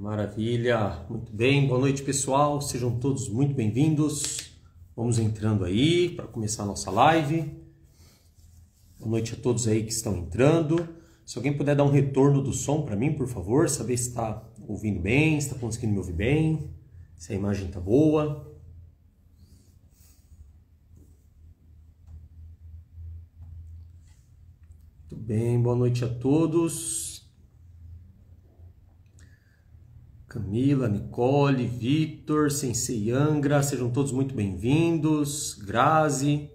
Maravilha, muito bem, boa noite pessoal, sejam todos muito bem-vindos. Vamos entrando aí para começar a nossa live. Boa noite a todos aí que estão entrando. Se alguém puder dar um retorno do som para mim, por favor, saber se está ouvindo bem, se está conseguindo me ouvir bem, se a imagem está boa. Muito bem, boa noite a todos. Camila, Nicole, Vitor, Sensei Angra, sejam todos muito bem-vindos. Grazi,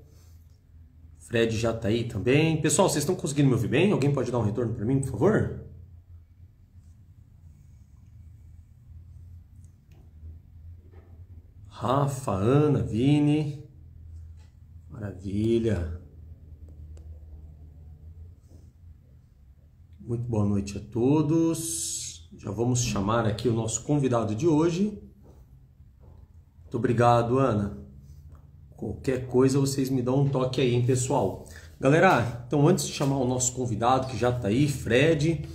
Fred já está aí também. Pessoal, vocês estão conseguindo me ouvir bem? Alguém pode dar um retorno para mim, por favor? Rafa, Ana, Vini. Maravilha. Muito boa noite a todos. Já vamos chamar aqui o nosso convidado de hoje. Muito obrigado, Ana. Qualquer coisa vocês me dão um toque aí, hein, pessoal? Galera, então antes de chamar o nosso convidado, que já está aí, Fred,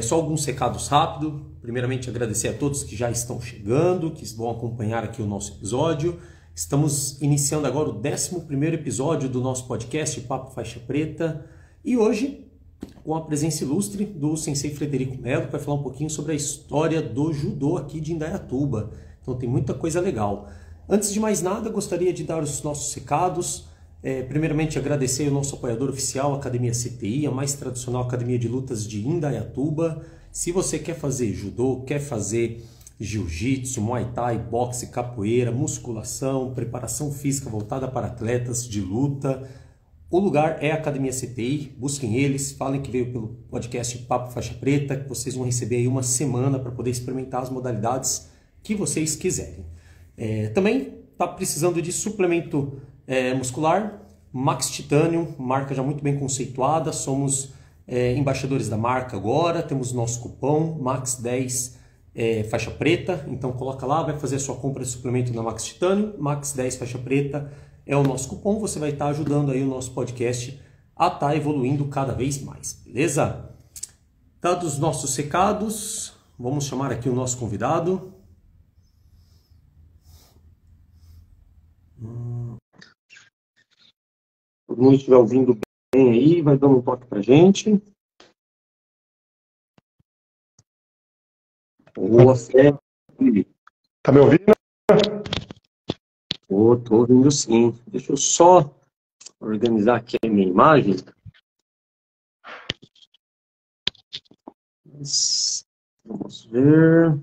só alguns recados rápidos. Primeiramente, agradecer a todos que já estão chegando, que vão acompanhar aqui o nosso episódio. Estamos iniciando agora o 11º episódio do nosso podcast Papo Faixa Preta. E hoje, com a presença ilustre do Sensei Frederico Melo, que vai falar um pouquinho sobre a história do judô aqui de Indaiatuba. Então tem muita coisa legal. Antes de mais nada, gostaria de dar os nossos recados. Primeiramente, agradecer ao nosso apoiador oficial, a Academia CTI, a mais tradicional academia de lutas de Indaiatuba. Se você quer fazer judô, quer fazer jiu-jitsu, muay thai, boxe, capoeira, musculação, preparação física voltada para atletas de luta, o lugar é a Academia CTI. Busquem eles, falem que veio pelo podcast Papo Faixa Preta, que vocês vão receber aí uma semana para poder experimentar as modalidades que vocês quiserem. Também está precisando de suplemento muscular, Max Titanium, marca já muito bem conceituada, somos embaixadores da marca agora, temos nosso cupom MAX10 Faixa Preta, então coloca lá, vai fazer a sua compra de suplemento na Max Titanium, MAX10 Faixa Preta é o nosso cupom, você vai estar ajudando aí o nosso podcast a estar evoluindo cada vez mais, beleza? Dados os nossos recados, vamos chamar aqui o nosso convidado. Todo mundo estiver ouvindo bem aí, vai dando um toque pra gente. Boa, Fred. Tá me ouvindo? Tô ouvindo sim. Deixa eu só organizar aqui a minha imagem. Vamos ver.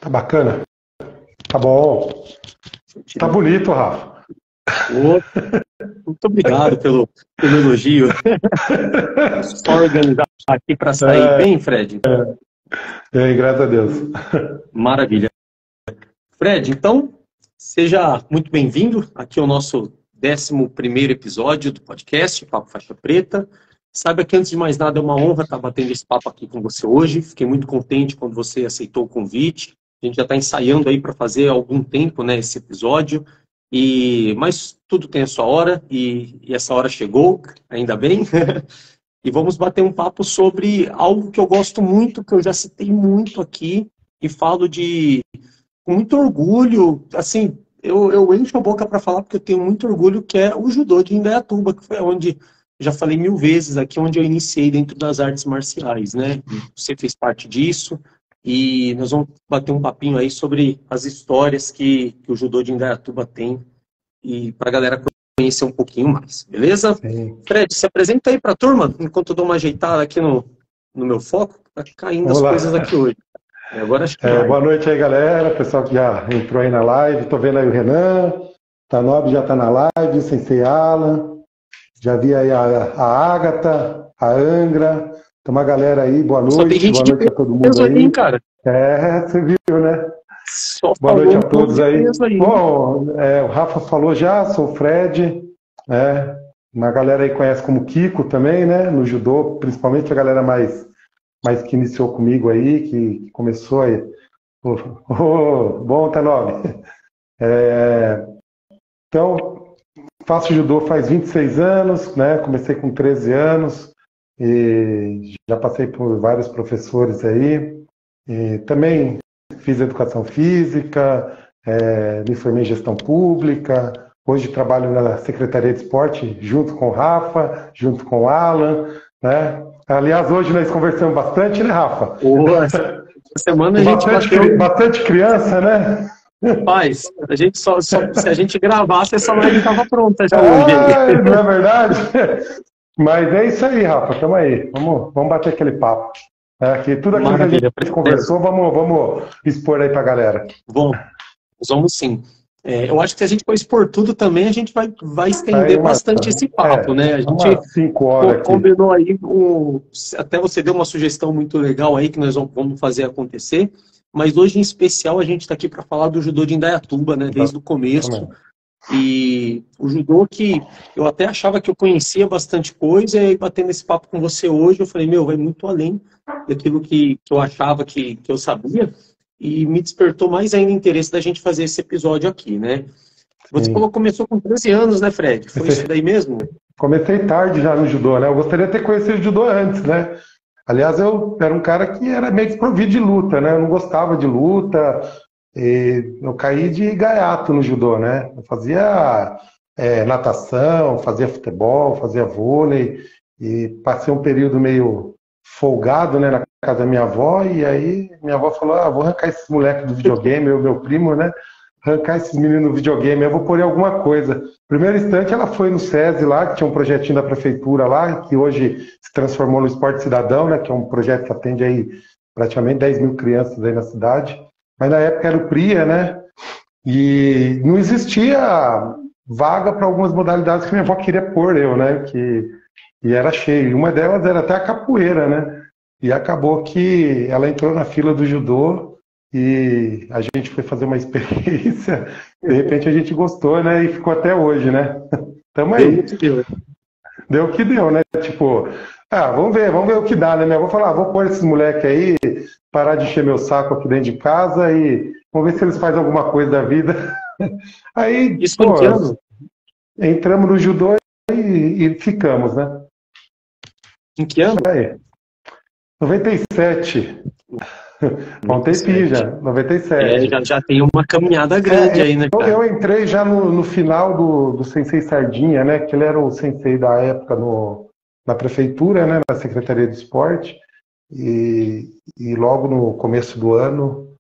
Tá bacana? Tá bom. Tá bonito, Rafa. Muito obrigado pelo elogio. Só organizar aqui para sair bem, Fred. Graças a Deus. Maravilha. Fred, então, seja muito bem-vindo aqui ao nosso 11º episódio do podcast Papo Faixa Preta. Saiba que, antes de mais nada, é uma honra estar batendo esse papo aqui com você hoje. Fiquei muito contente quando você aceitou o convite. A gente já está ensaiando aí para fazer há algum tempo, né, esse episódio. Mas tudo tem a sua hora e essa hora chegou, ainda bem. E vamos bater um papo sobre algo que eu gosto muito, que eu já citei muito aqui e falo com muito orgulho. Assim, eu encho a boca para falar porque eu tenho muito orgulho, que é o judô de Indaiatuba, que foi onde, já falei 1000 vezes aqui, onde eu iniciei dentro das artes marciais, né? Você fez parte disso e nós vamos bater um papinho aí sobre as histórias que o judô de Indaiatuba tem e para a galera conhecer um pouquinho mais, beleza? Sim. Fred, se apresenta aí para a turma, enquanto eu dou uma ajeitada aqui no meu foco, tá caindo Vamos as lá. coisas aqui hoje. Agora acho que vai. Boa noite aí, galera. Pessoal que já entrou aí na live. Tô vendo aí o Renan. Tanob já tá na live. Sensei Alan. Já vi aí a Ágata, a Angra. Tem uma galera aí. Boa noite. Só tem gente Boa noite a todo mundo aí. hein, cara? Você viu, né? Só Boa noite a todos aí. aí. Bom, o Rafa falou já, sou o Fred. Uma galera aí conhece como Kiko também, né? No judô, principalmente a galera mais que iniciou comigo aí, que começou aí. Bom, Tanob. Então, faço judô faz 26 anos, né? Comecei com 13 anos e já passei por vários professores aí. E também fiz educação física, me formei em gestão pública. Hoje trabalho na Secretaria de Esporte, junto com o Rafa, junto com o Alan, né? Aliás, hoje nós conversamos bastante, né, Rafa? Boa, essa semana a gente bastante criança, né? Rapaz, a gente se a gente gravasse, essa live estava pronta já hoje. Não é verdade? Mas é isso aí, Rafa, tamo aí. Vamos bater aquele papo. Que tudo aquilo que a gente conversou, vamos expor aí pra galera. Bom, vamos sim. Eu acho que se a gente for expor tudo também, a gente vai estender bastante esse papo, né? A gente 5 horas combinou aí, até você deu uma sugestão muito legal aí que nós vamos fazer acontecer, mas hoje em especial a gente está aqui para falar do judô de Indaiatuba, né? Desde o começo. E o judô que eu até achava que eu conhecia bastante coisa, e batendo esse papo com você hoje, eu falei, vai muito além daquilo que eu achava que eu sabia, e me despertou mais ainda interesse da gente fazer esse episódio aqui, né? Você começou com 13 anos, né, Fred? Foi isso daí mesmo? Comecei tarde já no judô, né? Eu gostaria de ter conhecido o judô antes, né? Aliás, eu era um cara que era meio desprovido de luta, né? Eu não gostava de luta, eu caí de gaiato no judô, né? Eu fazia natação, fazia futebol, fazia vôlei, e passei um período meio folgado, né, na casa da minha avó, e aí minha avó falou, vou arrancar esses moleques do videogame, eu e meu primo, né, arrancar esses meninos do videogame, eu vou pôr em alguma coisa. Primeiro instante ela foi no SESI lá, que tinha um projetinho da prefeitura lá, que hoje se transformou no Esporte Cidadão, né, que é um projeto que atende aí praticamente 10 mil crianças aí na cidade, mas na época era o PRIA, né, e não existia vaga para algumas modalidades que minha avó queria pôr eu, né, e era cheio. Uma delas era até a capoeira, né? E acabou que ela entrou na fila do judô e a gente foi fazer uma experiência. De repente a gente gostou, né? E ficou até hoje, né? Tamo aí. Deu o que deu, né? Tipo, vamos ver o que dá, né? Minha avó falou, vou pôr esses moleques aí, parar de encher meu saco aqui dentro de casa e vamos ver se eles fazem alguma coisa da vida. Aí, entramos no judô e ficamos, né? Em que ano? 97. Bom tempinho já, 97. Já tem uma caminhada grande aí, né, cara? Eu entrei já no final do Sensei Sardinha, né? Que ele era o sensei da época na prefeitura, né? Na Secretaria de Esporte. E logo no começo do ano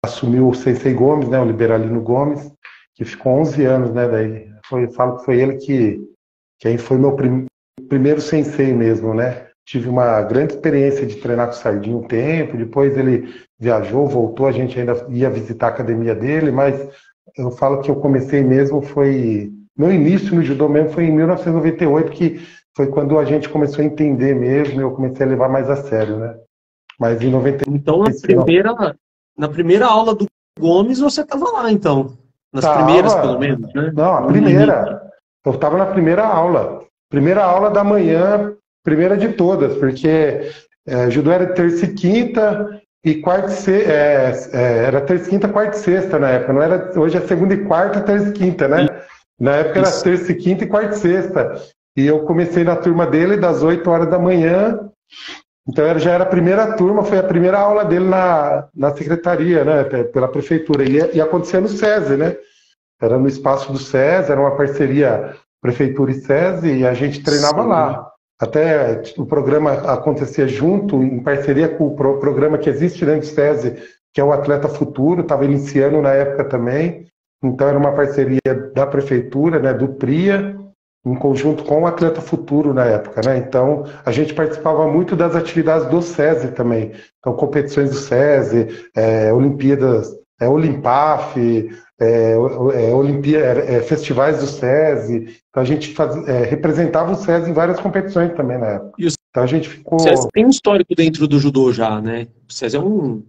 assumiu o Sensei Gomes, né? O Liberalino Gomes, que ficou 11 anos, né? Daí falo que foi ele que foi meu primeiro sensei mesmo, né? Tive uma grande experiência de treinar com o Sardinha um tempo, depois ele viajou, voltou, a gente ainda ia visitar a academia dele, mas eu falo que eu comecei mesmo, meu início no judô mesmo foi em 1998, que foi quando a gente começou a entender mesmo, eu comecei a levar mais a sério, né? Mas em 98... Então, na primeira aula do Gomes, você estava lá, então? Nas primeiras, pelo menos, né? Não, a primeira. Eu estava na primeira aula. Primeira aula da manhã, primeira de todas, porque judô era terça e quinta e quarta e sexta, era terça e quinta, quarta e sexta na época, não era, hoje é segunda e quarta, terça e quinta, né? Na época era terça e quinta e quarta e sexta. E eu comecei na turma dele das 8 horas da manhã, então já era a primeira turma, foi a primeira aula dele na secretaria, né? Pela prefeitura, e acontecia no SESI, né? Era no espaço do SESI, era uma parceria Prefeitura e SESI, e a gente treinava lá. Até o programa acontecia junto, em parceria com o programa que existe dentro do SESI, que é o Atleta Futuro, estava iniciando na época também. Então era uma parceria da Prefeitura, né, do PRIA, em conjunto com o Atleta Futuro na época, né? Então a gente participava muito das atividades do SESI também. Então competições do SESI, Olimpíadas, Olimpaf, festivais do SESI. Então a gente representava o SESI em várias competições também na época. Então a gente ficou... O SESI tem um histórico dentro do judô já, né? O SESI é um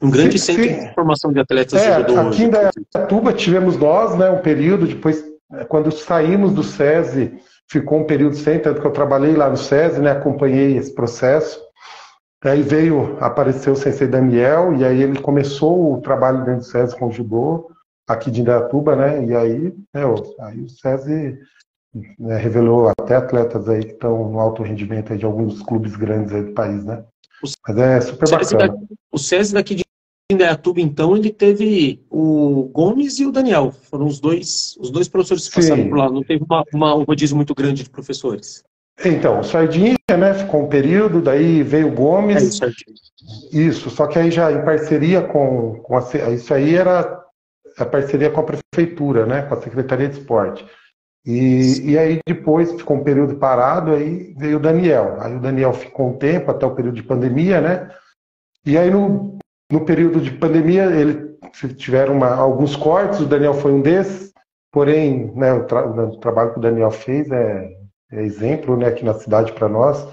grande centro de formação de atletas de judô. Aqui em Indaiatuba tivemos nós, né, um período, depois, quando saímos do SESI, ficou um período sem, tanto que eu trabalhei lá no SESI, né, acompanhei esse processo. Aí apareceu o Sensei Daniel, e aí ele começou o trabalho dentro do SESI com o judô, aqui de Indaiatuba, né, e aí o SESI revelou até atletas aí que estão no alto rendimento aí de alguns clubes grandes aí do país, né. Mas é super SESI bacana. o SESI daqui de Indaiatuba, então, ele teve o Gomes e o Daniel. Foram os dois professores que passaram por Sim. lá. Não teve um rodízio muito grande de professores. Então, o Sardinha, né, ficou um período, daí veio o É Gomes, isso, certinho. isso, só que aí já em parceria isso aí era a parceria com a prefeitura, né, com a Secretaria de Esporte. E aí depois ficou um período parado, aí veio o Daniel. Aí o Daniel ficou um tempo, até o período de pandemia, né? E aí no período de pandemia ele tiveram alguns cortes, o Daniel foi um desses, porém, né, o trabalho que o Daniel fez é exemplo, né, aqui na cidade para nós.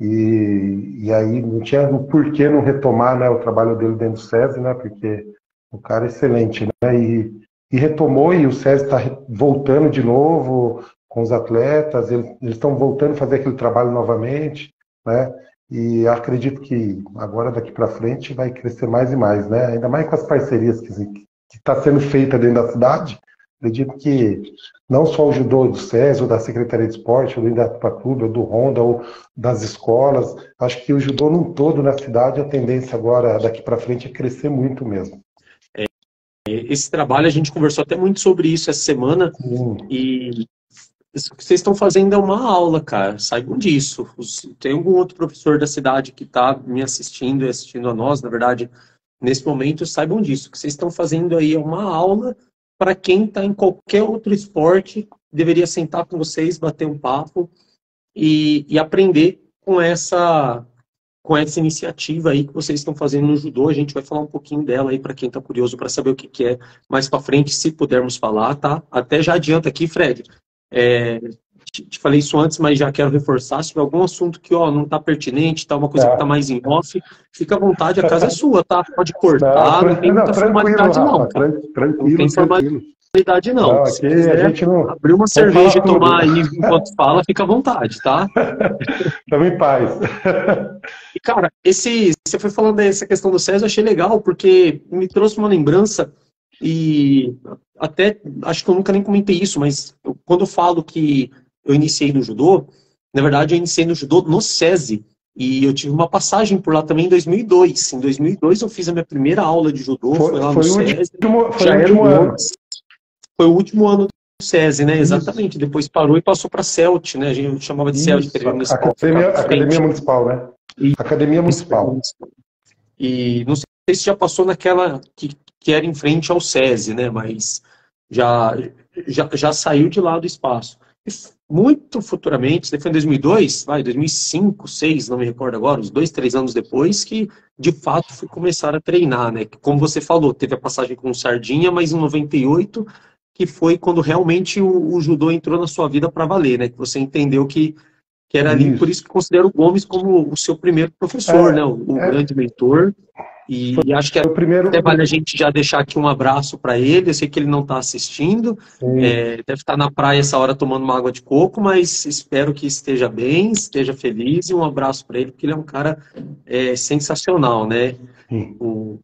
E aí não tinha por que não retomar, né, o trabalho dele dentro do SESI, né? Porque o cara é excelente, né? E retomou, e o SESI está voltando de novo com os atletas, eles estão voltando a fazer aquele trabalho novamente, né? E acredito que agora, daqui para frente, vai crescer mais e mais, né? Ainda mais com as parcerias que está sendo feita dentro da cidade. Acredito que não só o judô do SESI, ou da Secretaria de Esporte, ou do Indaiatuba Clube, ou do Honda, ou das escolas, acho que o judô num todo na cidade, a tendência agora, daqui para frente, é crescer muito mesmo. Esse trabalho, a gente conversou até muito sobre isso essa semana, e isso que vocês estão fazendo é uma aula, cara. Saibam disso. Tem algum outro professor da cidade que está me assistindo e assistindo a nós, na verdade, nesse momento, saibam disso. O que vocês estão fazendo aí é uma aula para quem está em qualquer outro esporte, deveria sentar com vocês, bater um papo e aprender com essa iniciativa aí que vocês estão fazendo no judô. A gente vai falar um pouquinho dela aí para quem está curioso para saber o que, que é mais para frente, se pudermos falar, tá? Até já adianta aqui, Fred. É, te falei isso antes, mas já quero reforçar. Se tiver algum assunto que não está pertinente, tá uma coisa que está mais em off, fica à vontade, a casa é sua, tá? Pode cortar, não tem muita Tranquilo, formalidade não, Rafa, cara. Não tem tranquilo, tranquilo. formalidade não. Não, Se aqui a quiser gente não abrir uma pode cerveja falar e tudo. tomar aí enquanto fala, fica à vontade, tá? Estamos em paz. E, cara, você foi falando dessa questão do César, eu achei legal, porque me trouxe uma lembrança, e até, acho que eu nunca nem comentei isso, mas quando eu falo que eu iniciei no judô, na verdade eu iniciei no judô no SESI, e eu tive uma passagem por lá também em 2002. Em 2002 eu fiz a minha primeira aula de judô, foi lá no SESI, Foi já o era o último ano. Gomes, foi o último ano do SESI, né? Isso, Exatamente, depois parou e passou para CELT, né? A gente chamava de CELT, isso. Pereira Municipal, ficava à Academia frente. Municipal, né? Academia Municipal. E não sei se já passou naquela que era em frente ao SESI, né? Mas já saiu de lá do espaço. E muito futuramente, isso foi em 2002, 2005, 2006, não me recordo agora, uns 2, 3 anos depois, que de fato fui começar a treinar, né? Como você falou, teve a passagem com o Sardinha, mas em 98, que foi quando realmente o judô entrou na sua vida para valer, né? Que você entendeu que era ali, por Isso. isso que considero o Gomes como o seu primeiro professor, né? É, O grande mentor. E acho que o primeiro. até vale a gente já deixar aqui um abraço para ele. Eu sei que ele não está assistindo, Sim. deve estar na praia essa hora tomando uma água de coco, mas espero que esteja bem, esteja feliz, e um abraço para ele, porque ele é um cara sensacional, né? Sim. O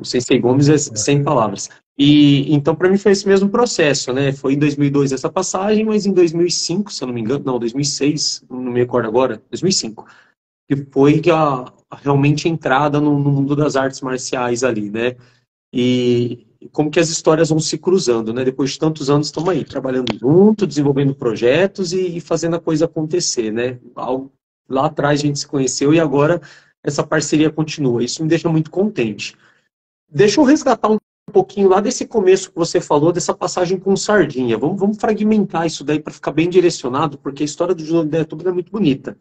Sensei Gomes é sem palavras. E então, para mim, foi esse mesmo processo, né? Foi em 2002 essa passagem, mas em 2005, se eu não me engano, não, 2006, não me recordo agora, 2005, que foi realmente a entrada no mundo das artes marciais ali, né? E como que as histórias vão se cruzando, né? Depois de tantos anos, estamos aí, trabalhando junto, desenvolvendo projetos e fazendo a coisa acontecer, né? Lá atrás a gente se conheceu e agora essa parceria continua. Isso me deixa muito contente. Deixa eu resgatar um pouquinho lá desse começo que você falou, dessa passagem com Sardinha. Vamos fragmentar isso daí para ficar bem direcionado, porque a história do Judô de Indaiatuba é muito bonita.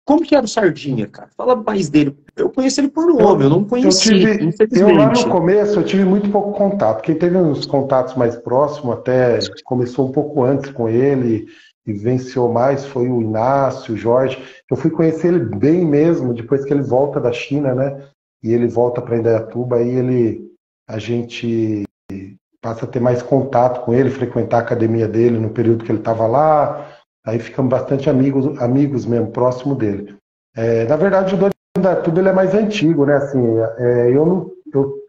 Como que era o Sardinha, cara? Fala mais dele. Eu conheci ele por nome, eu não conheci, Eu lá no infelizmente. começo, eu tive muito pouco contato. Quem teve uns contatos mais próximos, até começou um pouco antes com ele e venciou mais, foi o Inácio, o Jorge. Eu fui conhecer ele bem mesmo, depois que ele volta da China, né? E ele volta para Indaiatuba, aí a gente passa a ter mais contato com ele, frequentar a academia dele no período que ele estava lá, aí ficamos bastante amigos mesmo, próximo dele. Na verdade, o judô de Indaiatuba ele é mais antigo, né? Assim,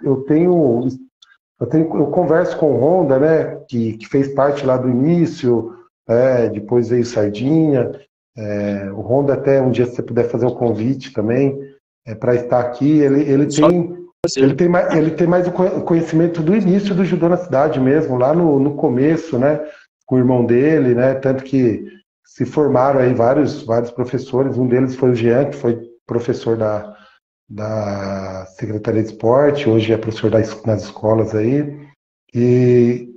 eu converso com o Honda, né? Que fez parte lá do início, depois veio Sardinha, O Ronda, até um dia, se você puder fazer o convite também, para estar aqui, ele tem mais o conhecimento do início do judô na cidade mesmo, lá no começo, né, com o irmão dele, né, tanto que se formaram aí vários professores, um deles foi o Jean, que foi professor da Secretaria de Esporte, hoje é professor nas escolas aí, e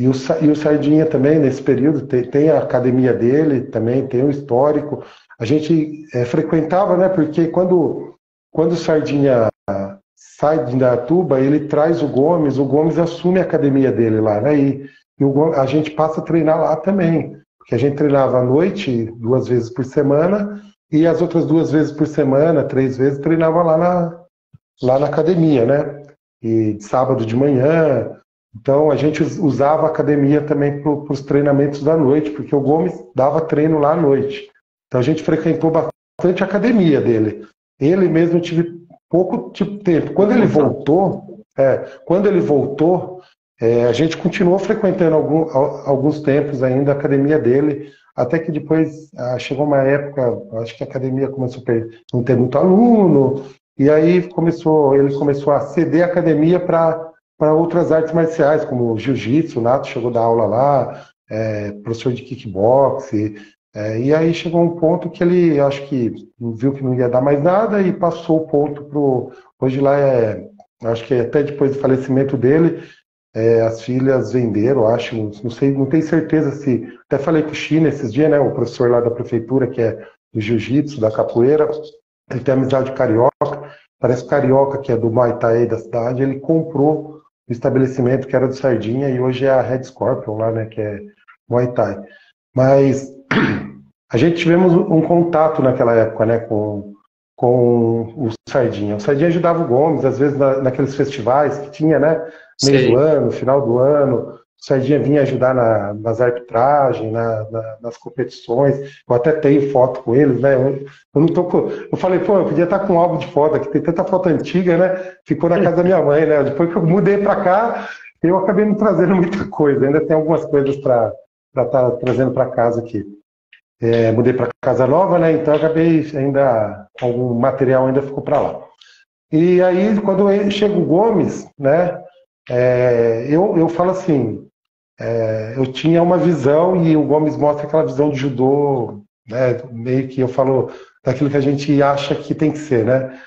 o Sardinha também, nesse período, tem a academia dele, também tem um histórico. A gente frequentava, né, porque quando o Sardinha sai de Indaiatuba, ele traz o Gomes assume a academia dele lá, né, e a gente passa a treinar lá também, porque a gente treinava à noite, 2 vezes por semana, e as outras 2 vezes por semana, 3 vezes, treinava lá na academia, né, e de sábado de manhã. Então, a gente usava a academia também para os treinamentos da noite, porque o Gomes dava treino lá à noite. Então, a gente frequentou bastante a academia dele. Ele mesmo tive pouco tempo. Quando ele voltou, a gente continuou frequentando alguns tempos ainda a academia dele, até que depois chegou uma época, acho que a academia começou a não ter muito aluno, e aí ele começou a ceder a academia para outras artes marciais, como jiu-jitsu. O Nato chegou a dar aula lá, professor de kickbox, e aí chegou um ponto que ele, acho que viu que não ia dar mais nada e passou o ponto hoje lá acho que até depois do falecimento dele, as filhas venderam, acho, não sei, não tenho certeza se, até falei com o China esses dias, né, o professor lá da prefeitura, que é do jiu-jitsu, da capoeira, ele tem amizade carioca, parece que carioca, que é do Muay Thai da cidade, ele comprou o estabelecimento que era do Sardinha e hoje é a Red Scorpion lá, né, que é Muay Thai. Mas a gente tivemos um contato naquela época, né, com o Sardinha. O Sardinha ajudava o Gomes, às vezes naqueles festivais que tinha, né, meio do ano, final do ano. O Sardinha vinha ajudar nas arbitragens, nas competições. Eu até tenho foto com eles, né? Eu não tô eu falei, pô, eu podia estar com um álbum de foto aqui, tem tanta foto antiga, né? Ficou na casa da minha mãe, né? Depois que eu mudei para cá, eu acabei não trazendo muita coisa. Ainda tem algumas coisas para estar trazendo para casa aqui. Mudei para casa nova, né? Então acabei algum material ainda ficou para lá. E aí, quando chega o Gomes, né? Eu falo assim, eu tinha uma visão e o Gomes mostra aquela visão de judô, né, meio que eu falo daquilo que a gente acha que tem que ser, né,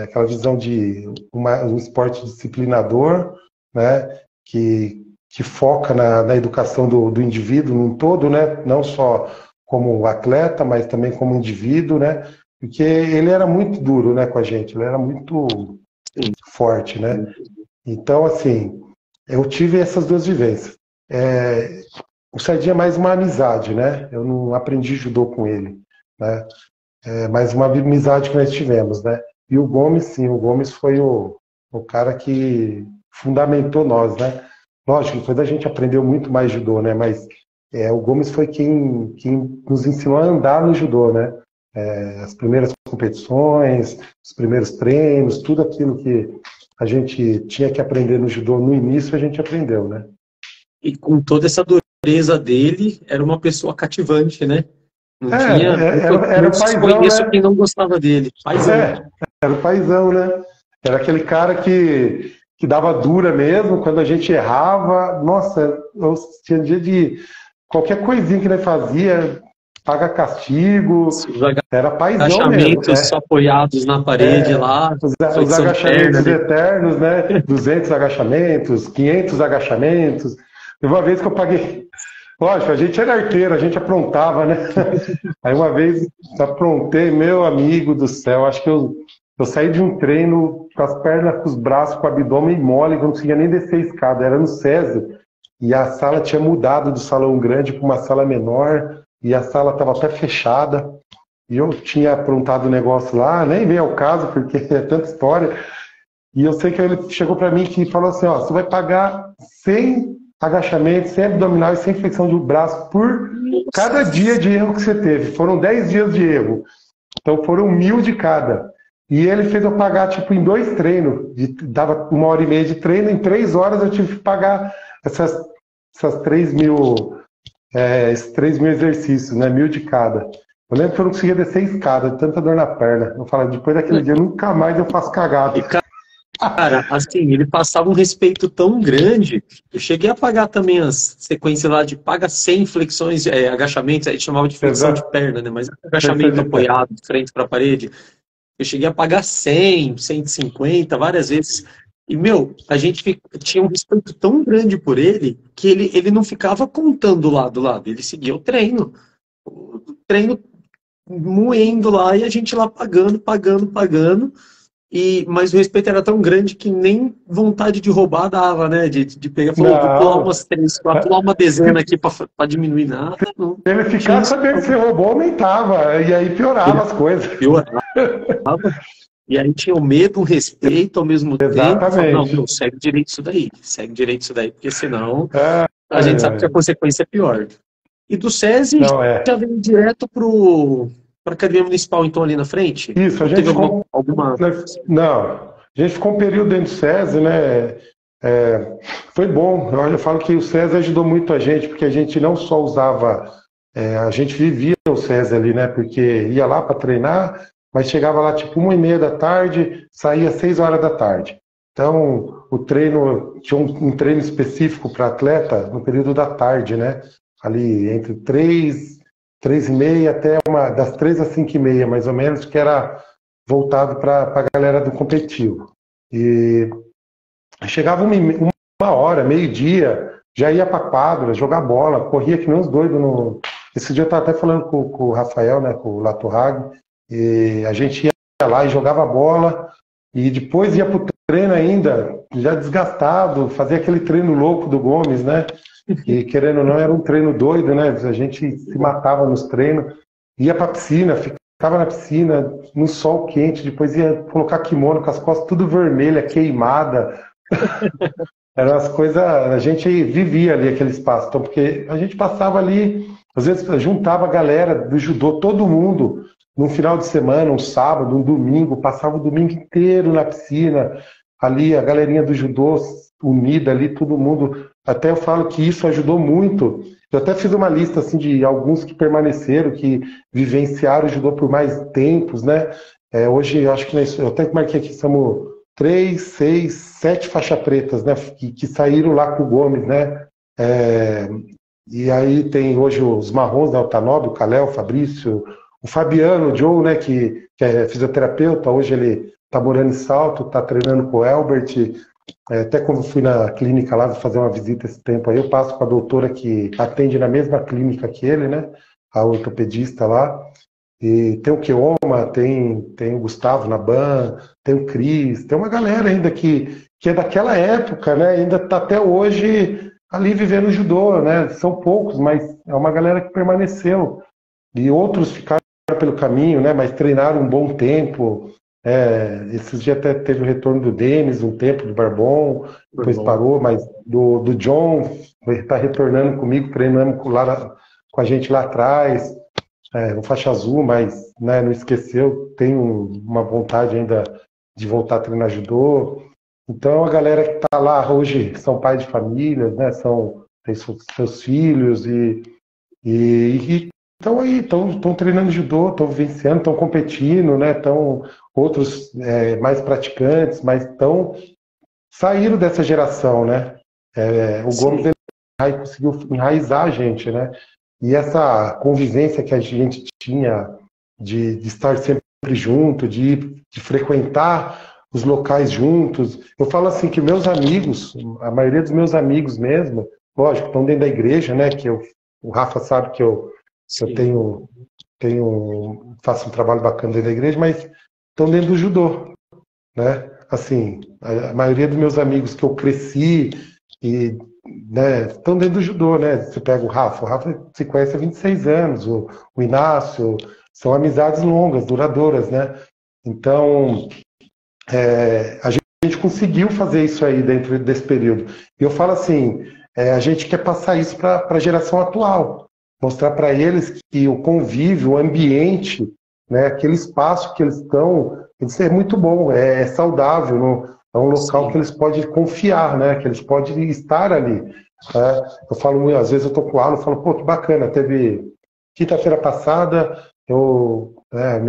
aquela visão de um esporte disciplinador, né, que foca na educação do indivíduo num todo, né, não só como atleta, mas também como indivíduo, né, porque ele era muito duro, né, com a gente, ele era muito forte, né. Então, assim, eu tive essas 2 vivências. O Sardinha é mais uma amizade, né? Eu não aprendi judô com ele, né? Mais uma amizade que nós tivemos, né? E o Gomes, sim, o Gomes foi o cara que fundamentou nós, né? Lógico, depois a gente aprendeu muito mais judô, né? Mas o Gomes foi quem nos ensinou a andar no judô, né? As primeiras competições, os primeiros treinos, tudo aquilo que a gente tinha que aprender no judô no início, a gente aprendeu, né? E com toda essa dureza dele, era uma pessoa cativante, né? Não tinha... Era paizão, conheço, né? quem não gostava dele. Paizão. Era o paizão, né? Era aquele cara que dava dura mesmo, quando a gente errava. Nossa, eu tinha dia de... Qualquer coisinha que ele fazia, paga castigo. Era paizão mesmo. Agachamentos apoiados na parede lá. Os agachamentos eternos, né? 200 agachamentos, 500 agachamentos. Teve uma vez que eu paguei... Lógico, a gente era arteiro, a gente aprontava, né? Aí uma vez aprontei, meu amigo do céu, acho que eu saí de um treino com as pernas, com os braços, com o abdômen mole, que eu não conseguia nem descer a escada. Era no César. E a sala tinha mudado do salão grande para uma sala menor, e a sala estava até fechada, e eu tinha aprontado o negócio lá, nem veio ao caso, porque é tanta história, e eu sei que ele chegou para mim e falou assim, ó, você vai pagar 100 agachamentos, 100 abdominal e 100 flexão de braço por cada dia de erro que você teve. Foram 10 dias de erro, então foram 1000 de cada. E ele fez eu pagar, tipo, em 2 treinos, dava 1h30 de treino, em 3 horas eu tive que pagar essas 3.000, esses 3.000 exercícios, né? 1000 de cada. Eu lembro que eu não conseguia descer a escada, de tanta dor na perna. Eu falava, depois daquele dia, nunca mais eu faço cagada. E, cara, assim, ele passava um respeito tão grande. Eu cheguei a pagar também as sequências lá de paga 100 flexões, agachamentos, aí chamava de flexão de Exato. perna, né? Mas Flexão agachamento de pé. apoiado, de frente para a parede. Eu cheguei a pagar 100, 150, várias vezes. E, meu, a gente tinha um respeito tão grande por ele que ele não ficava contando lá do lado. Ele seguia o treino. O treino moendo lá e a gente lá pagando, pagando, pagando. Mas o respeito era tão grande que nem vontade de roubar dava, né? De pegar, falou, vou pular Não. umas 3, 4, pular uma dezena aqui para diminuir nada. Não, Se ele tinha ficasse isso, sabendo que você roubou, aumentava. E aí piorava as coisas. piorava. E aí tinha o medo, o respeito ao mesmo tempo. Falava, não, Exatamente. meu, segue direito isso daí, porque senão É, a gente sabe que a consequência é pior. E do SESI não, é. já veio direto para a Academia Municipal, então, ali na frente? Isso, a Ou gente teve ficou. alguma... Não, a gente ficou um período dentro do SESI, né? Foi bom. Eu falo que o SESI ajudou muito a gente, porque a gente não só usava, a gente vivia o SESI ali, né? Porque ia lá para treinar, mas chegava lá tipo 1h30 da tarde, saía 6 horas da tarde. Então, o treino, tinha um treino específico para atleta no período da tarde, né? Ali entre 3h30 até das 3 às 5h30, mais ou menos, que era voltado para a galera do competitivo. E chegava uma hora, meio-dia, já ia para quadra, jogar bola, corria que nem uns doidos. Esse dia eu estava até falando com o Rafael, né, com o Latorrag, e a gente ia lá e jogava bola, e depois ia para o treino ainda, já desgastado, fazia aquele treino louco do Gomes, né? E querendo ou não, era um treino doido, né? A gente se matava nos treinos, ia para a piscina, ficava na piscina, no sol quente, depois ia colocar kimono com as costas tudo vermelha, queimada. Eram as coisas, a gente vivia ali aquele espaço, então, porque a gente passava ali, às vezes juntava a galera do judô, todo mundo, num final de semana, um sábado, um domingo, passava o domingo inteiro na piscina, ali a galerinha do judô unida ali, todo mundo. Até eu falo que isso ajudou muito. Eu até fiz uma lista assim de alguns que permaneceram, que vivenciaram o judô por mais tempos, né? Hoje, eu acho que eu até marquei aqui, somos 3, 6, 7 faixas pretas, né? Que saíram lá com o Gomes, né? E aí tem hoje os marrons, né? O Tanob, o Calé, o Fabrício, o Fabiano, o Joe, né? Que é fisioterapeuta, hoje ele tá morando em Salto, tá treinando com o Elbert. Até quando fui na clínica lá fazer uma visita esse tempo aí, eu passo com a doutora que atende na mesma clínica que ele, né? A ortopedista lá. E tem o Keoma, tem o Gustavo Naban, tem o Cris, tem uma galera ainda que é daquela época, né? Ainda está até hoje ali vivendo judô, né? São poucos, mas é uma galera que permaneceu. E outros ficaram pelo caminho, né? Mas treinaram um bom tempo. Esses dias até teve o retorno do Denis, um tempo do Barbon, depois parou, mas do John está retornando comigo, treinando com a gente lá atrás. O faixa azul, mas né, não esqueceu, tem uma vontade ainda de voltar a treinar judô. Então a galera que está lá hoje são pais de famílias, né, têm seus filhos e estão aí, estão treinando judô, estão vivenciando, estão competindo, né, estão outros mais praticantes, mas saíram dessa geração, né? O Gomes ele conseguiu enraizar a gente, né? E essa convivência que a gente tinha de estar sempre junto, de frequentar os locais juntos. Eu falo assim que meus amigos, a maioria dos meus amigos mesmo, lógico, estão dentro da igreja, né? Que o Rafa sabe que eu faço um trabalho bacana dentro da igreja, mas estão dentro do judô, né? Assim, a maioria dos meus amigos que eu cresci e né, estão dentro do judô, né? Você pega o Rafa se conhece há 26 anos, o Inácio, são amizades longas, duradouras, né? Então, a gente conseguiu fazer isso aí dentro desse período. E eu falo assim, a gente quer passar isso para a geração atual, mostrar para eles que o convívio, o ambiente, né, aquele espaço que eles estão, isso é muito bom, é saudável, não, é um local que eles podem confiar, né? Que eles podem estar ali. Eu falo, às vezes eu tô com aula, eu falo, pô, que bacana, teve quinta-feira passada,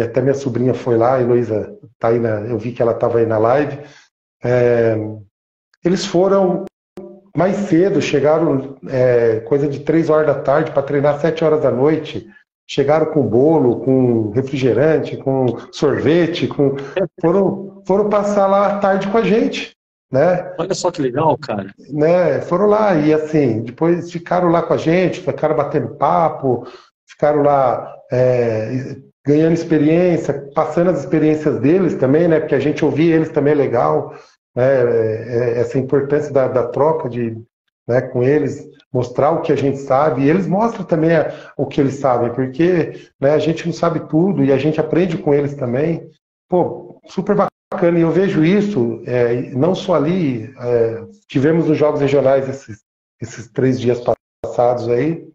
Até minha sobrinha foi lá, a Heloísa tá aí eu vi que ela estava aí na live. Eles foram mais cedo, chegaram coisa de 3 horas da tarde para treinar às 7 horas da noite. Chegaram com bolo, com refrigerante, com sorvete, foram passar lá à tarde com a gente, né? Olha só que legal, cara. Né? Foram lá e assim, depois ficaram lá com a gente, ficaram batendo papo, ficaram lá ganhando experiência, passando as experiências deles também, né? Porque a gente ouvir eles também é legal, né? Essa importância da troca né, com eles, mostrar o que a gente sabe, e eles mostram também o que eles sabem, porque, né, a gente não sabe tudo e a gente aprende com eles também. Pô, super bacana, e eu vejo isso, não só ali, tivemos nos Jogos Regionais esses 3 dias passados aí,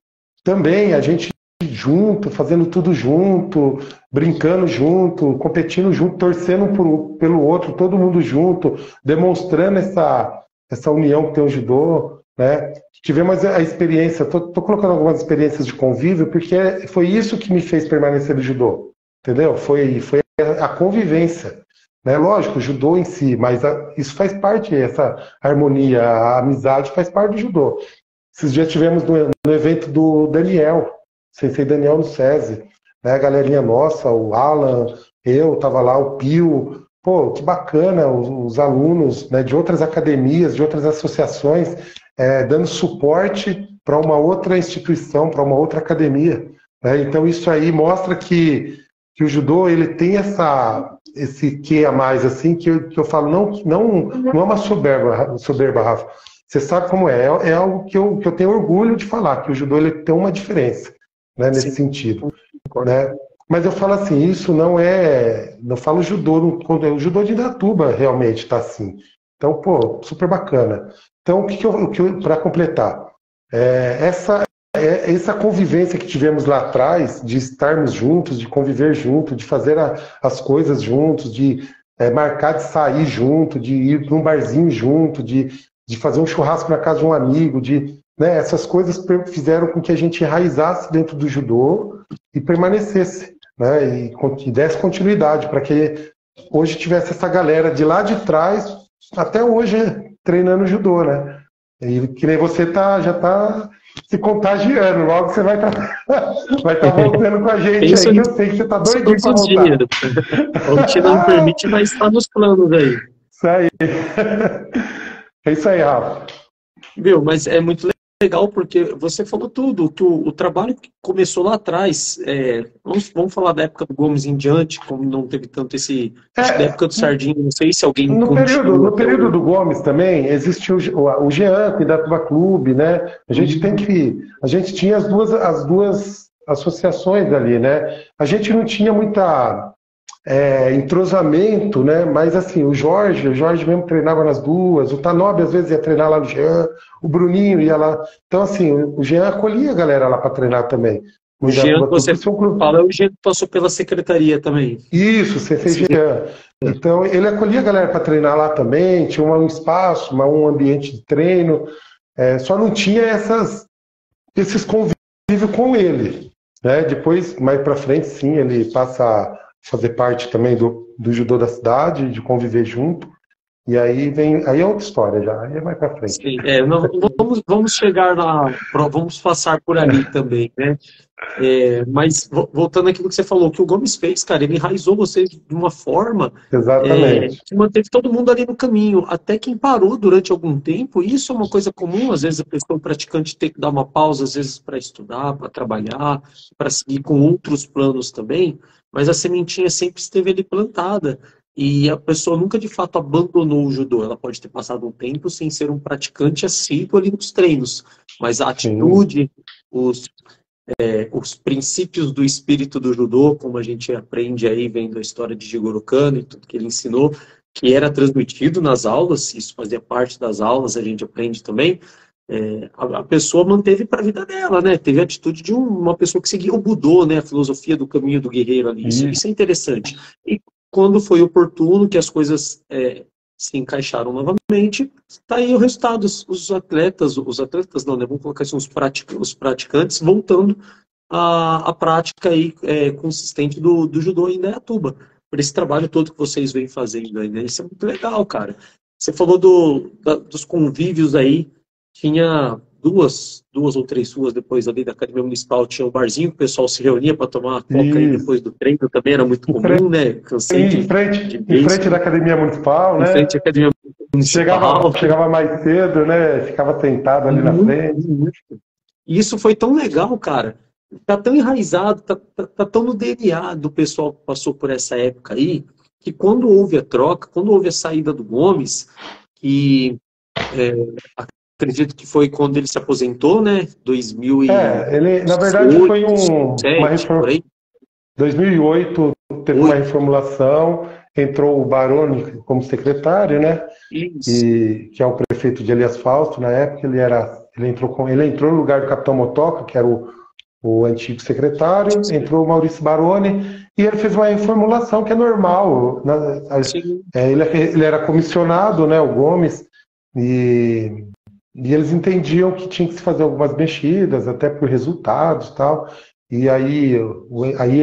também a gente junto, fazendo tudo junto, brincando junto, competindo junto, torcendo pelo outro, todo mundo junto, demonstrando essa união que tem o judô, né? Tivemos a experiência, tô colocando algumas experiências de convívio, porque foi isso que me fez permanecer no judô, entendeu? Foi a convivência, né? Lógico, o judô em si, mas isso faz parte, essa harmonia, a amizade faz parte do judô. Esses dias tivemos no evento do Daniel, Sensei Daniel no SESI, né? A galerinha nossa, o Alan, eu, tava lá, o Pio, pô, que bacana, os alunos, né, de outras academias, de outras associações, dando suporte para uma outra instituição, para uma outra academia, né? Então isso aí mostra que o judô ele tem esse quê a mais, assim, que eu falo, não é uma soberba, Rafa. Você sabe como é algo que eu tenho orgulho de falar, que o judô ele tem uma diferença, né, nesse sentido, né? Mas eu falo assim, isso não falo judô, o judô de Indaiatuba realmente está assim. Então, pô, super bacana. Então, para completar, essa convivência que tivemos lá atrás, de estarmos juntos, de conviver juntos, de fazer as coisas juntos, de marcar de sair junto, de ir para um barzinho junto, de fazer um churrasco na casa de um amigo, né, essas coisas fizeram com que a gente enraizasse dentro do judô e permanecesse, né, e desse continuidade, para que hoje tivesse essa galera de lá de trás até hoje treinando judô, né? E que nem você já está se contagiando, logo você vai estar voltando com a gente aí, que eu sei que você está doidinho para voltar. O que não permite, mas está nos planos aí. Isso aí. É isso aí, Rafa. Meu, mas é muito legal porque você falou tudo, que o trabalho que começou lá atrás, vamos falar da época do Gomes em diante, como não teve tanto acho que da época do Sardinha, não sei se alguém no período do Gomes também existiu o Jean, o Indaiatuba Clube, né? A gente tinha as duas associações ali, né? A gente não tinha muita entrosamento, né? Mas assim, o Jorge mesmo treinava nas duas, o Tanobe às vezes ia treinar lá no Jean, o Bruninho ia lá. Então, assim, o Jean acolhia a galera lá para treinar também. O Jean que você fala é o Jean que passou pela secretaria também. Isso, CC Jean. Então, ele acolhia a galera para treinar lá também, tinha um espaço, um ambiente de treino, só não tinha esses convívios com ele, né? Depois, mais para frente, sim, ele passa a fazer parte também do judô da cidade, de conviver junto, e aí é outra história já, aí é mais para frente. Sim, vamos chegar lá, vamos passar por ali também, né? Mas voltando àquilo que você falou, que o Gomes fez, cara, ele enraizou vocês de uma forma que manteve todo mundo ali no caminho, até quem parou durante algum tempo. Isso é uma coisa comum, às vezes a pessoa praticante tem que dar uma pausa, às vezes para estudar, para trabalhar, para seguir com outros planos também, mas a sementinha sempre esteve ali plantada. E a pessoa nunca de fato abandonou o judô. Ela pode ter passado um tempo sem ser um praticante assíduo ali nos treinos, mas a atitude, os princípios do espírito do judô, como a gente aprende aí vendo a história de Jigoro Kano e tudo que ele ensinou, que era transmitido nas aulas, isso fazia parte das aulas, a gente aprende também, a pessoa manteve para a vida dela, né? Teve a atitude de uma pessoa que seguia o Budô, né? A filosofia do caminho do guerreiro ali. Isso é interessante. E quando foi oportuno que as coisas se encaixaram novamente, está aí o resultado. Os atletas não, né? Vamos colocar assim, os praticantes voltando a prática aí, consistente do judô em Indaiatuba, por esse trabalho todo que vocês vêm fazendo aí, né? Isso é muito legal, cara. Você falou dos convívios aí, tinha duas ou três ruas depois ali da Academia Municipal, tinha um barzinho que o pessoal se reunia para tomar uma coca aí Isso. depois do treino, também era muito Em frente, comum, né? Cansei de em ver frente isso, da Academia Municipal, em frente à né? Academia Municipal. Chegava mais cedo, né? Ficava sentado ali na Muito, frente. muito. E isso foi tão legal, cara. Tá tão enraizado, tá tão no DNA do pessoal que passou por essa época aí, que quando houve a troca, quando houve a saída do Gomes, que acredito que foi quando ele se aposentou, né? 2007, Ele, na verdade, foi uma 2007, por aí. 2008 teve uma Oito. reformulação, entrou o Baroni como secretário, né? Isso. Que é o prefeito de Elias Fausto, na época ele entrou no lugar do Capitão Motoca, que era o antigo secretário, entrou o Maurício Baroni, e ele fez uma reformulação que é normal. Sim. Ele era comissionado, né, o Gomes, e eles entendiam que tinha que se fazer algumas mexidas, até por resultados e tal. E aí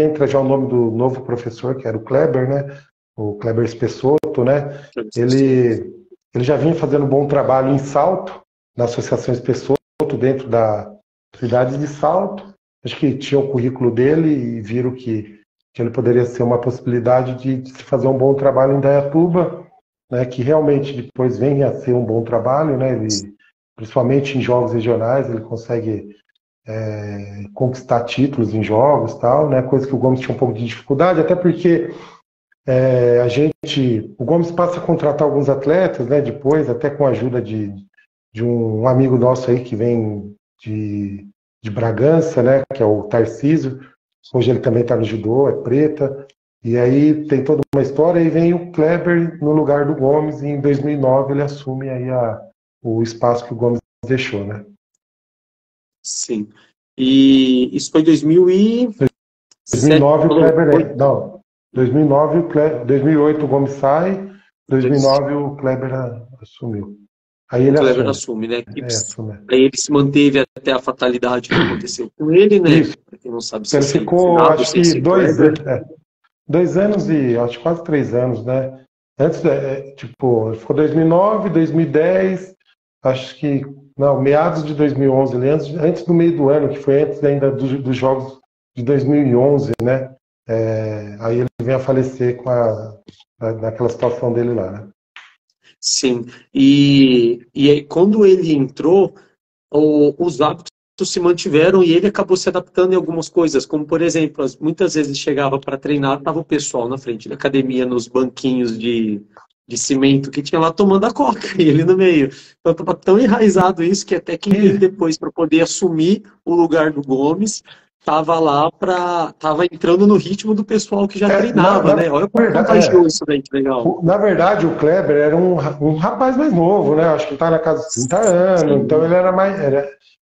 entra já o nome do novo professor, que era o Kleber, né? O Kleber Spessotto, né? Ele já vinha fazendo um bom trabalho em Salto, na Associação Spessotto, dentro da cidade de Salto. Acho que tinha o currículo dele e viram que ele poderia ser uma possibilidade de se fazer um bom trabalho em Indaiatuba, né? Que realmente depois venha a ser um bom trabalho, né? Principalmente em jogos regionais, ele consegue conquistar títulos em jogos, tal, né? Coisa que o Gomes tinha um pouco de dificuldade, até porque o Gomes passa a contratar alguns atletas, né? Depois, até com a ajuda de um amigo nosso aí que vem de Bragança, né? Que é o Tarcísio. Hoje ele também está no judô, é preta. E aí tem toda uma história e vem o Kleber no lugar do Gomes e em 2009 ele assume aí o espaço que o Gomes deixou, né? Sim. E isso foi 2007. 2009 o Kleber... Não, 2008 o Gomes sai, 2009 o Kleber assumiu. Aí ele O Kleber assume. assume, né? Assume. Aí ele se manteve até a fatalidade que aconteceu com ele, né? Isso. Pra quem não sabe se Ele esse ficou, finado, acho se que esse Kleber. 2 anos e acho quase 3 anos, né? Antes, ele ficou 2009, 2010, acho que, não, meados de 2011, antes do meio do ano, que foi antes ainda dos Jogos de 2011, né? Aí ele vem a falecer naquela situação dele lá, né? Sim. E aí, quando ele entrou, os hábitos se mantiveram e ele acabou se adaptando em algumas coisas, como, por exemplo, muitas vezes chegava para treinar, estava o pessoal na frente da academia, nos banquinhos de cimento que tinha lá tomando a coca, e ele no meio. Então, estava tão enraizado isso que até quem veio depois para poder assumir o lugar do Gomes estava entrando no ritmo do pessoal que já treinava, né? Olha como contagiou isso daí, que legal. Na verdade, o Kleber era um rapaz mais novo, né? Acho que ele está na casa dos 30 anos, Sim. então ele era mais.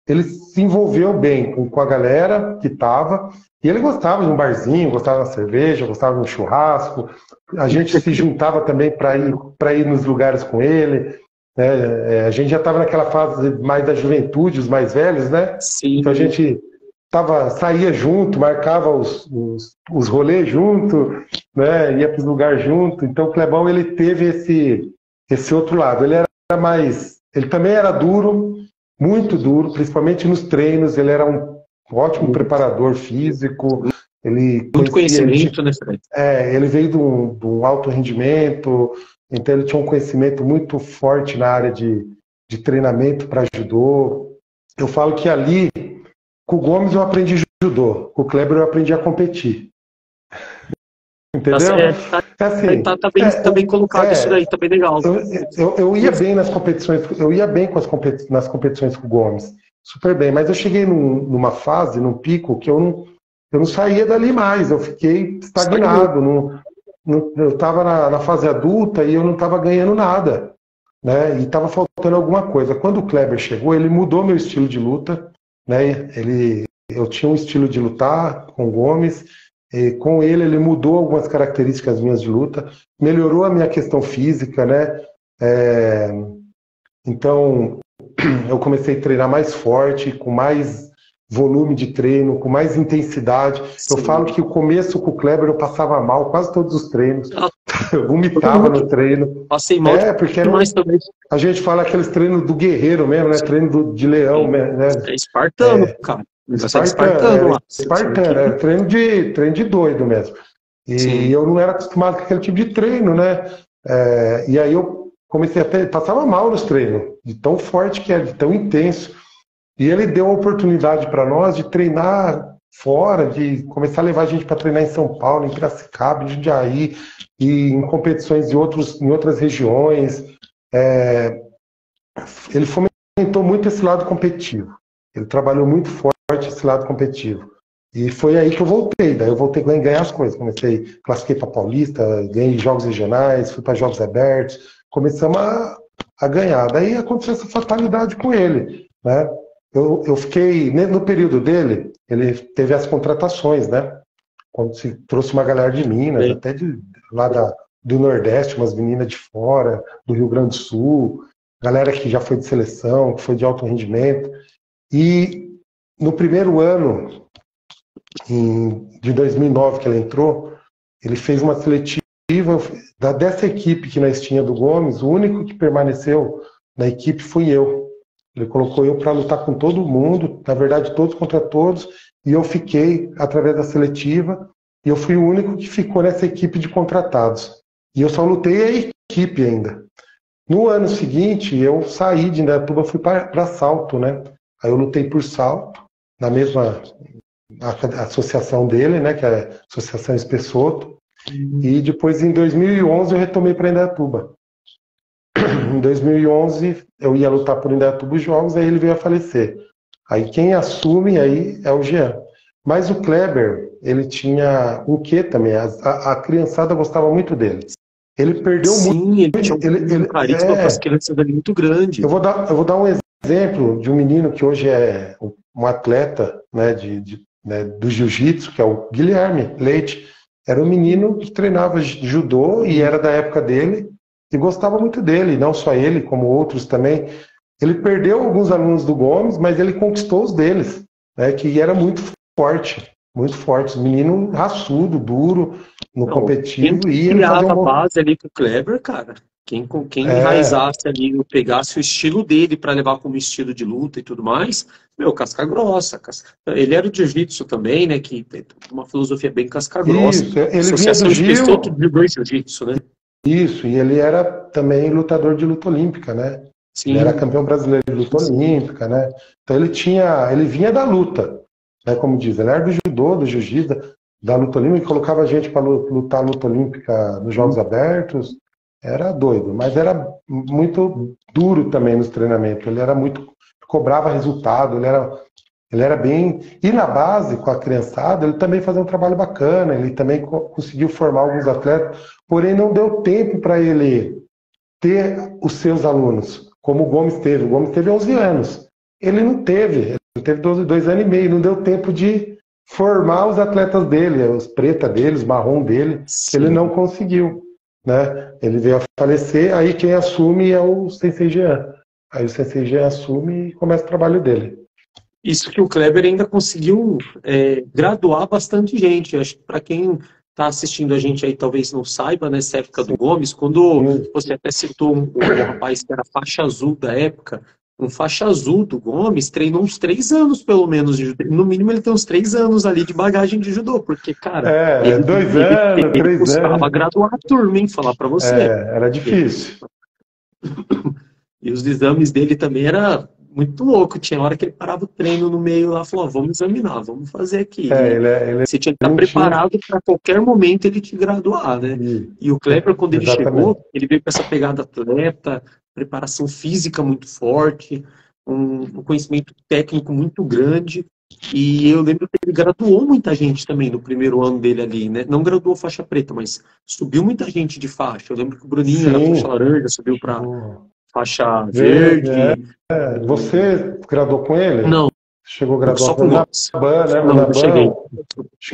Ele se envolveu bem com a galera que estava, e ele gostava de um barzinho, gostava de uma cerveja, gostava de um churrasco. A gente se juntava também para ir nos lugares com ele. Né? A gente já estava naquela fase mais da juventude, os mais velhos, né? Sim. Então a gente saía junto, marcava os rolês junto, né? Ia para os lugares junto. Então o Clebão ele teve esse outro lado. Ele também era duro, muito duro, principalmente nos treinos. Ele era um ótimo preparador físico. Muito conhecimento, né, Fred? Ele veio de um alto rendimento, então ele tinha um conhecimento muito forte na área de treinamento para judô. Eu falo que ali, com o Gomes eu aprendi judô, com o Kleber eu aprendi a competir. Entendeu? Tá bem colocado isso daí, tá bem legal. Eu ia bem nas competições, nas competições com o Gomes, super bem, mas eu cheguei numa fase, num pico, que eu não saía dali mais, eu fiquei estagnado, eu estava na fase adulta e eu não estava ganhando nada, né? E estava faltando alguma coisa. Quando o Kleber chegou, ele mudou meu estilo de luta, né? Eu tinha um estilo de lutar com o Gomes, e com ele mudou algumas características minhas de luta, melhorou a minha questão física, né? Então eu comecei a treinar mais forte, com mais volume de treino, com mais intensidade. Eu Sim. falo que o começo com o Kleber eu passava mal quase todos os treinos. Ah, Eu vomitava no treino. Passei mal Porque demais também. a gente fala aqueles treinos do guerreiro mesmo, né? Treino de leão, né? É espartano, cara. Espartano lá. Espartano, treino de doido mesmo. E Sim. eu não era acostumado com aquele tipo de treino, né? E aí eu comecei passava mal nos treinos, de tão forte que era, de tão intenso. E ele deu a oportunidade para nós de treinar fora, de começar a levar a gente para treinar em São Paulo, em Piracicaba, em Jundiaí, e em competições em outras regiões. Ele fomentou muito esse lado competitivo. Ele trabalhou muito forte esse lado competitivo. E foi aí que eu voltei. Daí eu voltei a ganhar as coisas. Classifiquei para Paulista, ganhei jogos regionais, fui para jogos abertos. Começamos a ganhar. Daí aconteceu essa fatalidade com ele, né? Eu fiquei, no período dele, ele teve as contratações, né? Quando se trouxe uma galera de Minas, até lá do Nordeste, umas meninas de fora, do Rio Grande do Sul, galera que já foi de seleção, que foi de alto rendimento. E no primeiro ano, de 2009 que ele entrou, ele fez uma seletiva dessa equipe que nós tínhamos do Gomes, o único que permaneceu na equipe fui eu. Ele colocou eu para lutar com todo mundo, na verdade todos contra todos, e eu fiquei através da seletiva, e eu fui o único que ficou nessa equipe de contratados. E eu só lutei a equipe ainda. No ano seguinte, eu saí de Indaiatuba, fui para Salto, né? Aí eu lutei por Salto, na mesma associação dele, né? Que é a Associação Espessoto. E depois, em 2011, eu retomei para Indaiatuba. Em 2011, eu ia lutar por Indaiatuba os jogos, aí ele veio a falecer. Aí quem assume aí é o Jean. Mas o Kleber, ele tinha um quê também? A criançada gostava muito dele. Ele perdeu muito. Sim, ele tinha um carisma para as crianças ali muito grande. Eu vou dar um exemplo de um menino que hoje é um atleta, né, do jiu-jitsu, que é o Guilherme Leite. Era um menino que treinava judô e era da época dele e gostava muito dele, não só ele, como outros também. Ele perdeu alguns alunos do Gomes, mas ele conquistou os deles, né, que era muito forte. Menino raçudo, duro, no competitivo. E ele criava a base ali com o Kleber, cara. Quem enraizasse ali, pegasse o estilo dele para levar como estilo de luta e tudo mais, casca grossa. Ele era o jiu-jitsu também, né? Que tem uma filosofia bem casca grossa. Isso, ele Associação vinha do Rio. De jiu-jitsu, né? Isso, e ele era também lutador de luta olímpica, né? Sim. Ele era campeão brasileiro de luta olímpica, né? Então ele vinha da luta, né? Como diz, ele era do judô, do jiu-jitsu, da luta olímpica, colocava a gente para lutar a luta olímpica nos Jogos Abertos. Era doido, mas era muito duro também nos treinamentos. Ele era cobrava resultado, ele era bem. E na base, com a criançada, ele também fazia um trabalho bacana, ele também conseguiu formar alguns atletas, porém não deu tempo para ele ter os seus alunos, como o Gomes teve. O Gomes teve 11 anos. Ele não teve, ele teve 2 anos e meio, não deu tempo de formar os atletas dele, os preta dele, os marrom dele. Sim. Ele não conseguiu. Né? Ele veio a falecer, aí quem assume é o Sensei Jean. Aí o Sensei Jean assume e começa o trabalho dele. Isso que o Kleber ainda conseguiu graduar bastante gente. Acho que para quem está assistindo a gente aí talvez não saiba, nessa época do Gomes, quando você até citou um rapaz que era faixa azul da época, um faixa azul do Gomes treinou uns 3 anos, pelo menos, de judô. No mínimo ele tem uns 3 anos ali de bagagem de judô, porque, cara... 2 anos, 3 anos. Custava graduar a turma, hein, falar pra você. Era difícil. E os exames dele também era muito louco. Tinha hora que ele parava o treino no meio lá e falou, vamos examinar, vamos fazer aqui. Você tinha que estar preparado para qualquer momento ele te graduar, né? E o Kleber, quando ele chegou, ele veio com essa pegada atleta, preparação física muito forte, um conhecimento técnico muito grande. E eu lembro que ele graduou muita gente também no primeiro ano dele ali, né? Não graduou faixa preta, mas subiu muita gente de faixa. Eu lembro que o Bruninho era faixa laranja, subiu para faixa verde. Você graduou com ele? Não. Chegou a graduar só com o Naban, né? Não, eu cheguei.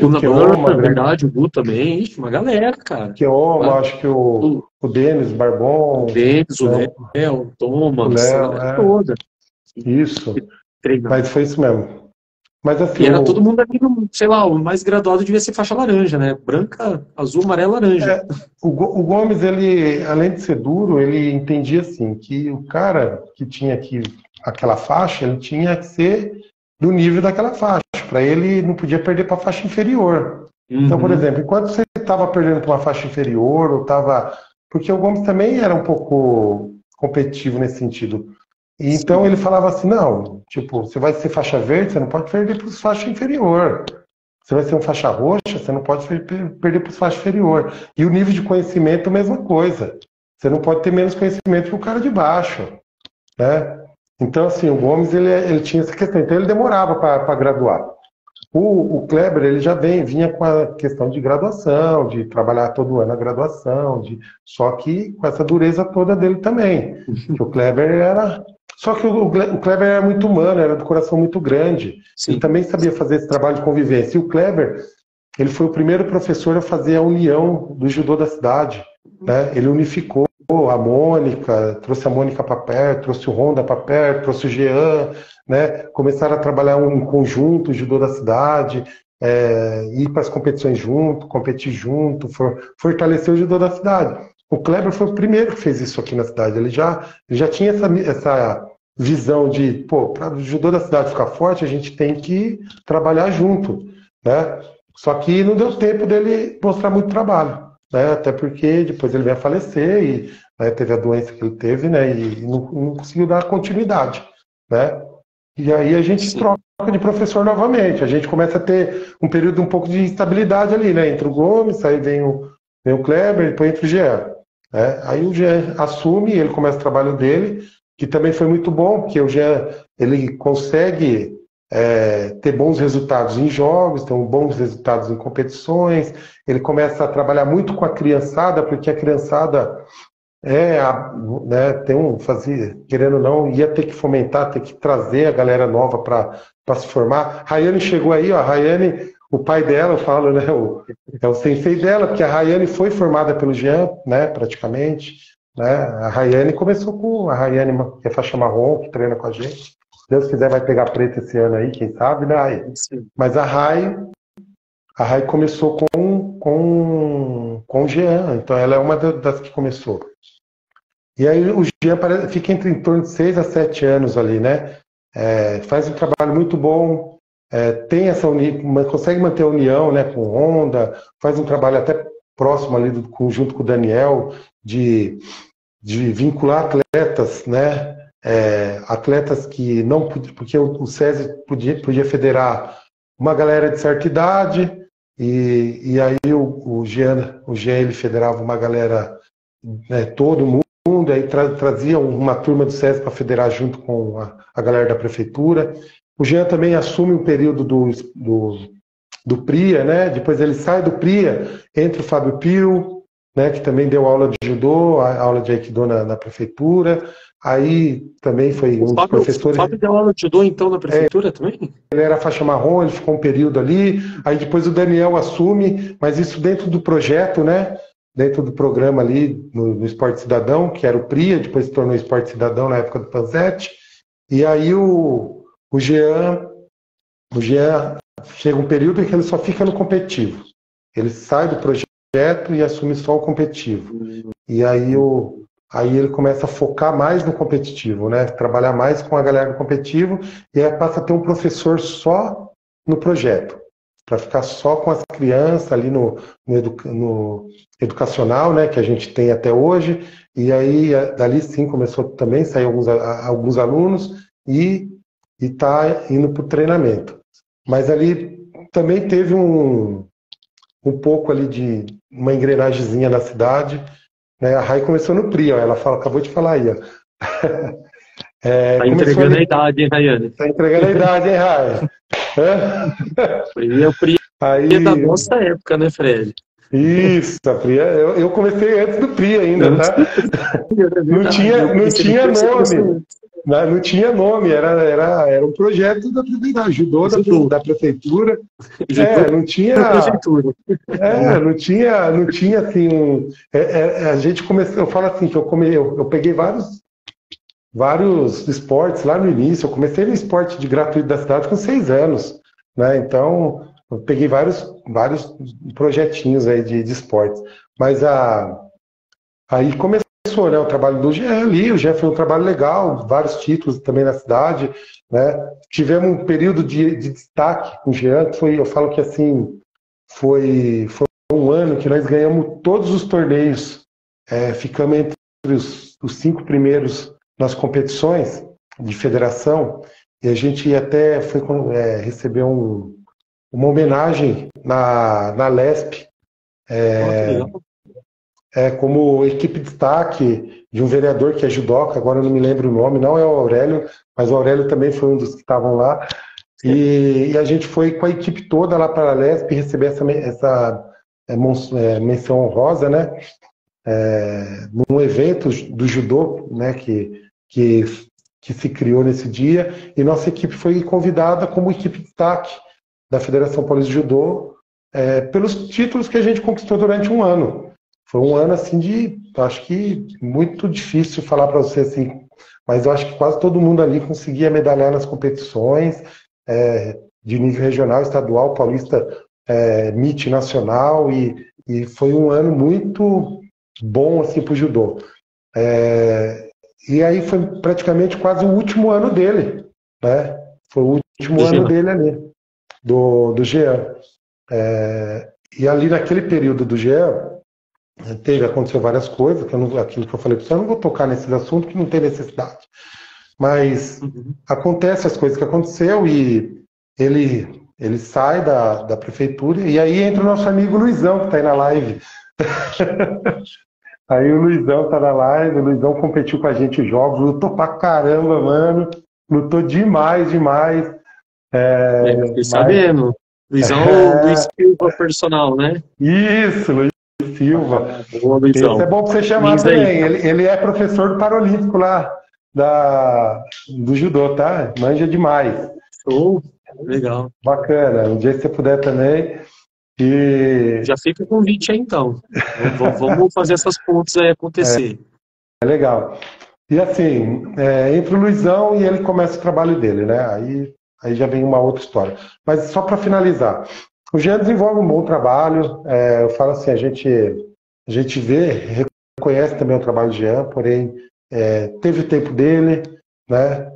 O Naban, na né? verdade, o Gu também, uma galera, cara. Keoma, acho que o Denis Barbon. O Denis, o Léo, o Thomas, a galera toda. Isso. Mas foi isso mesmo. Mas assim, E era todo mundo ali, sei lá, o mais graduado devia ser faixa laranja, né? Branca, azul, amarelo, laranja. o Gomes, ele, além de ser duro, ele entendia assim, que o cara que tinha aquela faixa, ele tinha que ser do nível daquela faixa. Para ele, não podia perder para a faixa inferior. Então, por exemplo, enquanto você estava perdendo para uma faixa inferior, ou estava. Porque o Gomes também era um pouco competitivo nesse sentido. E então ele falava assim, não, tipo, você vai ser faixa verde, você não pode perder para os faixa inferior. Você vai ser um faixa roxa, você não pode perder para os faixa inferior. E o nível de conhecimento, mesma coisa. Você não pode ter menos conhecimento que o cara de baixo, né? Então, assim, o Gomes, ele tinha essa questão. Então, ele demorava para graduar. O Kleber, ele já vinha com a questão de graduação, de trabalhar todo ano a graduação, só que com essa dureza toda dele também. Que o Kleber era... Só que o Kleber era muito humano, era do coração muito grande. Sim. Ele também sabia fazer esse trabalho de convivência. E o Kleber, ele foi o primeiro professor a fazer a união do judô da cidade, né? Ele unificou a Mônica, trouxe a Mônica para perto, trouxe o Honda para perto, trouxe o Jean, né? Começaram a trabalhar em conjunto, o judô da cidade, ir para as competições junto, competir junto, fortalecer o judô da cidade. O Kleber foi o primeiro que fez isso aqui na cidade. Ele já tinha essa visão de, pô, para o judô da cidade ficar forte, a gente tem que trabalhar junto, né? Só que não deu tempo dele mostrar muito trabalho, né? Até porque depois ele veio a falecer e, né, teve a doença que ele teve, né? E não conseguiu dar continuidade, né? E aí a gente troca de professor novamente. A gente começa a ter um período um pouco de instabilidade ali, né? Entre o Gomes, aí vem o Kleber, depois entra o Jean. Aí o Jean assume, ele começa o trabalho dele, que também foi muito bom, porque o Jean, ele consegue ter bons resultados em jogos, tem bons resultados em competições, ele começa a trabalhar muito com a criançada, porque a criançada né, querendo ou não, ia ter que fomentar, ter que trazer a galera nova para se formar. Rayane chegou aí, ó, a Rayane, o pai dela, eu falo, né, é o sensei dela, porque a Rayane foi formada pelo Jean, né, praticamente, né, a Rayane começou com a Rayane, que é faixa marrom, que treina com a gente. Se Deus quiser vai pegar preta esse ano aí, quem sabe, né? Mas a Ray começou com o Jean, então ela é uma das que começou. E aí o Jean fica em torno de 6 a 7 anos ali, né? Faz um trabalho muito bom, tem essa consegue manter a união, né, com Honda, faz um trabalho até próximo ali junto com o Daniel, de vincular atletas, né? Atletas que não podiam, porque o SESI podia federar uma galera de certa idade, e aí o Jean ele federava uma galera, né, todo mundo, aí trazia uma turma do SESI para federar junto com a galera da prefeitura. O Jean também assume o período do PRIA, né? Depois ele sai do PRIA, entra o Fábio Pio, né, que também deu aula de judô, aula de aikido na prefeitura. Aí também foi um dos professores. O Fábio deu aula de judô então na prefeitura também? Ele era faixa marrom, ele ficou um período ali. Aí depois o Daniel assume, mas isso dentro do projeto, né? Dentro do programa ali no Esporte Cidadão, que era o PRIA, depois se tornou Esporte Cidadão na época do Panzetti. E aí o Jean chega um período em que ele só fica no competitivo. Ele sai do projeto e assume só o competitivo. E aí ele começa a focar mais no competitivo, né? Trabalhar mais com a galera do competitivo, e aí passa a ter um professor só no projeto, para ficar só com as crianças ali no educacional, né? Que a gente tem até hoje. E aí dali sim começou também a sair alguns alunos e está indo para o treinamento. Mas ali também teve um pouco ali de uma engrenagemzinha na cidade, né? A Rai começou no PRI, ó, ela acabou de falar aí, ó. Tá entregando a idade, hein, Rayane? Tá entregando a idade, hein, Rai? O PRI é da nossa época, né, Fred? Isso, a PRI, eu comecei antes do PRI ainda, tá? Não tinha nome. Não tinha nome, era um projeto da prefeitura, judô da prefeitura. Não tinha assim a gente começou, eu falo assim que eu peguei vários esportes lá no início. Eu comecei no esporte de gratuito da cidade com 6 anos. né? Então, eu peguei vários projetinhos aí de esportes. Mas aí começou, né, o trabalho do Jean ali. O Jean foi um trabalho legal, vários títulos também na cidade, né? Tivemos um período de destaque com o Jean, que foi, eu falo que assim, foi um ano que nós ganhamos todos os torneios, ficamos entre os 5 primeiros nas competições de federação, e a gente até foi receber uma homenagem na LESP, como equipe de destaque de um vereador que é judoca, agora eu não me lembro o nome, não é o Aurélio, mas o Aurélio também foi um dos que estavam lá, e a gente foi com a equipe toda lá para a LESP receber essa menção honrosa, né? Num evento do judô, né, que se criou nesse dia, e nossa equipe foi convidada como equipe de destaque da Federação Paulista de Judô, pelos títulos que a gente conquistou durante um ano. Foi um ano assim acho que muito difícil falar para você assim, mas eu acho que quase todo mundo ali conseguia medalhar nas competições, de nível regional, estadual, paulista, MIT nacional, e foi um ano muito bom assim para o judô. E aí foi praticamente quase o último ano dele, né? Foi o último ano dele ali, do Jean. E ali naquele período do Jean, aconteceu várias coisas, aquilo que eu falei para você, eu não vou tocar nesses assuntos que não tem necessidade. Mas acontece as coisas que aconteceu e ele sai da prefeitura, e aí entra o nosso amigo Luizão, que está aí na live. Aí o Luizão tá na live, o Luizão competiu com a gente em jogos, lutou pra caramba, mano. Lutou demais. Fiquei sabendo. Luizão, Luiz Silva personal, né? Isso, Luiz Silva. Boa, Luizão. Esse é bom pra você chamar também. Ele é professor do Paralímpico lá, do judô, tá? Manja demais. Show, legal. Bacana. Um dia que você puder também. Já fica o convite aí, então. Vamos fazer essas pontes aí acontecer. É legal. E assim, entre o Luizão e ele começa o trabalho dele, né? Aí já vem uma outra história. Mas só para finalizar, o Jean desenvolve um bom trabalho. Eu falo assim, a gente vê, reconhece também o trabalho do Jean, porém teve o tempo dele, né?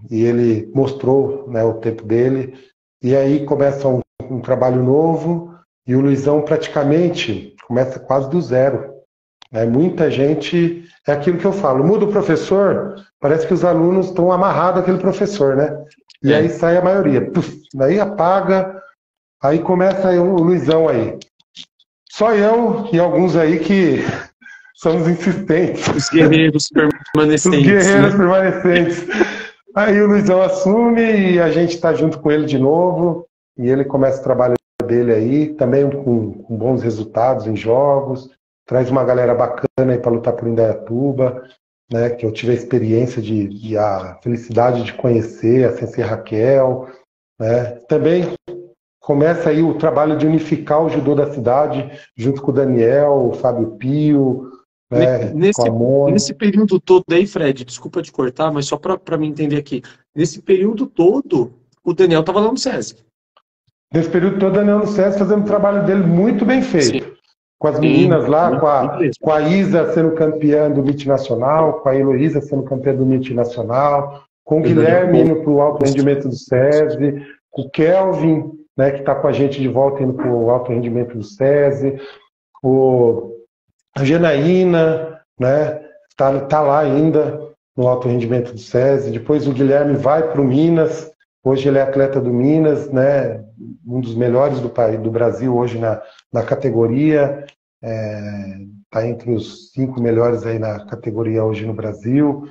E ele mostrou, né, o tempo dele. E aí começa um trabalho novo, e o Luizão praticamente começa quase do zero. Muita gente, é aquilo que eu falo, muda o professor, parece que os alunos estão amarrados àquele professor, né? E aí sai a maioria, daí apaga, aí começa o Luizão aí. Só eu e alguns aí que somos insistentes. Os guerreiros permanecentes. Os guerreiros permanecentes. Aí o Luizão assume e a gente está junto com ele de novo, e ele começa o trabalho dele aí, também com bons resultados em jogos, traz uma galera bacana aí para lutar por Indaiatuba, né, que eu tive a experiência e a felicidade de conhecer, a Sensei Raquel, né. Também começa aí o trabalho de unificar o judô da cidade, junto com o Daniel, o Fábio Pio, né, com a Mônica. Nesse período todo aí, Fred, desculpa te cortar, mas só para me entender aqui, nesse período todo, o Daniel estava lá no SESI. Nesse período todo, o Daniel no SESI fazendo o trabalho dele muito bem feito. Sim. Com as meninas lá, com a Isa sendo campeã do MIT Nacional, com a Heloísa sendo campeã do MIT Nacional, com o Guilherme indo para o alto rendimento do SESI, com o Kelvin, né, que está com a gente de volta indo para o alto rendimento do SESI, a Janaína, né, tá lá ainda no alto rendimento do SESI. Depois o Guilherme vai para o Minas, hoje ele é atleta do Minas, né, um dos melhores do Brasil hoje na categoria, está entre os 5 melhores aí na categoria hoje no Brasil,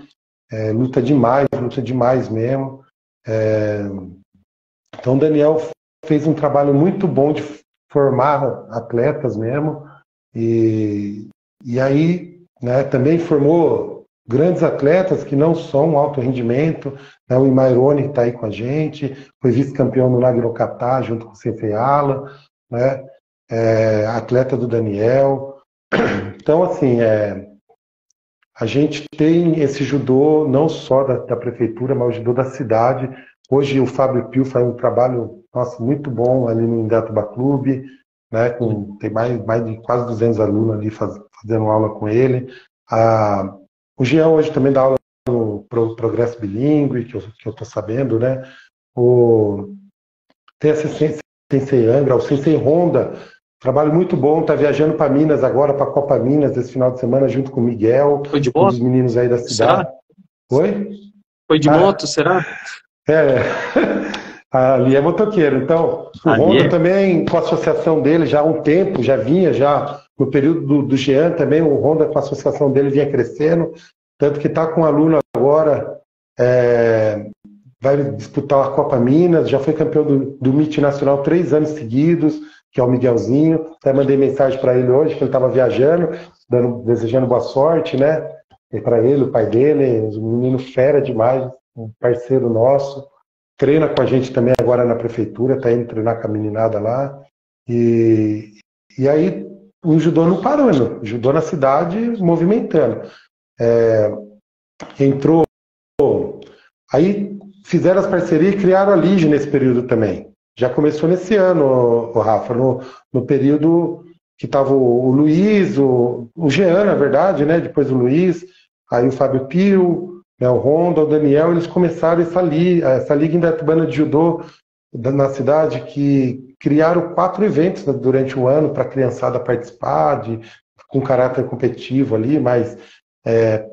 luta demais mesmo. Então o Daniel fez um trabalho muito bom de formar atletas mesmo, e aí, né, também formou grandes atletas que não são alto rendimento, né, o Imairone está aí com a gente, foi vice-campeão no Nagrocatá junto com o Sensei Alan, né, atleta do Daniel. Então, assim, a gente tem esse judô não só da prefeitura, mas o judô da cidade, Hoje o Fábio Pio faz um trabalho, nossa, muito bom ali no Indaiatuba Clube, né? Tem mais de quase 200 alunos ali fazendo aula com ele. O Jean hoje também dá aula no Progresso Bilíngue, que eu estou sabendo, né? Tem a Sensei Angra, o Sensei Honda, trabalho muito bom, tá viajando para Minas agora, para a Copa Minas, esse final de semana, junto com o Miguel, Foi de um moto? dos meninos aí da cidade. Será? Oi? Foi de moto, será? Ali é motoqueiro. Então, o Ali Honda é. também, com a associação dele, já há um tempo, já vinha, já no período do Jean também, o Honda com a associação dele vinha crescendo, tanto que está com um aluno agora, vai disputar a Copa Minas, já foi campeão do MIT Nacional 3 anos seguidos, que é o Miguelzinho. Até mandei mensagem para ele hoje, que ele estava viajando, desejando boa sorte, né? E para ele, o pai dele, um menino fera demais, um parceiro nosso. Treina com a gente também agora na prefeitura, está indo treinar com a meninada lá. E aí o judô não parou, né? O judô na cidade movimentando. Entrou. Aí fizeram as parcerias e criaram a Lige nesse período também. Já começou nesse ano, o Rafa, no período que estava o Luiz, o Jean, na verdade, né? Depois o Luiz, aí o Fábio Pio, né? O Honda, o Daniel, eles começaram essa Liga Indaiatubana de Judô na cidade, que criaram 4 eventos durante o ano para a criançada participar, com caráter competitivo ali, mas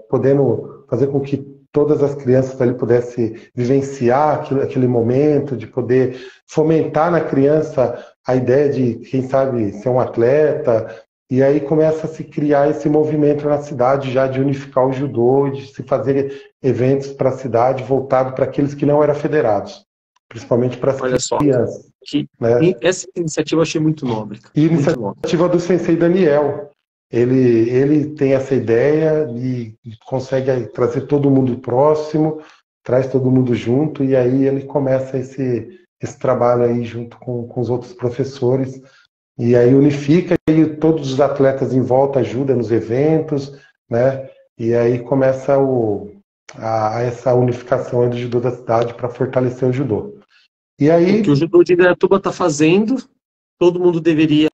podendo fazer com que todas as crianças ali pudessem vivenciar aquele momento, de poder fomentar na criança a ideia de, quem sabe, ser um atleta. E aí começa a se criar esse movimento na cidade já de unificar o judô, de se fazer eventos para a cidade voltado para aqueles que não eram federados, principalmente para as crianças. Né? Essa iniciativa eu achei muito nobre. E a iniciativa do Sensei Daniel. Ele tem essa ideia e consegue trazer todo mundo próximo, traz todo mundo junto, e aí ele começa esse trabalho aí junto com os outros professores, e aí unifica, e todos os atletas em volta ajudam nos eventos, né? E aí começa essa unificação do judô da cidade para fortalecer o judô. E aí, o que o judô de Indaiatuba está fazendo, todo mundo deveria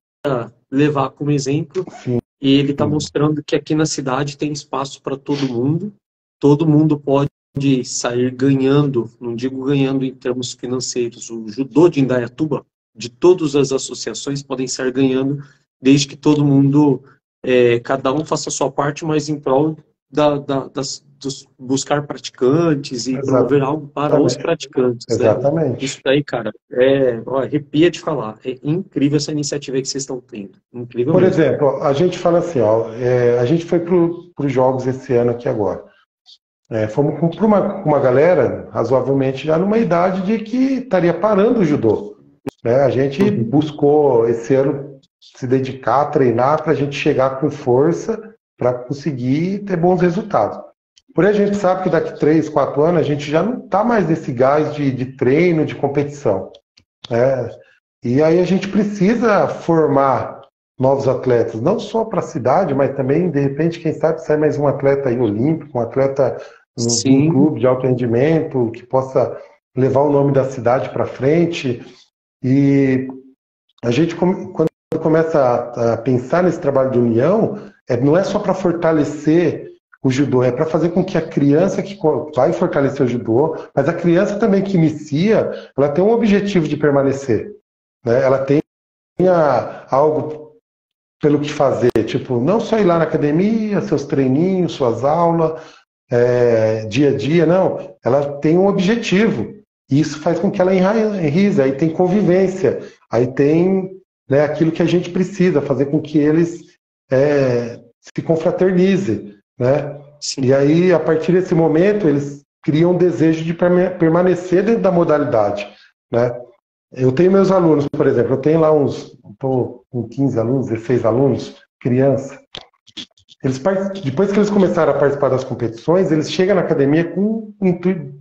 levar como exemplo. Sim. E ele está mostrando que aqui na cidade tem espaço para todo mundo pode sair ganhando, não digo ganhando em termos financeiros, o judô de Indaiatuba, de todas as associações, podem sair ganhando, desde que todo mundo, cada um faça a sua parte, mas em prol dos buscar praticantes e promover algo para os praticantes. Exatamente. Né? Isso daí, cara, arrepia de falar. É incrível essa iniciativa que vocês estão tendo. Incrível. Por mesmo. exemplo, a gente fala assim, a gente foi para os jogos esse ano aqui agora. Fomos com uma galera, razoavelmente, já numa idade de que estaria parando o judô. Né? A gente buscou esse ano se dedicar, treinar, para a gente chegar com força, para conseguir ter bons resultados. Porém, a gente sabe que daqui 3, 4 anos a gente já não está mais nesse gás de treino, de competição. Né? E aí a gente precisa formar novos atletas, não só para a cidade, mas também, de repente, quem sabe sai mais um atleta aí olímpico, um atleta num clube de alto rendimento, que possa levar o nome da cidade para frente. E a gente, quando começa a pensar nesse trabalho de união, não é só para fortalecer o judô, é para fazer com que a criança que vai fortalecer o judô, mas a criança também que inicia, ela tem um objetivo de permanecer. Né? Ela tem algo pelo que fazer, tipo, não só ir lá na academia, seus treininhos, suas aulas, dia a dia, não. Ela tem um objetivo. E isso faz com que ela enrize, aí tem convivência, aí tem, né, aquilo que a gente precisa, fazer com que eles se confraternizem. Né? E aí, a partir desse momento, eles criam um desejo de permanecer dentro da modalidade. Né? Eu tenho meus alunos, por exemplo, eu tenho lá estou com 15 alunos, 16 alunos, criança. Depois que eles começaram a participar das competições, eles chegam na academia com intuito,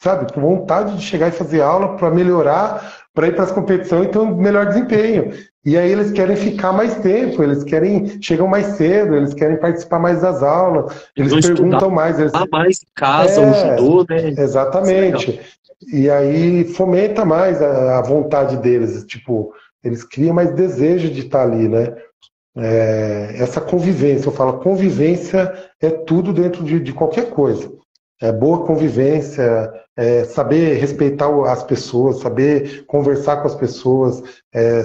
sabe, com vontade de chegar e fazer aula para melhorar, para ir para as competições e ter um melhor desempenho. E aí eles querem ficar mais tempo, chegam mais cedo, eles querem participar mais das aulas, eles perguntam mais. Mais em casa, o judô, né? Exatamente. E aí fomenta mais a vontade deles, tipo, eles criam mais desejo de estar ali, né? Essa convivência, eu falo, convivência é tudo dentro de qualquer coisa. É boa convivência, saber respeitar as pessoas, saber conversar com as pessoas,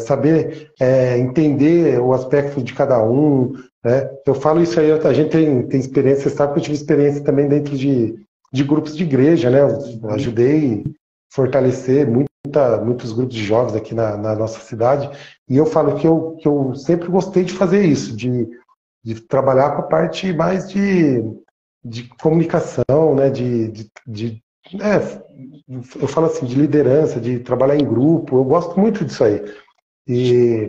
saber entender o aspecto de cada um, né? Eu falo isso aí, a gente tem experiência, sabe que eu tive experiência também dentro de grupos de igreja, né? Eu ajudei a fortalecer muitos grupos de jovens aqui na nossa cidade, e eu falo que eu sempre gostei de fazer isso, de trabalhar com a parte mais de comunicação, né? Eu falo assim, de liderança, de trabalhar em grupo, eu gosto muito disso aí. E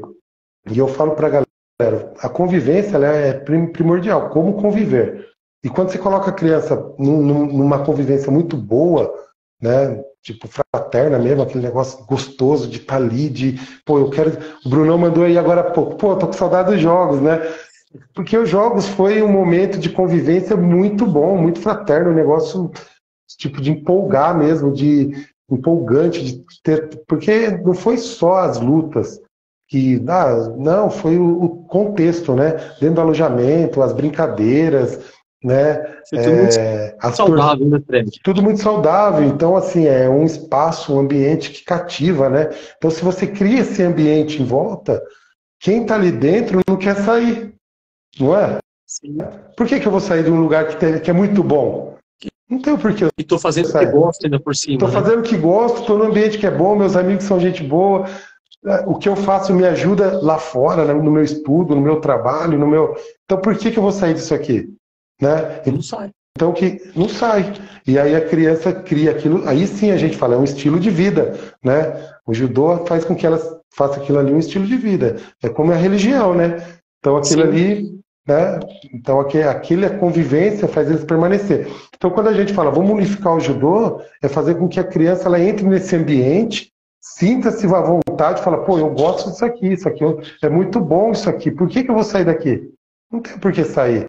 eu falo para a galera, a convivência ela é primordial, como conviver. E quando você coloca a criança numa convivência muito boa, né, tipo fraterna mesmo, aquele negócio gostoso de estar ali, pô, eu quero... O Brunão mandou aí agora há pouco, pô, tô com saudade dos jogos, né? Porque os jogos foi um momento de convivência muito bom, muito fraterno, um negócio tipo de empolgar mesmo, de empolgante, de ter... Porque não foi só as lutas, não, foi o contexto, né? Dentro do alojamento, as brincadeiras, né? Tudo muito saudável, né, Fred? Tudo muito saudável. Então, assim, é um espaço, um ambiente que cativa, né? Então, se você cria esse ambiente em volta, quem está ali dentro não quer sair, não é? Sim. Por que eu vou sair de um lugar que é muito bom? Não tem porquê. E estou fazendo o que gosto ainda por cima. Estou fazendo o que gosto, estou num ambiente que é bom, meus amigos são gente boa. O que eu faço me ajuda lá fora, né, no meu estudo, no meu trabalho, no meu... Então por que eu vou sair disso aqui? Né? Não sai. Então que não sai. E aí a criança cria aquilo, aí sim a gente fala, é um estilo de vida, né? O judô faz com que ela faça aquilo ali um estilo de vida. É como a religião, né? Então aquilo Sim. ali, né? Então aquela convivência faz eles permanecer. Então quando a gente fala, vamos unificar o judô, é fazer com que a criança ela entre nesse ambiente, sinta-se à vontade, fala, pô, eu gosto disso aqui é muito bom isso aqui, por que eu vou sair daqui? Não tem por que sair.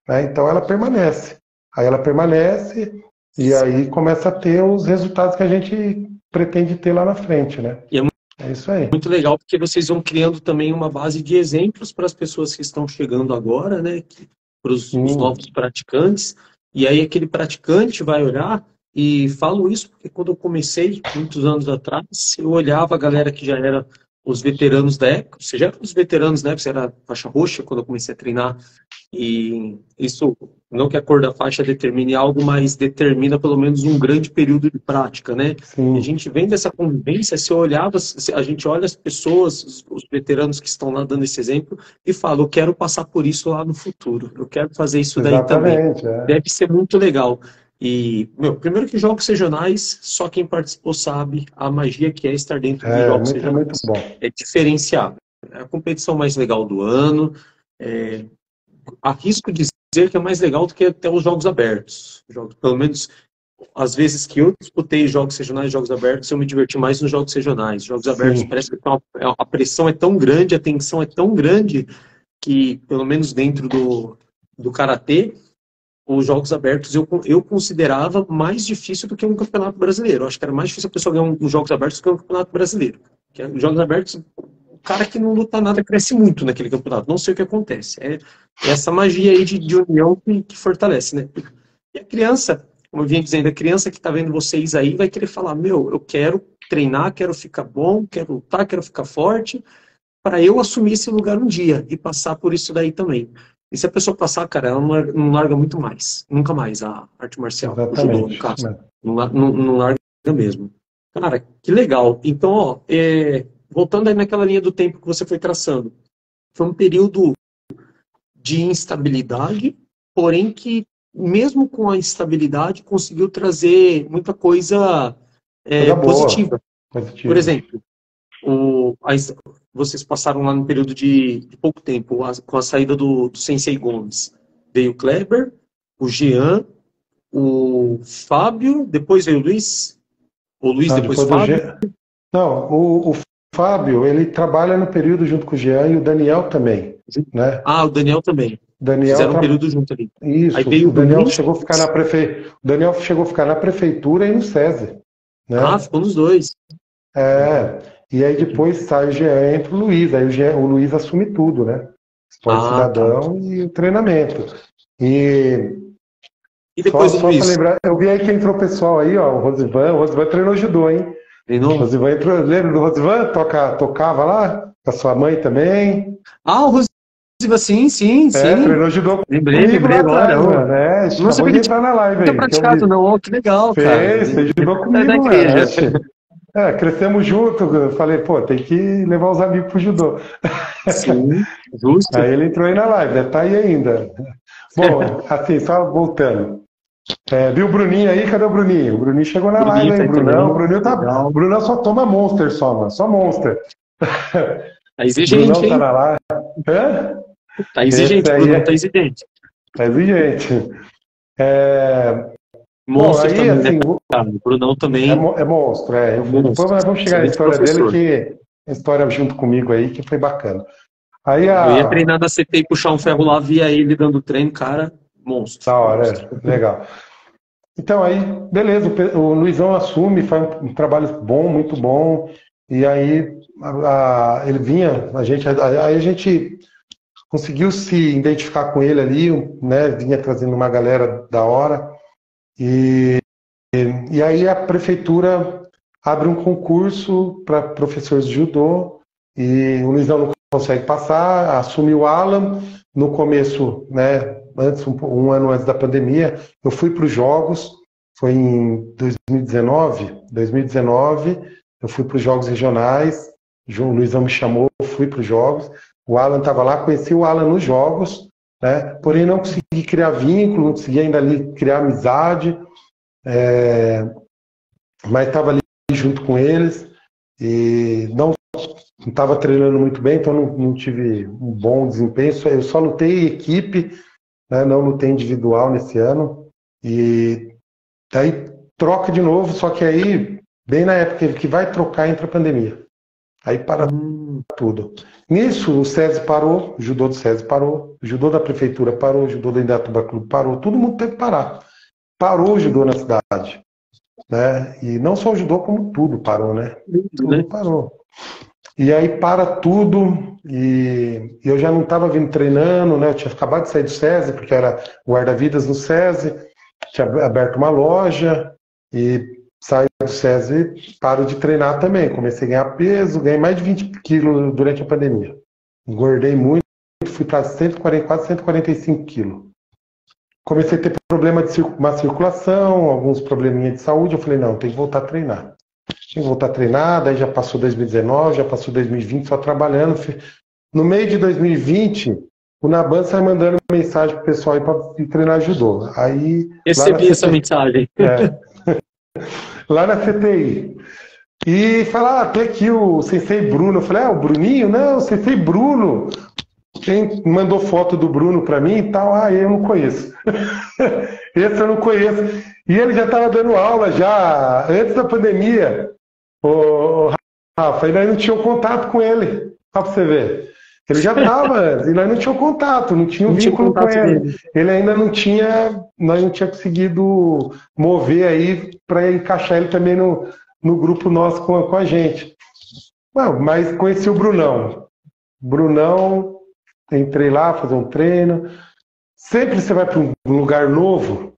Né? Então ela permanece. Aí ela permanece e aí começa a ter os resultados que a gente pretende ter lá na frente, né? E é isso aí. Muito legal, porque vocês vão criando também uma base de exemplos para as pessoas que estão chegando agora, né? Para os novos praticantes. E aí aquele praticante vai olhar, e falo isso porque quando eu comecei, muitos anos atrás, eu olhava a galera que já era os veteranos da época, você já era os veteranos, né? Você era faixa roxa quando eu comecei a treinar. E isso, não que a cor da faixa determine algo, mas determina pelo menos um grande período de prática, né? Sim. E a gente vem dessa convivência, a gente olha as pessoas, os veteranos que estão lá dando esse exemplo, e fala, eu quero passar por isso lá no futuro, eu quero fazer isso daí também. Deve ser muito legal. E, primeiro que jogos regionais, só quem participou sabe a magia que é estar dentro de jogos regionais. Muito bom. É diferenciado. É a competição mais legal do ano. Arrisco dizer que é mais legal do que até os jogos abertos. Pelo menos, às vezes que eu disputei jogos regionais e jogos abertos, eu me diverti mais nos jogos regionais. Jogos abertos parece que a pressão é tão grande, a tensão é tão grande, que, pelo menos dentro do karatê, os jogos abertos eu considerava mais difícil do que um campeonato brasileiro. Eu acho que era mais difícil a pessoa ganhar os jogos abertos do que um campeonato brasileiro. Porque os jogos abertos, o cara que não luta nada cresce muito naquele campeonato. Não sei o que acontece. É essa magia aí de união que fortalece, né? E a criança, como eu vinha dizendo, a criança que está vendo vocês aí vai querer falar, eu quero treinar, quero ficar bom, quero lutar, quero ficar forte, para eu assumir esse lugar um dia e passar por isso daí também. E se a pessoa passar, cara, ela não larga muito mais. Nunca mais a arte marcial. Exatamente. O judô, no caso. Não larga mesmo. Cara, que legal. Então, ó, voltando aí naquela linha do tempo que você foi traçando, foi um período de instabilidade, porém que, mesmo com a instabilidade, conseguiu trazer muita coisa positiva. Por exemplo, vocês passaram lá no período de pouco tempo, com a saída do Sensei Gomes. Veio o Kleber, o Jean, o Fábio, depois veio o Luiz. O Luiz depois o Fábio. Não, o Fábio, ele trabalha no período junto com o Jean e o Daniel também. Né? O Daniel também. Fizeram um período junto ali. Isso, aí veio o Daniel chegou a ficar na prefeitura e no SESI. né? Ficou nos dois. E aí depois sai o Jean, entra o Luiz, aí o Luiz assume tudo, né? Esporte Tá. Cidadão e o treinamento. E E depois do só Luiz? para lembrar, eu vi aí que entrou o pessoal aí, ó, o Rosivan treinou judô, hein? Treinou? Rosivan entrou, lembra do Rosivan? Tocava lá? Com a sua mãe também? O Rosiva, sim. Treinou judô Lembrei comigo lá agora. atrás, mano. Não Acabou sabia de que entrar na live tinha aí. praticado, não. Que legal, cara. Fez judô Da comigo, mano. igreja. Crescemos juntos. Eu falei, pô, tem que levar os amigos pro judô. Sim, justo. Aí ele entrou aí na live, né? Tá aí ainda. Bom, assim, só voltando. Viu o Bruninho aí? Cadê o Bruninho? O Bruninho chegou na live aí, Brunão. O Brunão só toma Monster só, mano. Só Monster. Tá exigente, Brunão tá na live. Tá exigente, aí Bruno, tá exigente. Tá exigente. Monstro aí, também, assim, né? O Brunão também. É monstro, Depois nós vamos chegar na história dele, que a história junto comigo aí, que foi bacana. Aí Eu ia treinar na CT e puxar um ferro lá, via ele dando treino, cara, monstro. Da hora, legal. Então aí, beleza, o Luizão assume, faz um trabalho bom, muito bom, e aí ele vinha, aí a gente conseguiu se identificar com ele ali, né, vinha trazendo uma galera da hora, e aí a prefeitura abre um concurso para professores de judô, e o Luizão não consegue passar, assume o Alan, no começo, né, um ano antes da pandemia, eu fui para os Jogos, foi em 2019, eu fui para os Jogos Regionais, o Luizão me chamou, eu fui para os Jogos, o Alan estava lá, conheci o Alan nos Jogos, né, porém não consegui criar vínculo, não consegui ainda ali criar amizade, mas estava ali junto com eles, e não estava treinando muito bem, então não tive um bom desempenho, eu só lutei equipe, né, não lutei individual nesse ano, e daí troca de novo, só que aí, bem na época que vai trocar, entra a pandemia. Aí para tudo. Nisso, o SESI parou, o judô do SESI parou, o judô da prefeitura parou, o judô do Indaiatuba Clube parou, todo mundo teve que parar. Parou o judô na cidade. Né? E não só o judô, como tudo parou, né? Tudo parou. E aí para tudo, e eu já não estava vindo treinando, né? Eu tinha acabado de sair do SESI, porque era guarda-vidas no SESI, tinha aberto uma loja, e saí do SESI, paro de treinar também. Comecei a ganhar peso, ganhei mais de 20 quilos durante a pandemia. Engordei muito, fui para 140, quase 145 quilos. Comecei a ter problema de má circulação, alguns probleminhas de saúde. Eu falei, não, tem que voltar a treinar. Tem que voltar a treinar, daí já passou 2019, já passou 2020, só trabalhando. No meio de 2020, o Naban sai mandando mensagem pro pessoal aí para treinar judô. Aí, recebi essa mensagem. Lá na CTI. E fala, tem aqui o Sensei Bruno. Eu falei, o Bruninho? Não, o Sensei Bruno. Quem mandou foto do Bruno para mim e tal, eu não conheço. Esse eu não conheço. E ele já estava dando aula já antes da pandemia. O Rafa, e nós não tínhamos contato com ele. Só para você ver. Ele já estava antes, e nós não tínhamos contato, não tinha um vínculo com ele. Ele ainda não tinha, nós não tinha conseguido mover aí para encaixar ele também no grupo nosso com a gente. Não, mas conheci o Brunão. Brunão, entrei lá, fazer um treino. Sempre você vai para um lugar novo,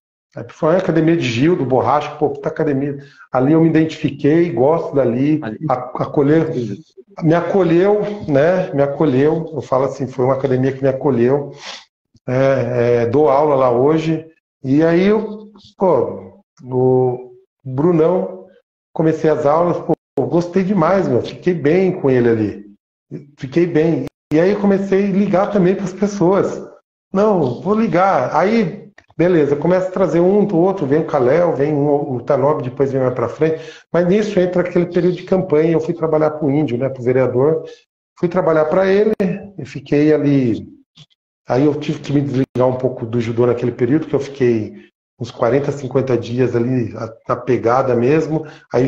foi a academia de Gil, do Borracha, puta academia. Ali eu me identifiquei, gosto dali, me acolheu, né? Me acolheu. Eu falo assim, foi uma academia que me acolheu. Dou aula lá hoje. E aí o Brunão, comecei as aulas, gostei demais, fiquei bem com ele ali. Fiquei bem. E aí eu comecei a ligar também para as pessoas. Não, vou ligar. Aí, beleza, começa a trazer um do outro, vem o Kalel, vem o Tanob, depois vem mais para frente. Mas nisso entra aquele período de campanha. Eu fui trabalhar para o índio, né, para o vereador. Fui trabalhar para ele e fiquei ali. Aí eu tive que me desligar um pouco do judô naquele período, que eu fiquei uns 40, 50 dias ali na pegada mesmo. Aí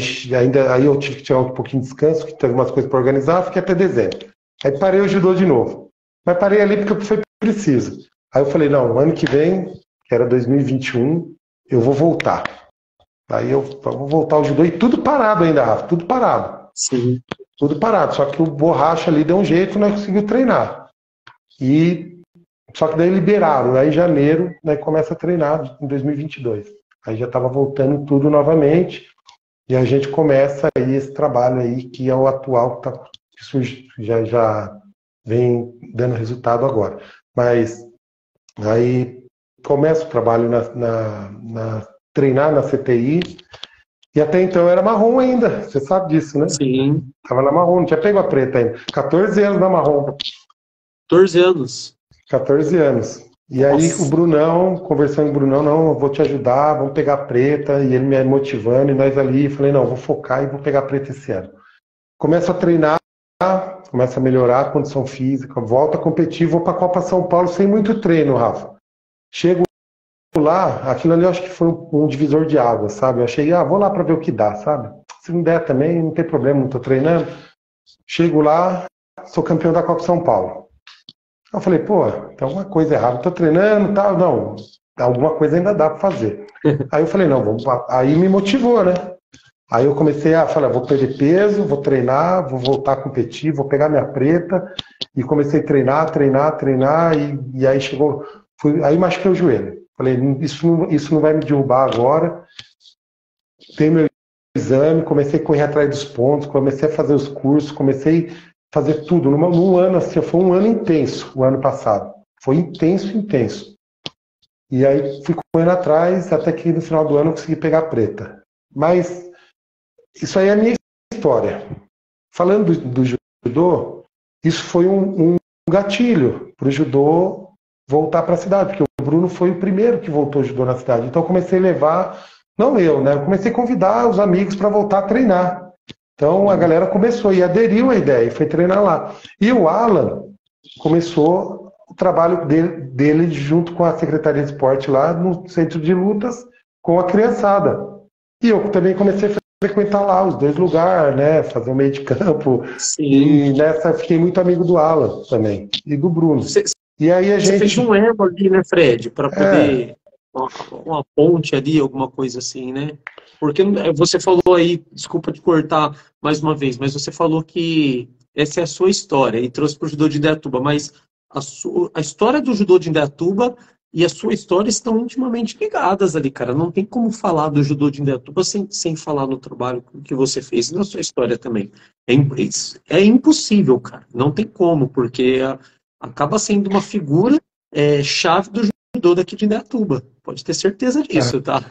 eu tive que tirar um pouquinho de descanso, que teve umas coisas para organizar, fiquei até dezembro. Aí parei o judô de novo. Mas parei ali porque foi preciso. Aí eu falei, não, ano que vem, que era 2021, eu vou voltar. Aí eu vou voltar ao judô e tudo parado ainda, Rafa, tudo parado. Sim. Tudo parado, só que o Borracha ali deu um jeito, nós conseguimos treinar. Só que daí liberaram, aí em janeiro, né, começa a treinar em 2022. Aí já estava voltando tudo novamente, e a gente começa aí esse trabalho aí, que é o atual, que surge, já vem dando resultado agora. Mas aí começa o trabalho treinar na CTI, e até então eu era marrom ainda, você sabe disso, né? Sim. Tava na marrom, não tinha pego a preta ainda. 14 anos na marrom. 14 anos. 14 anos. E aí o Brunão, conversando com o Brunão, não, eu vou te ajudar, vamos pegar a preta, e ele me motivando, e nós ali, falei, não, vou focar e vou pegar a preta esse ano. Começo a treinar, começa a melhorar a condição física, volto a competir, vou para a Copa São Paulo sem muito treino, Rafa. Chego lá, aquilo ali eu acho que foi um divisor de água, sabe? Eu achei, vou lá para ver o que dá, sabe? Se não der também, não tem problema, não estou treinando. Chego lá, sou campeão da Copa São Paulo. Eu falei, pô, tem alguma coisa errada, estou treinando e tal. Não, alguma coisa ainda dá para fazer. Aí eu falei, não, vamos lá. Aí me motivou, né? Aí eu comecei a falar, vou perder peso, vou treinar, vou voltar a competir, vou pegar minha preta. E comecei a treinar, e aí chegou, aí machuquei o joelho. Falei, isso não vai me derrubar agora. Tem meu exame, comecei a correr atrás dos pontos, comecei a fazer os cursos, comecei a fazer tudo. Num ano assim, foi um ano intenso, o ano passado. Foi intenso. E aí fui correndo atrás, até que no final do ano eu consegui pegar a preta. Mas isso aí é a minha história. Falando do judô, isso foi um gatilho para o judô voltar para a cidade, porque o Bruno foi o primeiro que voltou ao judô na cidade. Então eu comecei a levar, não eu, né? Eu comecei a convidar os amigos para voltar a treinar. Então a galera começou e aderiu à ideia e foi treinar lá. E o Alan começou o trabalho dele junto com a Secretaria de Esporte lá no Centro de Lutas com a criançada. E eu também comecei a frequentar lá os dois lugares, né? Fazer o meio de campo. Sim. E nessa fiquei muito amigo do Alan também e do Bruno. E aí a gente fez um elo ali, né, Fred, para poder uma ponte ali, alguma coisa assim, né? Porque você falou aí, desculpa te cortar mais uma vez, mas você falou que essa é a sua história e trouxe para o judô de Indaiatuba, mas a história do judô de Indaiatuba e a sua história estão intimamente ligadas ali, cara. Não tem como falar do judô de Indaiatuba sem falar no trabalho que você fez e na sua história também. É impossível, cara. Não tem como, porque acaba sendo uma figura chave do judô daqui de Indaiatuba. Pode ter certeza disso, tá?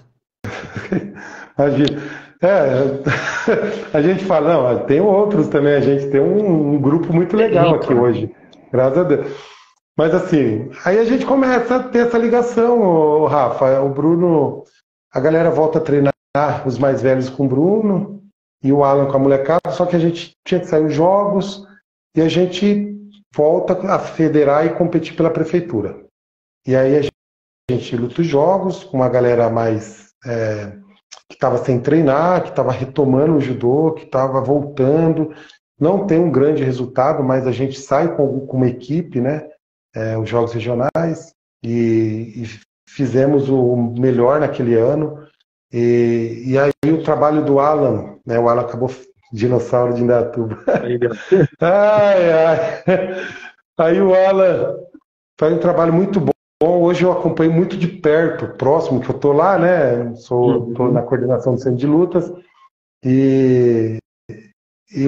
A gente fala, não, tem outros também, a gente tem um grupo muito legal aqui hoje, graças a Deus. Mas assim, aí a gente começa a ter essa ligação, Rafa, o Bruno, a galera volta a treinar os mais velhos com o Bruno e o Alan com a molecada, só que a gente tinha que sair os jogos e a gente volta a federar e competir pela prefeitura. E aí a gente luta os jogos com uma galera mais que estava sem treinar, que estava retomando o judô, que estava voltando. Não tem um grande resultado, mas a gente sai com uma equipe, né? Os jogos regionais, e fizemos o melhor naquele ano. E aí o trabalho do Alan, né? O Alan acabou dinossauro de Indaiatuba. Aí o Alan faz um trabalho muito bom. Hoje eu acompanho muito de perto, próximo, que eu estou lá, né? Estou na coordenação do Centro de Lutas. E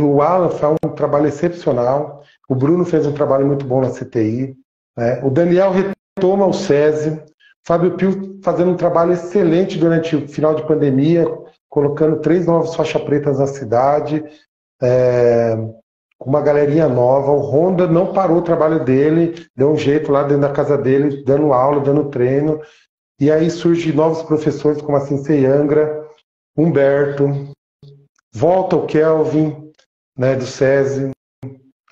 o Alan faz um trabalho excepcional. O Bruno fez um trabalho muito bom na CTI. Né? O Daniel retoma o SESI. Fábio Pio fazendo um trabalho excelente durante o final de pandemia, colocando 3 novos faixas pretas na cidade, com uma galerinha nova. O Honda não parou o trabalho dele, deu um jeito lá dentro da casa dele, dando aula, dando treino. E aí surgem novos professores como a Sensei Angra, Humberto, volta o Kelvin, né, do SESI.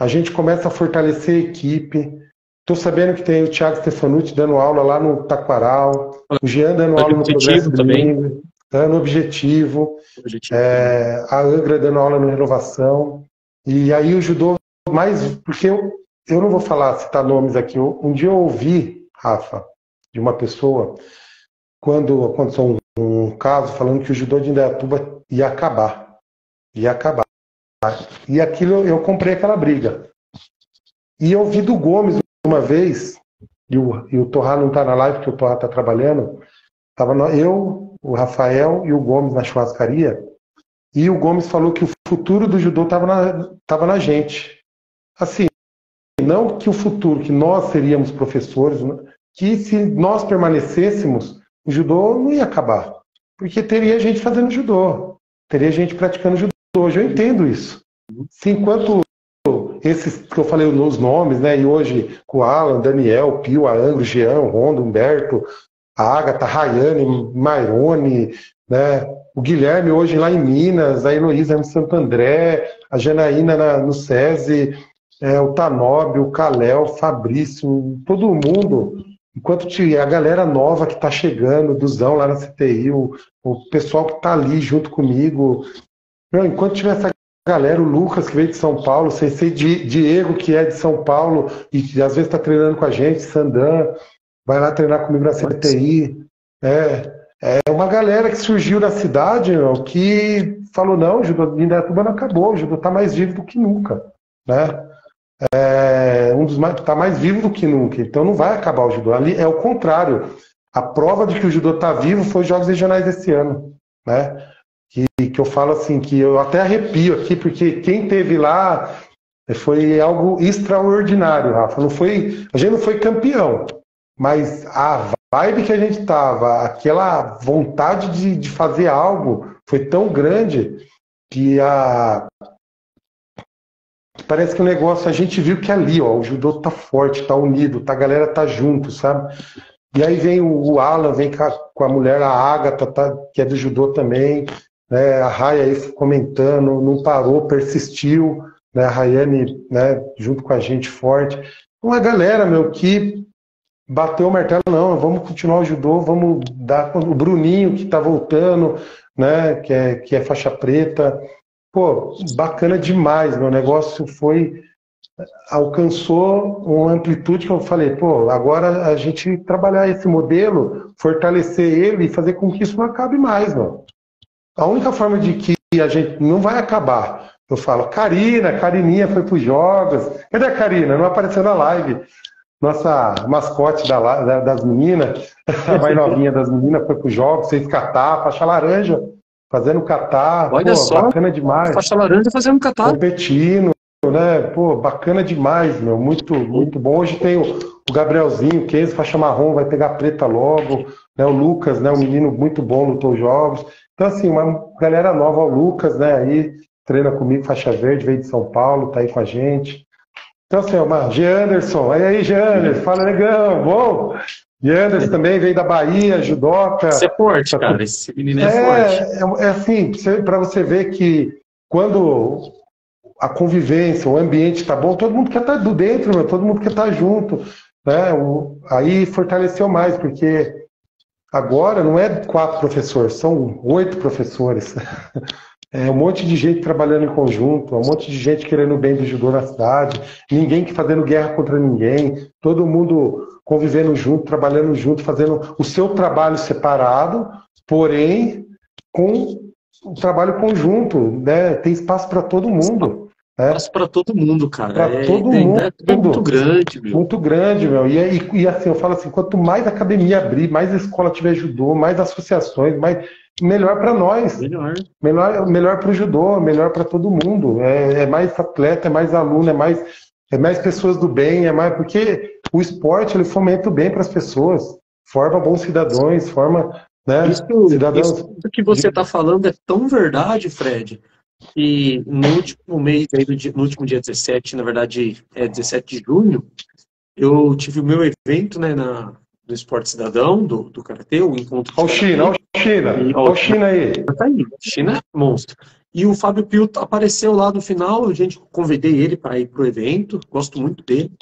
A gente começa a fortalecer a equipe. Estou sabendo que tem o Thiago Stefanucci dando aula lá no Taquaral, o Jean dando aula no Progresso Bilíngue, no Objetivo, a Angra dando aula no Renovação. E aí o judô mais... Porque eu não vou citar nomes aqui. Um dia eu ouvi, Rafa, de uma pessoa, quando aconteceu um caso falando que o judô de Indaiatuba ia acabar. Ia acabar. E aquilo, eu comprei aquela briga. E eu vi do Gomes uma vez, e o Torrá não está na live, porque o Torrá está trabalhando, tava eu, o Rafael e o Gomes na churrascaria, e o Gomes falou que o futuro do judô estava na gente. Assim, não que o futuro, que nós seríamos professores, que se nós permanecêssemos, o judô não ia acabar. Porque teria gente fazendo judô, teria gente praticando judô. Hoje eu entendo isso. Se enquanto esses que eu falei os nomes, né, e hoje com o Alan, Daniel, Pio, a Angro, Jean, Rondo, Humberto, a Agatha, a Rayane, Mairone, né, o Guilherme hoje lá em Minas, a Heloísa em Santo André, a Janaína no SESI, o Tanob, o Caléu, o Fabrício, todo mundo, enquanto a galera nova que está chegando, o Duzão lá na CTI, o pessoal que está ali junto comigo, enquanto tiver essa galera, o Lucas que veio de São Paulo, o Sensei Diego que é de São Paulo e que às vezes está treinando com a gente, Sandan, vai lá treinar comigo na CTI, é uma galera que surgiu na cidade, que falou, não, o judô de Indaiatuba não acabou, o judô está mais vivo do que nunca, né? Está mais vivo do que nunca, então não vai acabar o judô. Ali é o contrário. A prova de que o judô está vivo foi os Jogos Regionais desse ano, né? Que eu falo assim, que eu até arrepio aqui, porque quem teve lá foi algo extraordinário, Rafa. A gente não foi campeão, mas a vibe que a gente tava, aquela vontade de fazer algo foi tão grande que parece que o negócio, a gente viu que ali, o judô tá forte, tá unido, a galera tá junto, sabe? E aí vem o Alan, vem com a mulher, a Agatha, que é do judô também, né? A Raya aí comentando, não parou, persistiu, né? A Rayane, né, junto com a gente forte. Uma galera, que bateu o martelo, não, vamos continuar o judô, vamos dar o Bruninho, que tá voltando, né, que é faixa preta. Pô, bacana demais, meu negócio alcançou uma amplitude que eu falei, pô, agora a gente trabalhar esse modelo, fortalecer ele e fazer com que isso não acabe mais, não. A única forma de que a gente não vai acabar, eu falo, Carininha foi para os jogos, cadê a Carina? Não apareceu na live. Nossa mascote das meninas, a mais novinha das meninas foi para os jogos, fez catar, faixa laranja, fazendo catar, olha só, bacana demais. Faixa laranja fazendo catar. Competindo, né? Pô, bacana demais, muito, muito bom. Hoje tem o Gabrielzinho, que é faixa marrom, vai pegar preta logo, né? O Lucas, né? Um menino muito bom, lutou os jogos. Então, assim, uma galera nova, o Lucas, né? Aí treina comigo, faixa verde, veio de São Paulo, tá aí com a gente. Então, assim, Jean Anderson, aí, Jean Anderson, fala, negão, bom. Jean Anderson também veio da Bahia, judoca. Isso é forte, cara, esse menino é forte. É assim, para você ver que quando a convivência, o ambiente tá bom, todo mundo quer estar do dentro, todo mundo quer estar junto, né? Aí fortaleceu mais, porque agora não é 4 professores, são 8 professores. É um monte de gente trabalhando em conjunto, um monte de gente querendo o bem do judô na cidade, ninguém fazendo guerra contra ninguém, todo mundo convivendo junto, trabalhando junto, fazendo o seu trabalho separado, porém com o trabalho conjunto, né? Tem espaço para todo mundo. Espaço para todo mundo, cara. Para todo mundo. É muito grande, meu. Muito grande, meu. E assim, eu falo assim, quanto mais academia abrir, mais escola tiver judô, mais associações, melhor para nós. Melhor para o judô, melhor para todo mundo. É mais atleta, é mais aluno, é mais pessoas do bem, porque o esporte ele fomenta o bem para as pessoas, forma bons cidadãos, forma, né, cidadãos. Isso que você está falando é tão verdade, Fred, que no último mês, no último dia 17, na verdade é 17 de junho, eu tive o meu evento, né, do Esporte Cidadão, do Karatê, o encontro. Olha o China aí. Tá aí, China é monstro. E o Fábio Pio apareceu lá no final, a gente convidei ele para ir pro evento, gosto muito dele,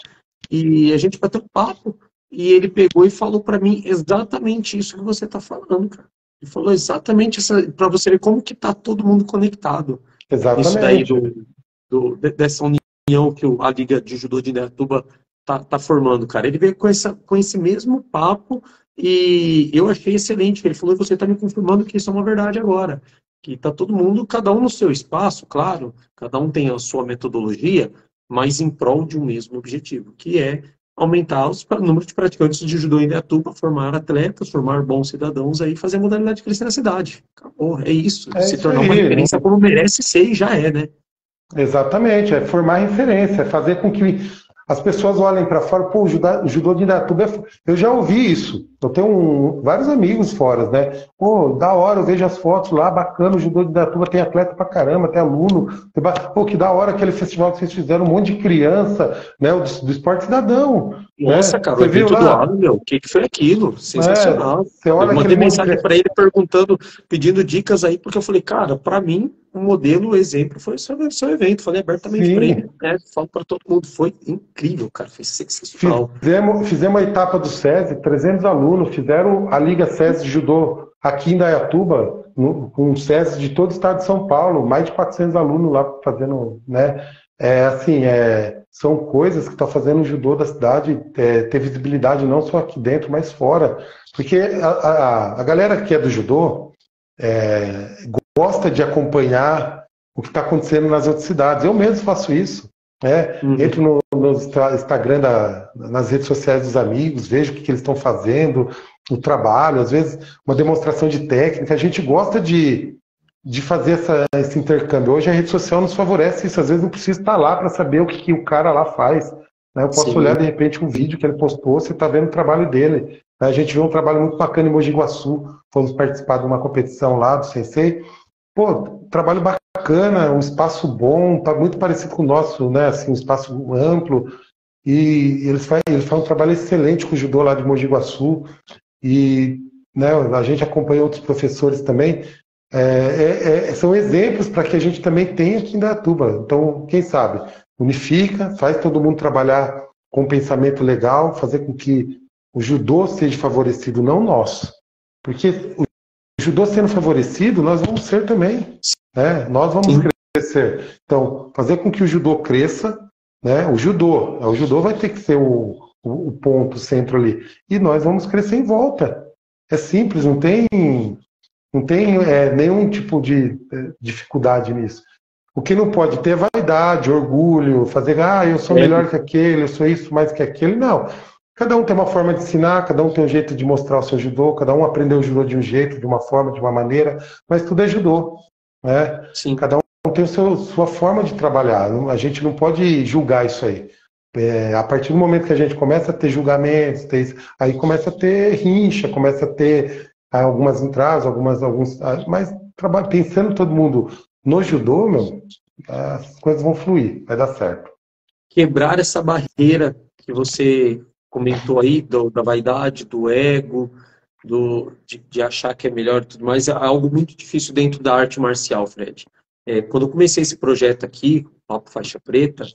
e a gente bateu um papo, e ele pegou e falou para mim exatamente isso que você está falando, cara. Ele falou exatamente para você ver como que tá todo mundo conectado. Exatamente. Isso daí dessa união que a Liga de Judô de Indaiatuba tá formando, cara. Ele veio com esse mesmo papo e eu achei excelente. Ele falou, você está me confirmando que isso é uma verdade agora. Que está todo mundo, cada um no seu espaço, claro, cada um tem a sua metodologia, mas em prol de um mesmo objetivo, que é aumentar o número de praticantes de judô em Indaiatuba, formar atletas, formar bons cidadãos aí, fazer a modalidade crescer na cidade. Acabou, é isso. É Se isso tornar uma aí. referência como merece ser e já é, né? Exatamente, é formar referência, é fazer com que as pessoas olhem para fora, pô, o judô de Indaiatuba eu já ouvi isso, eu tenho vários amigos fora, né? Pô, da hora, eu vejo as fotos lá, bacana, o judô de Indaiatuba tem atleta pra caramba, tem aluno, pô, que da hora aquele festival que vocês fizeram, um monte de criança, né? Do esporte cidadão, Nossa, né? cara, o Você viu evento do lá? Alan, meu, o que que foi aquilo? É, Sensacional. você Eu olha aquele mandei monte de mensagem para ele perguntando, pedindo dicas aí, porque eu falei, cara, para mim, o modelo, o exemplo foi o seu evento. Falei abertamente para ele, sim. né? Falo para todo mundo, foi incrível, cara, foi sensacional. Fizemos a etapa do SESI, 300 alunos, fizeram a Liga SESI Judô aqui em Indaiatuba, com o SESI de todo o estado de São Paulo, mais de 400 alunos lá fazendo, né? São coisas que estão fazendo o judô da cidade ter visibilidade não só aqui dentro, mas fora. Porque a galera que é do judô gosta de acompanhar o que está acontecendo nas outras cidades. Eu mesmo faço isso. Entro no Instagram, nas redes sociais dos amigos, vejo o que eles estão fazendo, o trabalho, às vezes uma demonstração de técnica. A gente gosta de fazer esse intercâmbio. Hoje a rede social nos favorece isso, às vezes não precisa estar lá para saber o que o cara lá faz. Né? Eu posso Sim. olhar de repente um vídeo que ele postou, você está vendo o trabalho dele. A gente viu um trabalho muito bacana em Mogi Guaçu, fomos participar de uma competição lá do Sensei. Pô, trabalho bacana, um espaço bom, tá muito parecido com o nosso, né? Assim, um espaço amplo. E eles fazem um trabalho excelente com o judô lá de Mogi Guaçu. E né, a gente acompanha outros professores também. São exemplos para que a gente também tenha aqui em Indaiatuba. Então, quem sabe, unifica, faz todo mundo trabalhar com um pensamento legal, fazer com que o judô seja favorecido, não nós. Porque o judô sendo favorecido, nós vamos ser também. Né? Nós vamos crescer. Então, fazer com que o judô cresça, né? O judô vai ter que ser o ponto, o centro ali. E nós vamos crescer em volta. É simples, não tem nenhum tipo de dificuldade nisso. O que não pode ter é vaidade, orgulho, fazer, eu sou melhor que aquele, eu sou isso mais que aquele. Não. Cada um tem uma forma de ensinar, cada um tem um jeito de mostrar o seu judô, cada um aprendeu o judô de um jeito, de uma forma, de uma maneira, mas tudo é judô. Né? Sim. Cada um tem sua forma de trabalhar. A gente não pode julgar isso aí. A partir do momento que a gente começa a ter julgamentos, aí começa a ter rincha, começa a ter algumas entradas, mas pensando todo mundo no judô, as coisas vão fluir, vai dar certo. Quebrar essa barreira que você comentou aí, da vaidade, do ego, de achar que é melhor e tudo mais, é algo muito difícil dentro da arte marcial, Fred. Quando eu comecei esse projeto aqui, Papo Faixa Preta,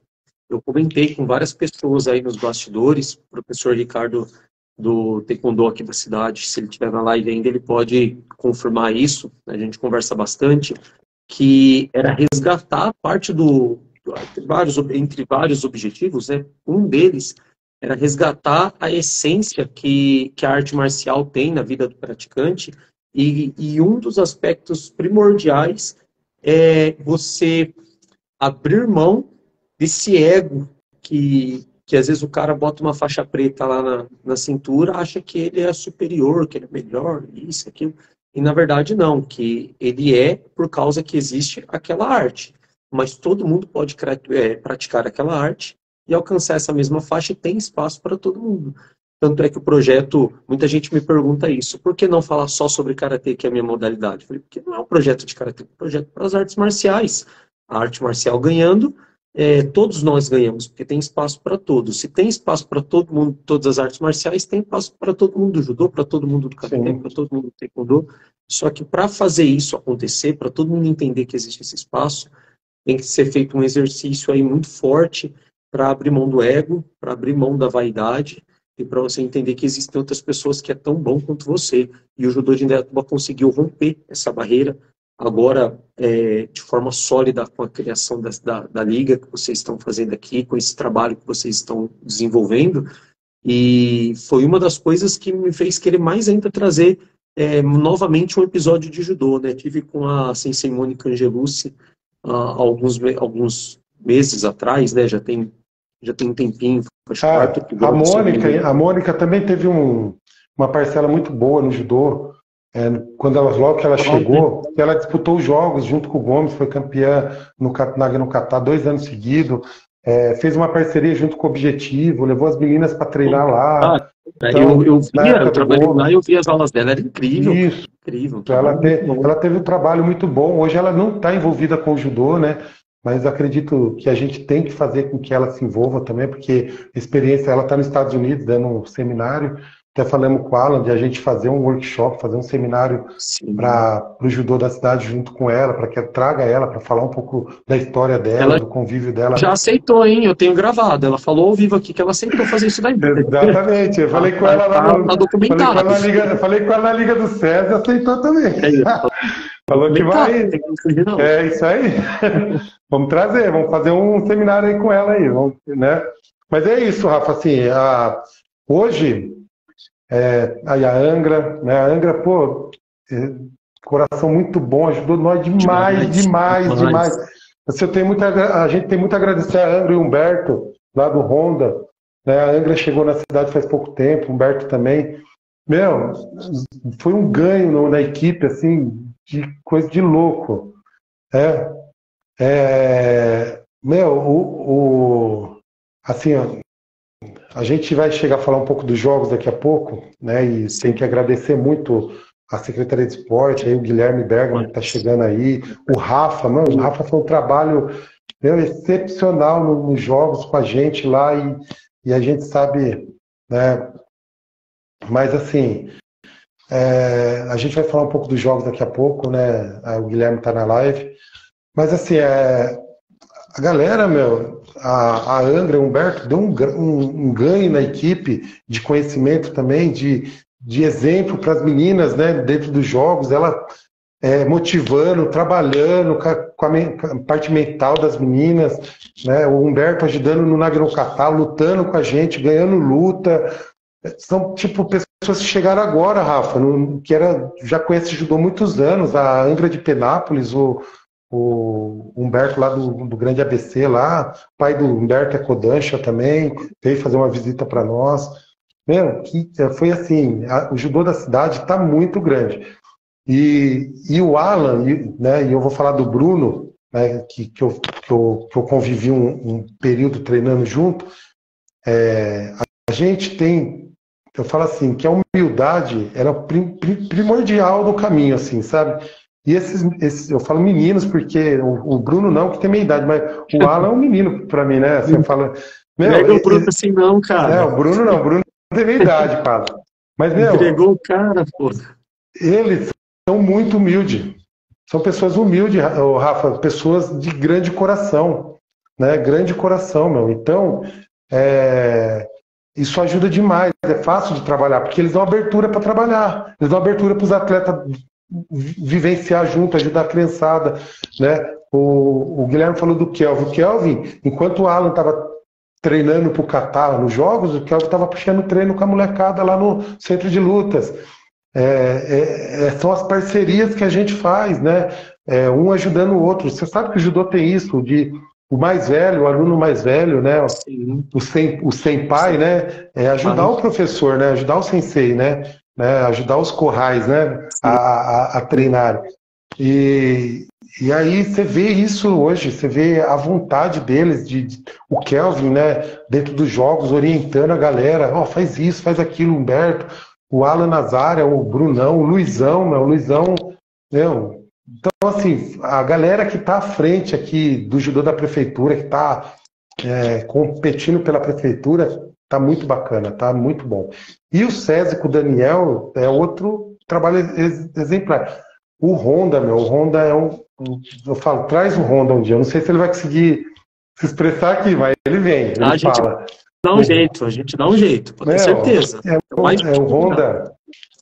eu comentei com várias pessoas aí nos bastidores, o professor Ricardo do Taekwondo aqui da cidade, se ele estiver na live ainda, ele pode confirmar isso, a gente conversa bastante, que era resgatar parte entre vários objetivos, né? Um deles era resgatar a essência que a arte marcial tem na vida do praticante, e um dos aspectos primordiais é você abrir mão desse ego que às vezes o cara bota uma faixa preta lá na cintura, acha que ele é superior, que ele é melhor, isso, aquilo. E na verdade não, que ele é por causa que existe aquela arte. Mas todo mundo pode praticar aquela arte e alcançar essa mesma faixa e tem espaço para todo mundo. Tanto é que o projeto, muita gente me pergunta isso, por que não falar só sobre karatê, que é a minha modalidade? Eu falei, porque não é um projeto de karatê, é um projeto para as artes marciais. A arte marcial ganhando, todos nós ganhamos, porque tem espaço para todos. Se tem espaço para todo mundo, todas as artes marciais, tem espaço para todo mundo do judô, para todo mundo do karatê, para todo mundo do taekwondo. Só que para fazer isso acontecer, para todo mundo entender que existe esse espaço, tem que ser feito um exercício aí muito forte para abrir mão do ego, para abrir mão da vaidade e para você entender que existem outras pessoas que é tão bom quanto você. E o judô de Indaiatuba conseguiu romper essa barreira agora de forma sólida com a criação da liga que vocês estão fazendo aqui, com esse trabalho que vocês estão desenvolvendo. E foi uma das coisas que me fez querer mais ainda trazer novamente um episódio de judô, né? Tive com a Sensei Mônica Angelucci alguns meses atrás, né? Já tem um tempinho, faz 4 episódios, se eu não me engano. A Mônica também teve uma parcela muito boa no judô. Logo que ela chegou, ela disputou os jogos junto com o Gomes, foi campeã no Catar 2 anos seguidos. Fez uma parceria junto com o Objetivo, levou as meninas para treinar lá. Então, eu trabalhei lá e eu vi as aulas dela, era incrível. Isso. Incrível. Ela teve um trabalho muito bom. Hoje ela não está envolvida com o judô, né? Mas acredito que a gente tem que fazer com que ela se envolva também, porque a experiência, ela está nos Estados Unidos dando um seminário. Até falamos com o Alan de a gente fazer um workshop, fazer um seminário para o judô da cidade junto com ela, para que traga ela para falar um pouco da história dela, do convívio dela. Já aceitou, hein? Eu tenho gravado. Ela falou ao vivo aqui que ela aceitou fazer isso daí. Exatamente. Eu falei com ela lá no. Falei com ela na Liga do César e aceitou também. Falou que vai. É isso aí. Vamos trazer, vamos fazer um seminário aí com ela aí, né? Mas é isso, Rafa. Assim, hoje. Aí a Angra, né? A Angra, pô, coração muito bom, ajudou nós demais. A gente tem muito a agradecer a Angra e o Humberto, lá do Honda, né? A Angra chegou na cidade faz pouco tempo, o Humberto também. Meu, foi um ganho na equipe, assim, de coisa de louco. Assim, ó, a gente vai chegar a falar um pouco dos jogos daqui a pouco, né? E tem que agradecer muito a Secretaria de Esporte, aí o Guilherme Bergman que está chegando aí, o Rafa, o Rafa foi um trabalho excepcional nos jogos com a gente lá e a gente sabe, né? Mas assim, a gente vai falar um pouco dos jogos daqui a pouco, né? O Guilherme está na live, mas assim, a galera, a Angra, o Humberto, deu um ganho na equipe de conhecimento também, de exemplo para as meninas, né, dentro dos jogos, ela motivando, trabalhando com a parte mental das meninas, né, o Humberto ajudando no Nagano-Kata, lutando com a gente, ganhando luta. São, tipo, pessoas que chegaram agora, Rafa, já conhece judô há muitos anos, a Angra de Penápolis, o Humberto lá do Grande ABC lá, o pai do Humberto é Kodansha também, veio fazer uma visita para nós. Foi assim, o judô da cidade está muito grande. E o Alan, né, e eu vou falar do Bruno, né, que eu convivi um período treinando junto, a gente tem, eu falo assim, que a humildade era primordial no caminho, assim, sabe? E eu falo meninos, porque o Bruno não, que tem minha idade, mas o Alan é um menino pra mim, né? Você fala. Não o Bruno assim, não, cara. O Bruno não, o Bruno tem minha idade, cara. Mas, entregou o cara, pô. Eles são muito humildes. São pessoas humildes, Rafa, pessoas de grande coração, né? Grande coração, Então, isso ajuda demais. É fácil de trabalhar, porque eles dão abertura para trabalhar. Eles dão abertura para os atletas vivenciar junto, ajudar a criançada, né? O Guilherme falou do Kelvin. O Kelvin, enquanto o Alan estava treinando para o Catar nos jogos, o Kelvin estava puxando treino com a molecada lá no centro de lutas. São as parcerias que a gente faz, né? Um ajudando o outro. Você sabe que o judô tem isso, de o mais velho, o aluno mais velho, né? O senpai, né? Ajudar o professor, né? Ajudar o sensei, né? Ajudar os corrais, né? A treinar. E aí você vê isso hoje, você vê a vontade deles, o Kelvin, né? Dentro dos jogos, orientando a galera, faz isso, faz aquilo, Humberto, o Alan Nazária, o Brunão, o Luizão, Então, assim, a galera que está à frente aqui do judô da prefeitura, que está competindo pela prefeitura, tá muito bacana, tá muito bom. E o César com o Daniel é outro trabalho exemplar. O Honda, o Honda eu falo, traz o Honda um dia, eu não sei se ele vai conseguir se expressar aqui, mas ele vem, ele fala. A gente dá um jeito, pode ter certeza.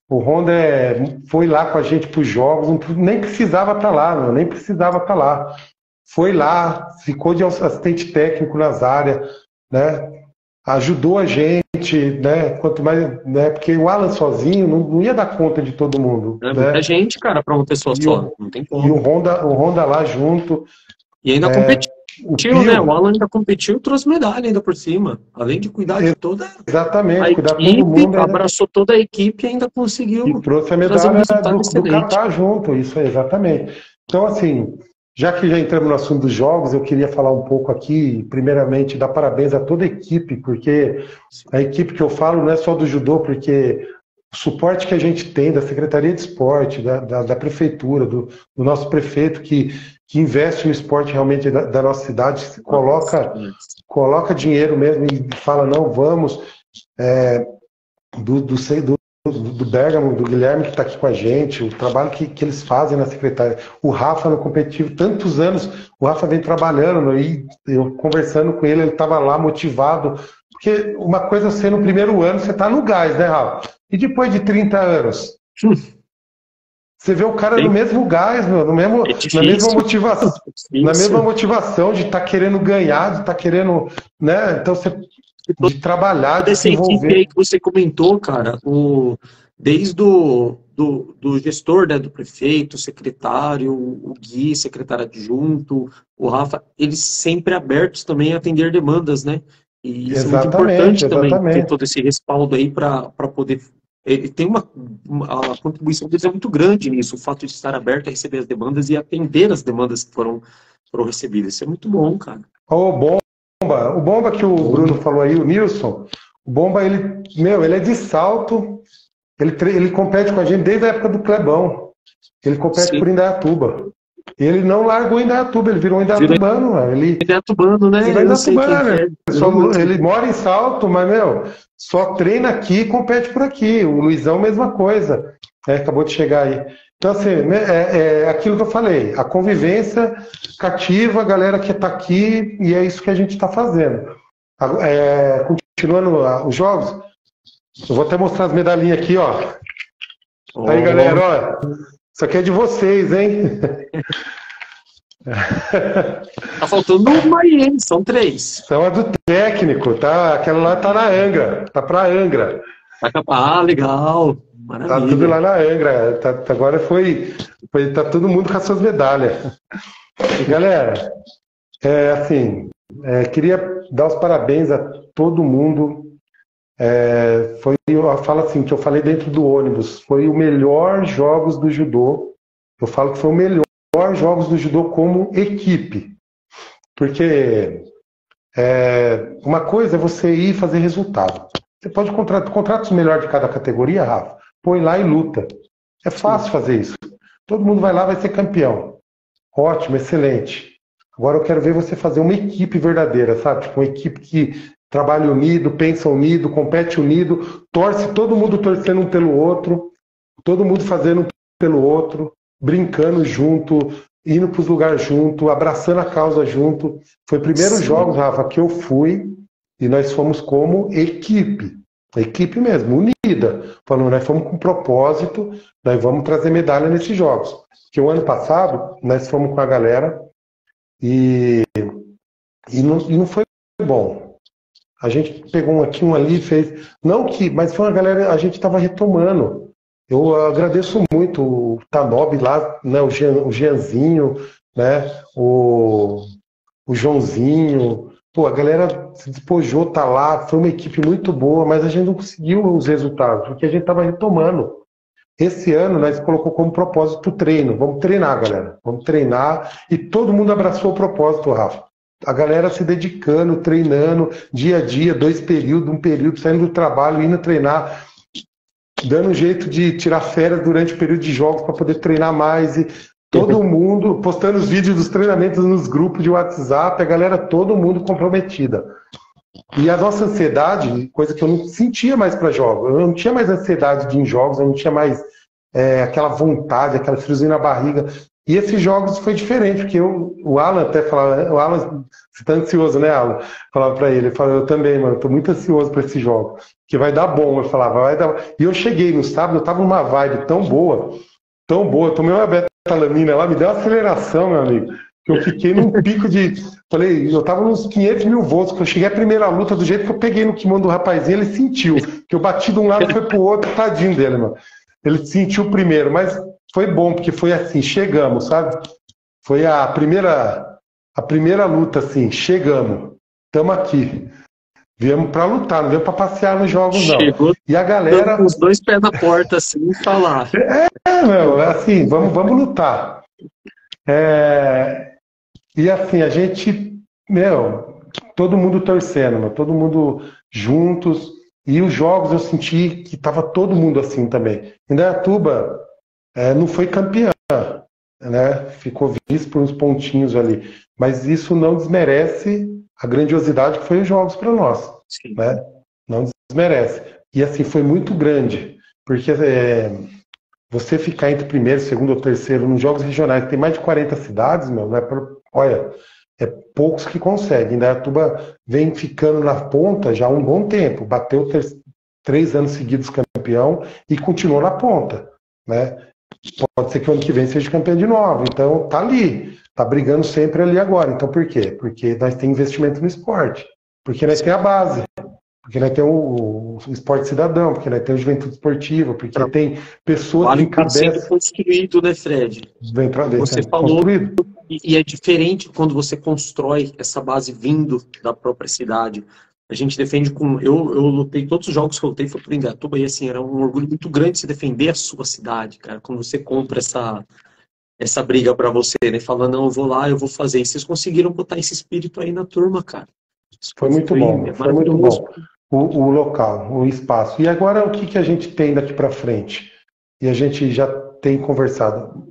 O Honda foi lá com a gente para os jogos, nem precisava estar lá, nem precisava estar lá. Foi lá, ficou de assistente técnico nas áreas, né? ajudou a gente, né? Quanto mais, né? Porque o Alan sozinho não ia dar conta de todo mundo, É né? muita gente, cara, para uma pessoa E só. o, Não tem e como. O Honda lá junto, E ainda competiu, o né? O Pio, Alan ainda competiu e trouxe medalha ainda por cima. Além de cuidar de toda a exatamente, cuidar todo equipe, mundo abraçou toda a equipe e ainda e conseguiu trouxe a trazer um medalha resultado do excelente. Catar junto, isso aí, exatamente. Então, assim, já que já entramos no assunto dos jogos, eu queria falar um pouco aqui, primeiramente, dar parabéns a toda a equipe, porque a equipe que eu falo não é só do judô, porque o suporte que a gente tem da Secretaria de Esporte, da Prefeitura, do nosso prefeito, que investe no esporte realmente da nossa cidade, coloca dinheiro mesmo e fala, não, vamos, do Bergamo, do Guilherme que está aqui com a gente, o trabalho que eles fazem na secretaria. O Rafa no competitivo, tantos anos, o Rafa vem trabalhando, e eu conversando com ele, ele estava lá motivado, porque uma coisa é você no primeiro ano, você está no gás, né, Rafa? E depois de 30 anos? Você vê o cara no mesmo gás, meu, É na mesma difícil, motivação, na mesma motivação de estar querendo ganhar, de estar querendo, né? Então você de trabalhar, toda de se essa equipe aí envolver. que você comentou, cara, desde do gestor, né, do prefeito, secretário, o Gui, secretário adjunto, o Rafa, eles sempre abertos também a atender demandas, né? E isso é muito Exatamente, importante também, ter exatamente. todo esse respaldo aí para poder. Ele tem a contribuição deles é muito grande nisso, o fato de estar aberto a receber as demandas e atender as demandas que foram recebidas. Isso é muito bom, cara. Ô, Bomba, o Bomba que o Bruno falou aí, o Nilson, o Bomba, ele é de Salto, ele compete com a gente desde a época do Clebão. Ele compete Sim, por Indaiatuba. Ele não largou Indaiatuba, ele virou virou Indaiatubano, mano. Ele Indaiatubano, virou né? Eu sei quem que Indaiatubano. é. Virou mesmo. Ele mora em Salto, mas, meu, só treina aqui e compete por aqui. O Luizão, mesma coisa. Acabou de chegar aí. Então, assim, né, é aquilo que eu falei. A convivência cativa a galera que está aqui e é isso que a gente está fazendo. Continuando os jogos, eu vou até mostrar as medalhinhas aqui, ó. Aí, galera, Oh, ó. Isso aqui é de vocês, hein? tá faltando uma aí, hein? São 3. São a do técnico, tá? Aquela lá tá na Angra, tá pra Angra. Ah, legal. Tá tudo Maravilha. lá na Angra. Agora tá todo mundo com as suas medalhas. E, galera, assim, queria dar os parabéns a todo mundo. Eu falo assim, que eu falei dentro do ônibus, foi o melhor jogos do judô. Eu falo que foi o melhor jogos do judô como equipe. Porque uma coisa é você ir fazer resultado. Você pode contratar os melhores de cada categoria, Rafa, põe lá e luta. É fácil fazer isso. Todo mundo vai lá, vai ser campeão. Ótimo, excelente. Agora eu quero ver você fazer uma equipe verdadeira, sabe? Tipo, uma equipe que trabalha unido, pensa unido, compete unido, torce, todo mundo torcendo um pelo outro, todo mundo fazendo um pelo outro, brincando junto, indo para os lugares junto, abraçando a causa junto. Foi o primeiro jogos, Sim. Rafa, que eu fui e nós fomos como equipe mesmo, unida. Falando, nós fomos com propósito, nós vamos trazer medalha nesses jogos. Porque o ano passado, nós fomos com a galera e não foi bom. A gente pegou um aqui, um ali, fez. Não que, mas foi uma galera, a gente estava retomando. Eu agradeço muito o Tanob lá, né, o Jeanzinho, né, o Joãozinho. Pô, a galera se despojou, tá lá, foi uma equipe muito boa, mas a gente não conseguiu os resultados, porque a gente estava retomando. Esse ano nós colocou como propósito o treino. Vamos treinar, galera. Vamos treinar. E todo mundo abraçou o propósito, Rafa. A galera se dedicando, treinando, dia a dia, 2 períodos, 1 período, saindo do trabalho, indo treinar, dando um jeito de tirar férias durante o período de jogos para poder treinar mais. E todo mundo postando os vídeos dos treinamentos nos grupos de WhatsApp, a galera, todo mundo comprometida. E a nossa ansiedade, coisa que eu não sentia mais para jogos, eu não tinha mais ansiedade de ir em jogos, eu não tinha mais aquela vontade, aquela friozinho na barriga. E esses jogos foi diferente, porque o Alan até falava, o Alan, você tá ansioso, né, Alan? Falava para ele, eu também, mano, eu tô muito ansioso para esse jogo, que vai dar bom, eu falava, vai dar. E eu cheguei no sábado, eu tava numa vibe tão boa, eu tomei uma betalanina lá, me deu uma aceleração, meu amigo. Eu fiquei num pico de... Falei, eu tava nos 500 mil volts, quando eu cheguei à primeira luta, do jeito que eu peguei no kimono do rapazinho, ele sentiu. Que eu bati de um lado e foi pro outro, tadinho dele, mano. Ele sentiu primeiro, mas foi bom, porque foi assim, chegamos, sabe? Foi a primeira luta, assim, chegamos. Estamos aqui. Viemos para lutar, não viemos para passear nos jogos, não. Chegou E a galera... com os dois pés na porta, assim, e falar. Meu, assim, vamos lutar. E assim, a gente, meu, todo mundo torcendo, meu, todo mundo juntos. E os jogos eu senti que estava todo mundo assim também. Indaiatuba não foi campeã, né? Ficou vice por uns pontinhos ali. Mas isso não desmerece a grandiosidade que foi os jogos para nós, Sim. né? Não desmerece. E assim, foi muito grande, porque você ficar entre primeiro, segundo ou terceiro nos jogos regionais, tem mais de 40 cidades, meu, olha, é poucos que conseguem. Indaiatuba vem ficando na ponta já há um bom tempo, bateu 3 anos seguidos campeão e continuou na ponta, né? Pode ser que o ano que vem seja campeão de novo, então tá ali, tá brigando sempre ali agora. Então por quê? Porque nós temos investimento no esporte, porque nós temos a base, porque nós temos o esporte cidadão, porque nós temos juventude esportiva, porque tem pessoas que encabeçam... sendo construído, né, Fred? Você falou, construído. E é diferente quando você constrói essa base vindo da própria cidade. A gente defende com... Eu lutei, todos os jogos que eu lutei foi por Indaiatuba, e assim, era um orgulho muito grande se defender a sua cidade, cara, quando você compra essa briga pra você, né, falando, não, eu vou lá, eu vou fazer. E vocês conseguiram botar esse espírito aí na turma, cara. Foi muito bom, foi muito bom. O local, o espaço. E agora o que a gente tem daqui para frente? E a gente já tem conversado.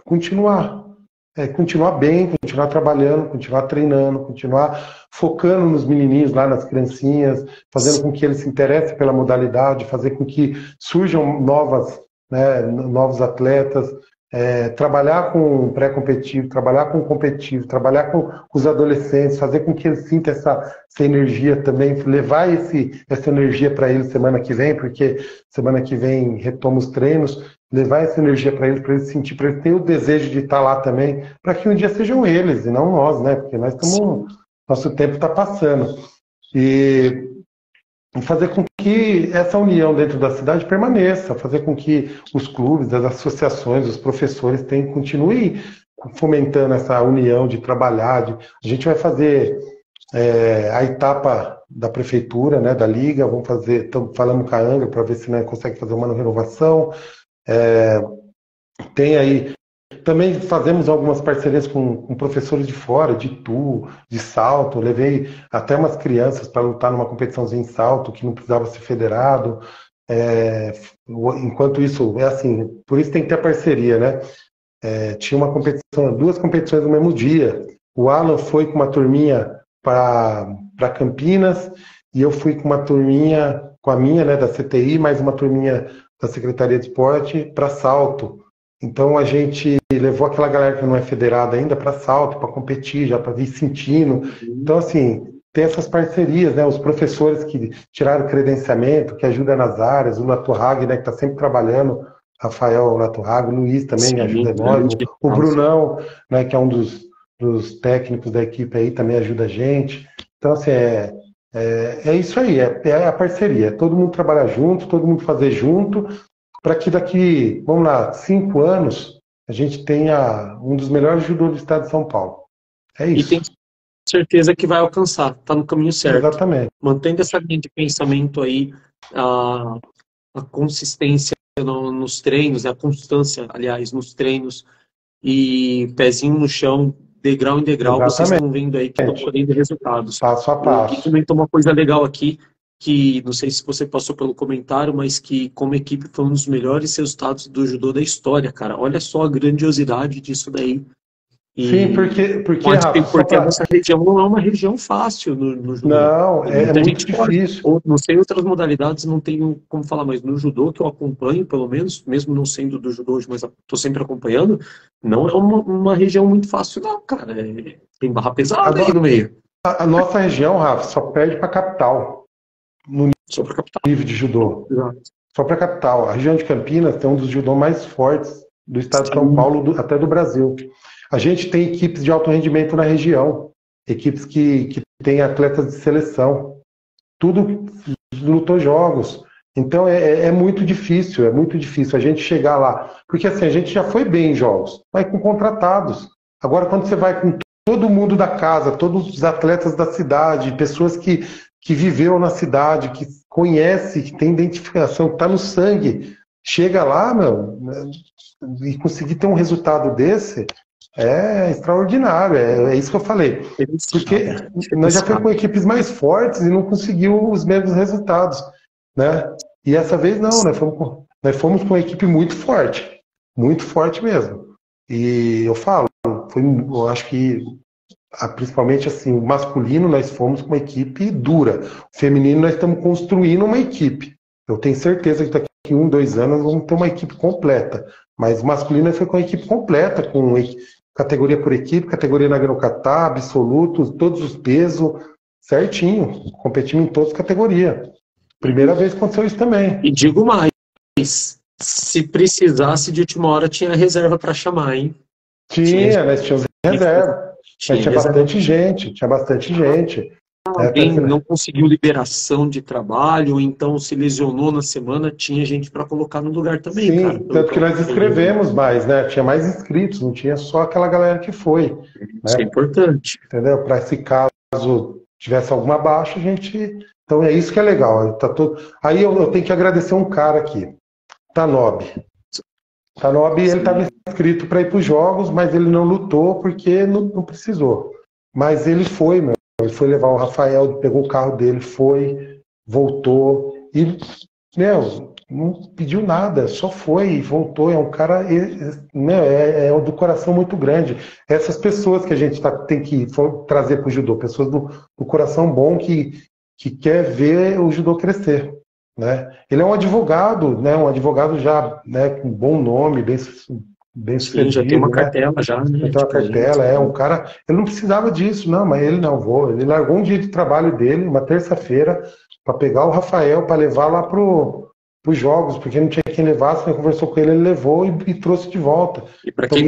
Continuar bem, continuar trabalhando, continuar treinando, continuar focando nos menininhos lá, nas criancinhas, fazendo com que eles se interessem pela modalidade, fazer com que surjam novos atletas, trabalhar com pré-competitivo, trabalhar com competitivo, trabalhar com os adolescentes, fazer com que eles sintam essa energia também, levar essa energia para eles semana que vem, porque semana que vem retoma os treinos, levar essa energia para eles sentir, para eles terem o desejo de estar lá também, para que um dia sejam eles e não nós, né? Porque nós estamos, nosso tempo está passando. E fazer com que essa união dentro da cidade permaneça, fazer com que os clubes, as associações, os professores continuem fomentando essa união de trabalhar. A gente vai fazer a etapa da prefeitura, né, da liga, estamos falando com a Angra para ver se consegue fazer uma renovação. Tem aí, também fazemos algumas parcerias com professores de fora, de Itu, de salto. Eu levei até umas crianças para lutar numa competiçãozinha em salto, que não precisava ser federado. Enquanto isso, assim, por isso tem que ter parceria, né? Tinha uma competição, 2 competições no mesmo dia. O Alan foi com uma turminha para Campinas, e eu fui com uma turminha, com a minha, né, da CTI, mais uma turminha da Secretaria de Esporte para salto. Então a gente levou aquela galera que não é federada ainda para salto, para competir, já para vir sentindo. Então, assim, tem essas parcerias, né? Os professores que tiraram credenciamento, que ajudam nas áreas, o Latorrag, né, que está sempre trabalhando, Rafael Latorrag, o Luiz também ajuda nós, o Brunão, né, que é um dos técnicos da equipe aí, também ajuda a gente. Então, assim, é isso aí, é a parceria, todo mundo trabalhar junto, todo mundo fazer junto, para que daqui, vamos lá, 5 anos, a gente tenha um dos melhores judô do estado de São Paulo. É isso. E tem certeza que vai alcançar, está no caminho certo. Exatamente. Mantendo essa linha de pensamento aí, a consistência nos treinos, a constância, aliás, nos treinos, e pezinho no chão, degrau em degrau. Exatamente. Vocês estão vendo aí que estão colhendo resultados. Passo a passo. E comentou uma coisa legal aqui, que não sei se você passou pelo comentário, mas que como equipe foi um dos melhores resultados do judô da história, cara. Olha só a grandiosidade disso daí. E sim, porque a nossa região não é uma região fácil no judô. Não, é muito difícil. Não sei, outras modalidades não tenho como falar, mas no judô que eu acompanho, pelo menos, mesmo não sendo do judô hoje, mas estou sempre acompanhando, não é uma região muito fácil não, cara. Tem barra pesada aí no meio. A nossa região, Rafa, só perde para a capital. Só para capital. Nível de judô. Exato. Só para a capital. A região de Campinas tem um dos judô mais fortes do estado de São Paulo, até do Brasil. A gente tem equipes de alto rendimento na região, equipes que têm atletas de seleção. Tudo lutou jogos. Então é muito difícil, a gente chegar lá. Porque assim, a gente já foi bem em jogos, vai com contratados. Agora, quando você vai com todo mundo da casa, todos os atletas da cidade, pessoas que viveram na cidade, que conhece, que tem identificação, que está no sangue, chega lá, meu, e conseguir ter um resultado desse é extraordinário. É isso que eu falei. Porque nós já fomos com equipes mais fortes e não conseguiu os mesmos resultados, né? E essa vez não, nós fomos com uma equipe muito forte mesmo. E eu falo, eu acho que principalmente assim, o masculino nós fomos com uma equipe dura, o feminino nós estamos construindo uma equipe. Eu tenho certeza que daqui a 1, 2 anos nós vamos ter uma equipe completa, mas o masculino nós foi com a equipe completa, com categoria por equipe, categoria na Granocatá, absolutos, todos os pesos, certinho, competimos em todas as categorias. Primeira vez que aconteceu isso também. E digo mais, se precisasse de última hora, tinha reserva para chamar, hein? Nós tínhamos reserva. Mas tinha bastante gente. Alguém não conseguiu liberação de trabalho, ou então se lesionou na semana, tinha gente para colocar no lugar também, sim, cara. Tanto que nós inscrevemos mais, né? Tinha mais inscritos, não tinha só aquela galera que foi. Isso é importante. Entendeu? Para esse caso tivesse alguma baixa, a gente... Então é isso que é legal. Aí eu tenho que agradecer um cara aqui, Tanob. Ele estava inscrito para ir para os jogos, mas ele não lutou porque não precisou. Mas ele foi, meu. Ele foi levar o Rafael, pegou o carro dele, foi, voltou e, meu, não pediu nada, só foi e voltou. É um cara, é do coração muito grande. Essas pessoas que a gente tem que trazer para o judô, pessoas do coração bom que quer ver o judô crescer. Né? Ele é um advogado, né? Um advogado já, né, com bom nome, bem sucedido. Já tem uma cartela, né? Já tem uma cartela, um cara... Ele não precisava disso, não, mas ele ele largou um dia de trabalho dele, uma terça-feira, para pegar o Rafael, para levar lá para os jogos, porque não tinha quem levasse, ele conversou com ele voltou e trouxe de volta. E para quem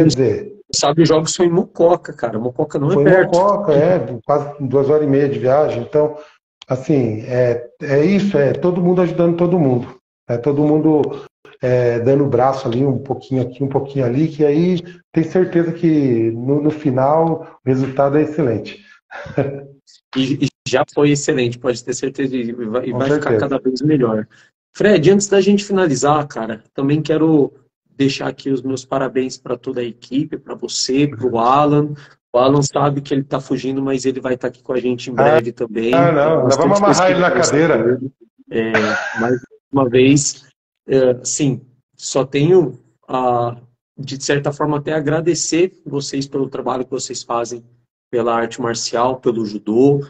sabe, os jogos são em Mococa, cara. Mococa não é perto. Foi em Mococa, quase 2h30 de viagem, então... Assim, é isso, todo mundo ajudando todo mundo. Todo mundo dando o braço ali, um pouquinho aqui, um pouquinho ali, que aí tem certeza que no final o resultado é excelente. E já foi excelente, pode ter certeza, e vai ficar cada vez melhor. Fred, antes da gente finalizar, cara, também quero deixar aqui os meus parabéns para toda a equipe, para você, para o Alan. O Alan sabe que ele está fugindo, mas ele vai estar aqui com a gente em breve também. Não, nós vamos amarrar ele na cadeira. Mais uma vez, sim, só tenho, de certa forma, até agradecer vocês pelo trabalho que vocês fazem pela arte marcial, pelo judô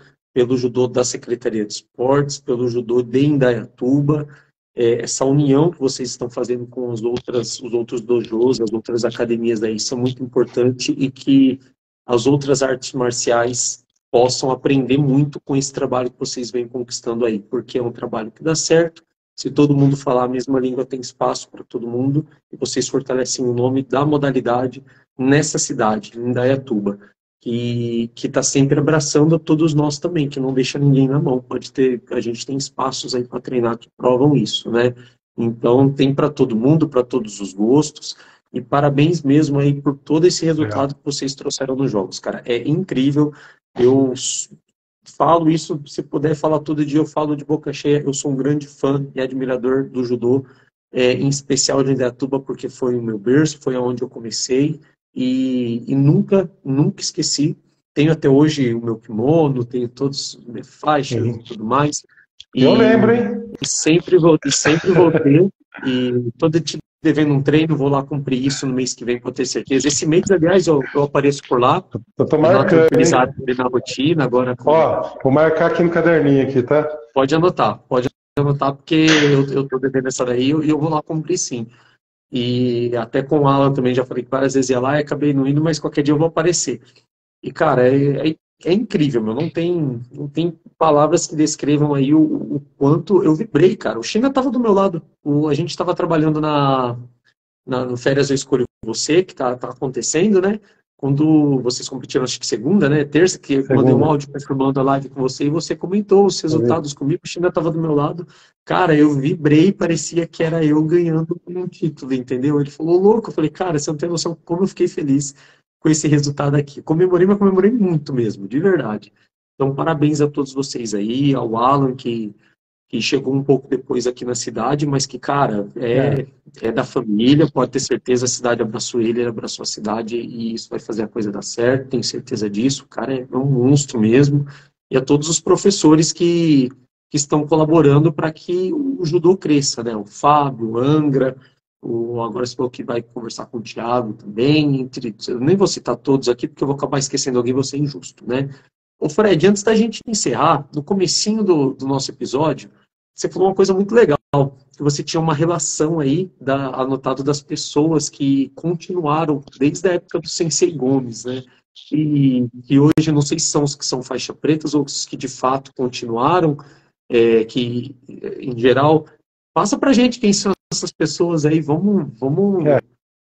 da Secretaria de Esportes, pelo judô de Indaiatuba, essa união que vocês estão fazendo com os outros dojos, as outras academias daí, isso é muito importante e que as outras artes marciais possam aprender muito com esse trabalho que vocês vêm conquistando aí, porque é um trabalho que dá certo. Se todo mundo falar a mesma língua, tem espaço para todo mundo, e vocês fortalecem o nome da modalidade nessa cidade, em Indaiatuba, que está sempre abraçando a todos nós também, que não deixa ninguém na mão. A gente tem espaços aí para treinar que provam isso, né? Então tem para todo mundo, para todos os gostos. E parabéns mesmo aí por todo esse resultado que vocês trouxeram nos jogos, cara. É incrível. Eu falo isso, se puder falar todo dia, eu falo de boca cheia. Eu sou um grande fã e admirador do judô, em especial de Indaiatuba, porque foi o meu berço, foi onde eu comecei. E nunca esqueci. Tenho até hoje o meu kimono, tenho todos os meus faixas e tudo mais. Eu lembro, hein? Sempre vou ter. E todo devendo um treino, vou lá cumprir isso no mês que vem, para ter certeza. Esse mês, aliás, eu apareço por lá. Eu tô marcando, na rotina, agora... Vou marcar aqui no caderninho aqui, tá? Pode anotar, porque eu tô devendo essa daí e eu vou lá cumprir sim. E até com o Alan também, já falei que várias vezes ia lá e acabei não indo, mas qualquer dia eu vou aparecer. E, cara, é incrível, meu. Não tem palavras que descrevam aí o quanto eu vibrei, cara. O China estava do meu lado. A gente estava trabalhando no Férias Eu Escolho Você, que tá acontecendo, né? quando vocês competiram, acho que segunda, né? Terça, que eu mandei um áudio confirmando a live com você e você comentou os resultados comigo, o China estava do meu lado. Cara, eu vibrei, parecia que era eu ganhando um título, entendeu? Ele falou, louco. Eu falei, cara, você não tem noção como eu fiquei feliz com esse resultado aqui. Comemorei, mas comemorei muito mesmo, de verdade. Então, parabéns a todos vocês aí, ao Alan, que chegou um pouco depois aqui na cidade, mas que, cara, é da família, pode ter certeza, a cidade abraçou ele abraçou a cidade, e isso vai fazer a coisa dar certo, tenho certeza disso. O cara é um monstro mesmo. E a todos os professores que estão colaborando para que o judô cresça, né? O Fábio, o Angra, agora você falou que vai conversar com o Thiago também, eu nem vou citar todos aqui, porque eu vou acabar esquecendo alguém, vou ser injusto, né? Ô Fred, antes da gente encerrar, no comecinho do nosso episódio, você falou uma coisa muito legal, que você tinha uma relação aí, anotado das pessoas que continuaram desde a época do Sensei Gomes, né? E hoje, não sei se são os que são faixa pretas ou os que de fato continuaram, que, em geral, passa pra gente quem são essas pessoas aí, vamos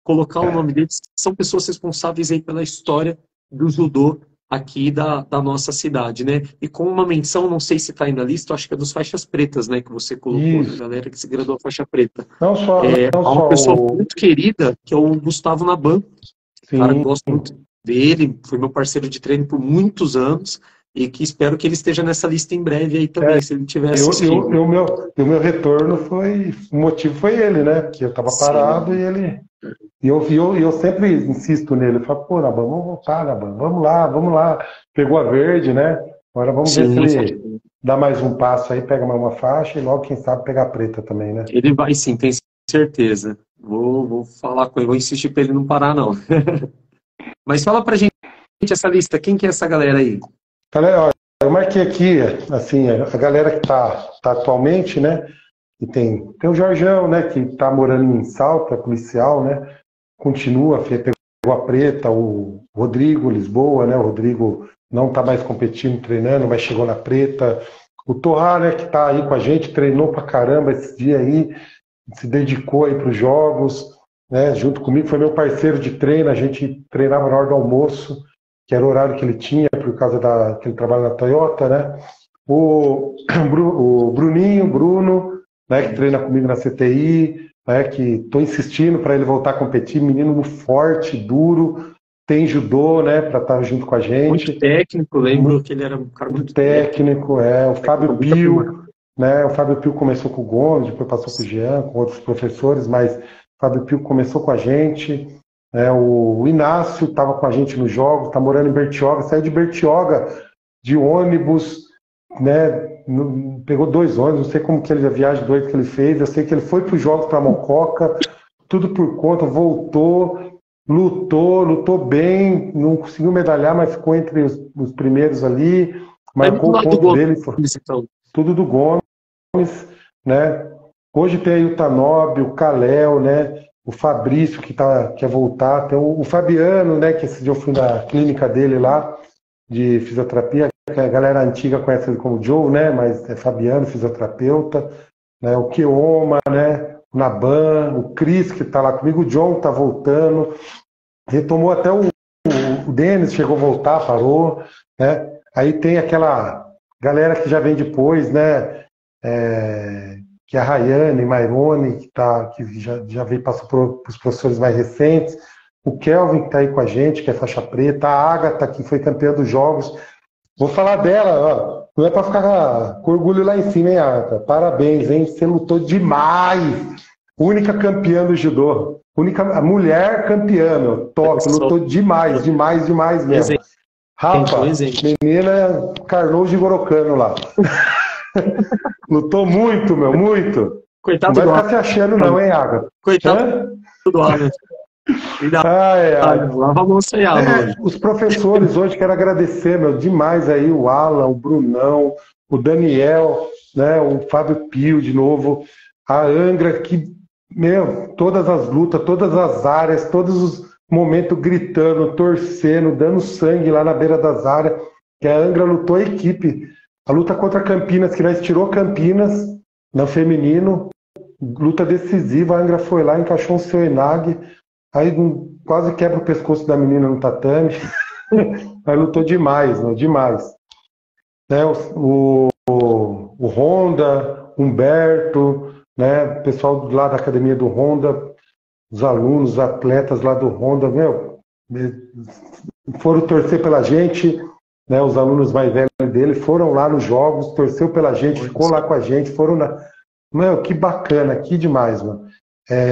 colocar o nome deles, são pessoas responsáveis aí pela história do judô aqui da nossa cidade, né? E com uma menção, não sei se está aí na lista, acho que é dos faixas pretas, né? Que você colocou, né? Galera que se graduou faixa preta. Não só uma pessoa muito querida, que é o Gustavo Naban. Cara, gosto muito dele, foi meu parceiro de treino por muitos anos, e que espero que ele esteja nessa lista em breve aí também, se ele tiver assistindo. O meu retorno o motivo foi ele, né? Que eu estava parado e ele... E eu sempre insisto nele, eu falo, pô, Naban, vamos voltar, Naban, vamos lá. Pegou a verde, né? Agora vamos ver se ele dá mais um passo aí, pega mais uma faixa e logo, quem sabe, pegar a preta também, né? Ele vai sim, tem certeza. Vou falar com ele, vou insistir para ele não parar, não. Mas fala pra gente essa lista, quem que é essa galera aí? Galera, ó, eu marquei aqui, assim, a galera que tá atualmente, né? E tem o Jorjão, né, que está morando em Salto, é policial, né, continua, pegou a preta, o Rodrigo Lisboa, né, o Rodrigo não está mais competindo, treinando, mas chegou na preta, o Torrá, né, que está aí com a gente, treinou pra caramba esse dia aí, se dedicou aí para os jogos, né, junto comigo, foi meu parceiro de treino, a gente treinava na hora do almoço, que era o horário que ele tinha, por causa que ele trabalha na Toyota, né, o Bruno, né, que treina comigo na CTI, né, que estou insistindo para ele voltar a competir, menino forte, duro, tem judô, né, para estar junto com a gente. Muito técnico, lembro que ele era um cara muito técnico. O Fábio Pio, né, o Fábio Pio começou com o Gomes, depois passou com o Jean, com outros professores, mas o Fábio Pio começou com a gente, o Inácio estava com a gente nos jogos, está morando em Bertioga, saiu de Bertioga de ônibus, né, pegou 2 ônibus, não sei como que ele, a viagem doida que ele fez, eu sei que ele foi para os jogos para Mococa, tudo por conta, voltou, lutou bem, não conseguiu medalhar, mas ficou entre os primeiros ali, marcou o ponto dele, tudo do Gomes, né, hoje tem aí o Tanob, o Caléu, né, o Fabrício que quer voltar, tem o Fabiano, né, que esse dia eu fui na clínica dele lá, de fisioterapia, que a galera antiga conhece ele como Joe, né? Mas é Fabiano, fisioterapeuta, né? O Keoma, né? O Naban, o Cris, que está lá comigo, o John está voltando, retomou até o Denis, chegou a voltar, parou, né? Aí tem aquela galera que já vem depois, né? Que é a Rayane, Mairone, que já veio, passou para os professores mais recentes, o Kelvin que está aí com a gente, que é faixa preta, a Agatha, que foi campeã dos jogos. Vou falar dela, ó. Não é para ficar com orgulho lá em cima, hein, Agatha? Parabéns, hein? Você lutou demais. Única campeã do judô. Única mulher campeã, meu. Top, lutou demais mesmo. Rafa, menina Carlos de Gorocano lá. Lutou muito, meu, muito. Coitado não vai ficar se achando não, hein, Agatha? Coitado do Agatha. Lava a moça aí, os professores hoje, quero agradecer, meu, demais aí, o Alan, o Brunão, o Daniel, né, o Fábio Pio de novo, a Angra, que, meu, todas as lutas, todas as áreas, todos os momentos gritando, torcendo, dando sangue lá na beira das áreas, que a Angra lutou a equipe. A luta contra Campinas, que nós tirou Campinas no feminino, luta decisiva, a Angra foi lá, encaixou um seu Enag. Aí quase quebra o pescoço da menina no tatame, mas lutou demais, né? Demais. Né? O Honda, Humberto, né? O pessoal lá da academia do Honda, os alunos, os atletas lá do Honda, meu, foram torcer pela gente, né? Os alunos mais velhos dele foram lá nos jogos, torceu pela gente, ficou lá com a gente, foram na... Meu, que bacana, que demais, mano.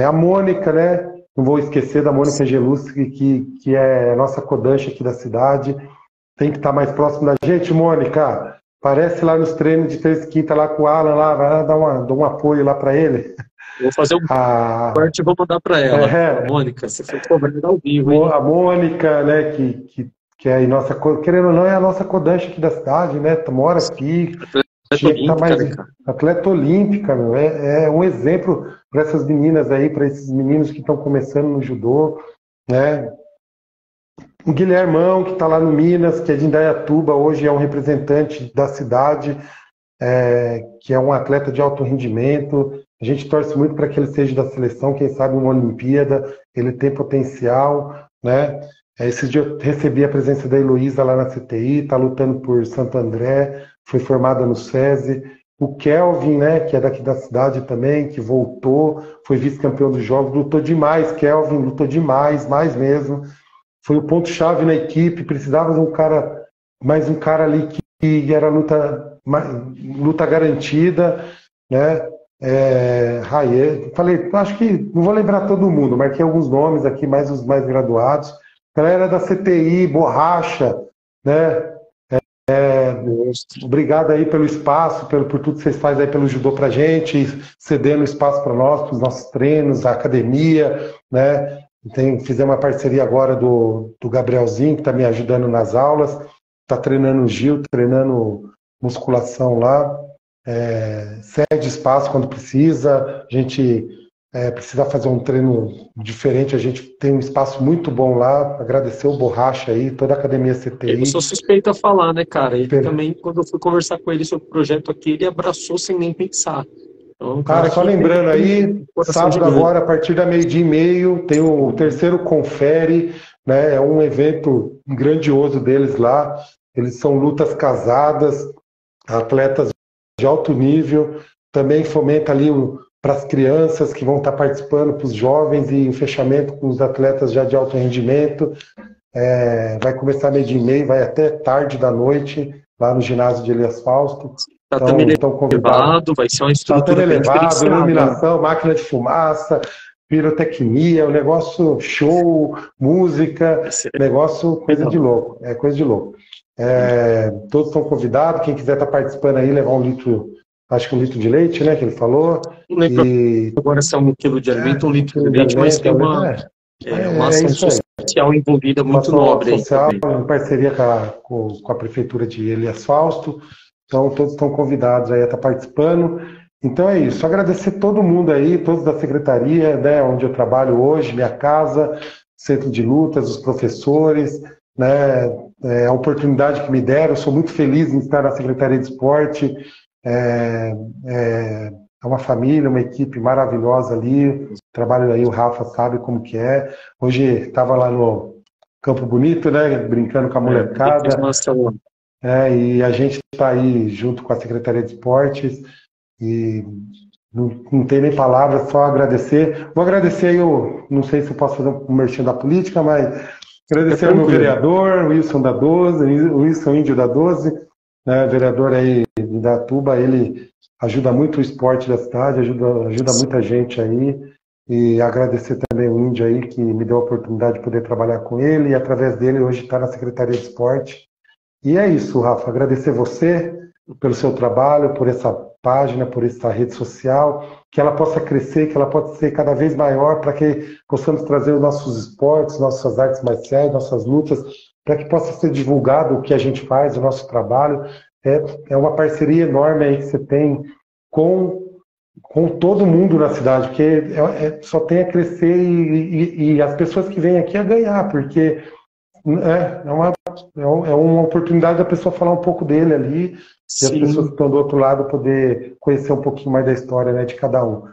A Mônica, né? Não vou esquecer da Mônica Geluski, que é a nossa codancha aqui da cidade. Tem que estar mais próximo da gente, Mônica. Aparece lá nos treinos de terça e quinta lá com o Alan, lá, vai lá dar um apoio lá para ele. Vou fazer um corte e vou mandar para ela. Mônica, você foi cobrando ao vivo, hein? A Mônica, né, que é a nossa, querendo ou não, é a nossa codancha aqui da cidade, né? Mora aqui. Atleta olímpica, meu, é um exemplo para essas meninas aí, para esses meninos que estão começando no judô, né? O Guilhermão, que está lá no Minas, que é de Indaiatuba, hoje é um representante da cidade, que é um atleta de alto rendimento. A gente torce muito para que ele seja da seleção, quem sabe uma Olimpíada, ele tem potencial, né? Esses dias eu recebi a presença da Heloísa lá na CTI, está lutando por Santo André, foi formada no SESI. O Kelvin, né, que é daqui da cidade também, que voltou, foi vice-campeão dos jogos, lutou demais, Kelvin, lutou demais, mais mesmo. Foi o ponto-chave na equipe, precisava de mais um cara ali que era luta garantida, né? Falei, acho que não vou lembrar todo mundo, marquei alguns nomes aqui, mais os mais graduados. Galera da CTI, Borracha, né? Obrigado aí pelo espaço, por tudo que vocês fazem aí pelo judô pra gente, cedendo espaço para nós, para os nossos treinos, a academia, né? Fizemos uma parceria agora do Gabrielzinho, que está me ajudando nas aulas, está treinando o Gil, treinando musculação lá, cede espaço quando precisa, a gente precisa fazer um treino diferente, a gente tem um espaço muito bom lá, agradecer o Borracha aí, toda a academia CTI. Eu sou suspeito a falar, né, cara? Ele também, quando eu fui conversar com ele sobre o projeto aqui, ele abraçou sem nem pensar. Então, cara, só lembrando aí, sábado agora, a partir da 12h30, tem o terceiro Confere, né? É um evento grandioso deles lá. Eles são lutas casadas, atletas de alto nível. Também fomenta ali para as crianças que vão estar participando, para os jovens, e um fechamento com os atletas já de alto rendimento. Vai começar 12h30, vai até tarde da noite, lá no ginásio de Elias Fausto. Então convidado, vai ser uma estrutura elevado, iluminação, máquina de fumaça, pirotecnia, um negócio show, música, negócio coisa de louco, coisa de louco. Todos estão convidados, quem quiser estar participando aí, levar um litro, acho que 1 litro de leite, né, que ele falou. Não lembro agora se é 1 quilo de alimento ou 1 litro de leite, mas tem uma ação social envolvida muito nobre. Social, em parceria com a prefeitura de Elias Fausto. Então, todos estão convidados aí a estar participando. Então é isso, agradecer todo mundo aí, todos da secretaria, né, onde eu trabalho hoje, minha casa, centro de lutas, os professores, né, a oportunidade que me deram. Eu sou muito feliz em estar na Secretaria de Esporte. É uma família, uma equipe maravilhosa ali. O trabalho aí, o Rafa sabe como que é. Hoje estava lá no Campo Bonito, né, brincando com a molecada. E a gente está aí junto com a Secretaria de Esportes e não tem nem palavras, só agradecer. Vou agradecer aí, não sei se eu posso fazer um merchan da política, mas agradecer ao meu vereador, Wilson da 12, Wilson Índio da 12, né, vereador aí de Indaiatuba, ele ajuda muito o esporte da cidade, ajuda muita gente aí. E agradecer também o Índio aí, que me deu a oportunidade de poder trabalhar com ele, e através dele hoje está na Secretaria de Esporte. E é isso, Rafa, agradecer você pelo seu trabalho, por essa página, por essa rede social, que ela possa crescer, que ela possa ser cada vez maior, para que possamos trazer os nossos esportes, nossas artes marciais, nossas lutas, para que possa ser divulgado o que a gente faz, o nosso trabalho. É uma parceria enorme aí que você tem com todo mundo na cidade, porque só tem a crescer e as pessoas que vêm aqui a ganhar, porque é uma oportunidade da pessoa falar um pouco dele ali. Sim. E as pessoas que estão do outro lado poder conhecer um pouquinho mais da história, né, de cada um.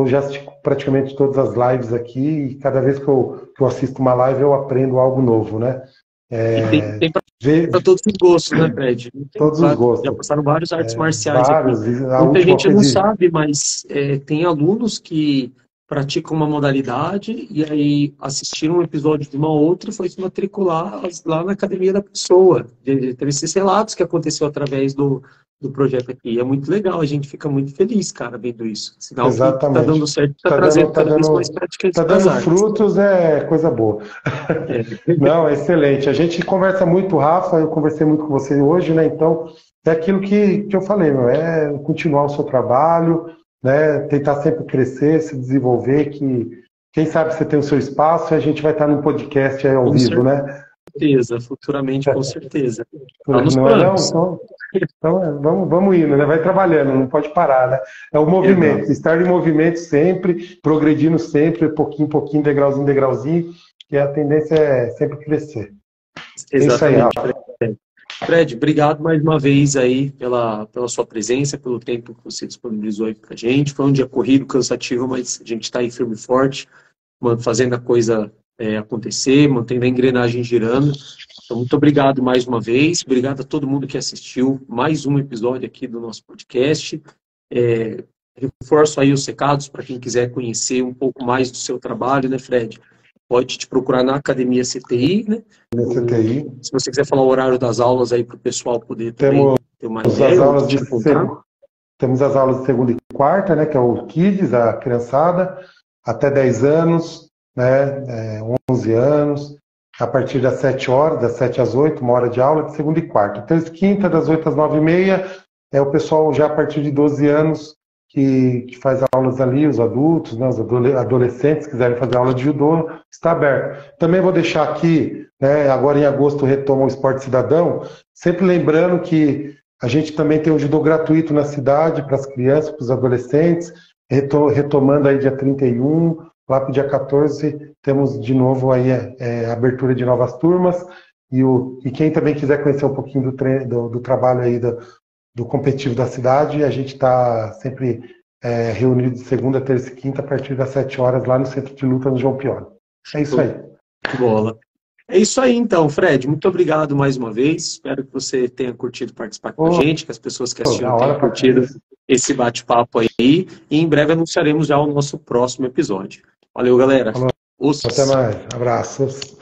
Eu já assisti praticamente todas as lives aqui e cada vez que eu assisto uma live eu aprendo algo novo, né? E tem para todos os gostos, né, Fred? Todos os Já gostos. passaram vários artes marciais aqui. Vários. A Muita última gente foi não de... sabe, mas tem alunos que praticam uma modalidade e aí assistiram um episódio de uma outra e foi se matricular lá na academia da pessoa. Teve esses relatos que aconteceu através do projeto aqui. É muito legal, a gente fica muito feliz, cara, vendo isso. Sinal que tá Exatamente. dando certo, tá trazendo cada vez mais praticantes tá das dando artes. frutos, é coisa boa. É. Não, é excelente. A gente conversa muito, Rafa, eu conversei muito com você hoje, né? Então, é aquilo que eu falei, meu, é continuar o seu trabalho, né? Tentar sempre crescer, se desenvolver, que quem sabe você tem o seu espaço e a gente vai estar num podcast aí ao vivo, né? Certeza, futuramente, com certeza. Tá nos Não é não? planos. Então vamos indo, né? Vai trabalhando, não pode parar, né? É o movimento, Exato. estar em movimento sempre, progredindo sempre, pouquinho em pouquinho, degrauzinho em degrauzinho, que a tendência é sempre crescer. Exatamente. É isso aí, Fred, obrigado mais uma vez aí pela sua presença, pelo tempo que você disponibilizou aí pra gente. Foi um dia corrido, cansativo, mas a gente está aí firme e forte, fazendo a coisa acontecer, mantendo a engrenagem girando. Então, muito obrigado mais uma vez. Obrigado a todo mundo que assistiu mais um episódio aqui do nosso podcast. Reforço aí os recados para quem quiser conhecer um pouco mais do seu trabalho, né, Fred? Pode te procurar na Academia CTI, né? CTI. Se você quiser falar o horário das aulas aí para o pessoal poder também ter uma ideia, as aulas te encontrar. Temos as aulas de segunda e quarta, né? Que é o Kids, a criançada, até 10 anos, né? 11 anos. A partir das 7 horas, das 7 às 8, uma hora de aula, de segunda e quarta. Terça e quinta, das 8 às 9h30, é o pessoal já a partir de 12 anos que faz aulas ali, os adultos, né, os adolescentes quiserem fazer aula de judô, está aberto. Também vou deixar aqui, né, agora em agosto retoma o Esporte Cidadão, sempre lembrando que a gente também tem o judô gratuito na cidade para as crianças, para os adolescentes, retomando aí dia 31, lá para o dia 14 temos de novo aí a abertura de novas turmas, e quem também quiser conhecer um pouquinho do trabalho aí do competitivo da cidade, a gente está sempre reunido de segunda, terça e quinta, a partir das 7 horas, lá no Centro de Luta, no João Pione. É isso aí. Bola. É isso aí, então, Fred. Muito obrigado mais uma vez. Espero que você tenha curtido participar com a gente, que as pessoas que assistiram tenham curtido esse bate-papo aí. E em breve anunciaremos já o nosso próximo episódio. Valeu, galera. Falou. Até mais. Abraços.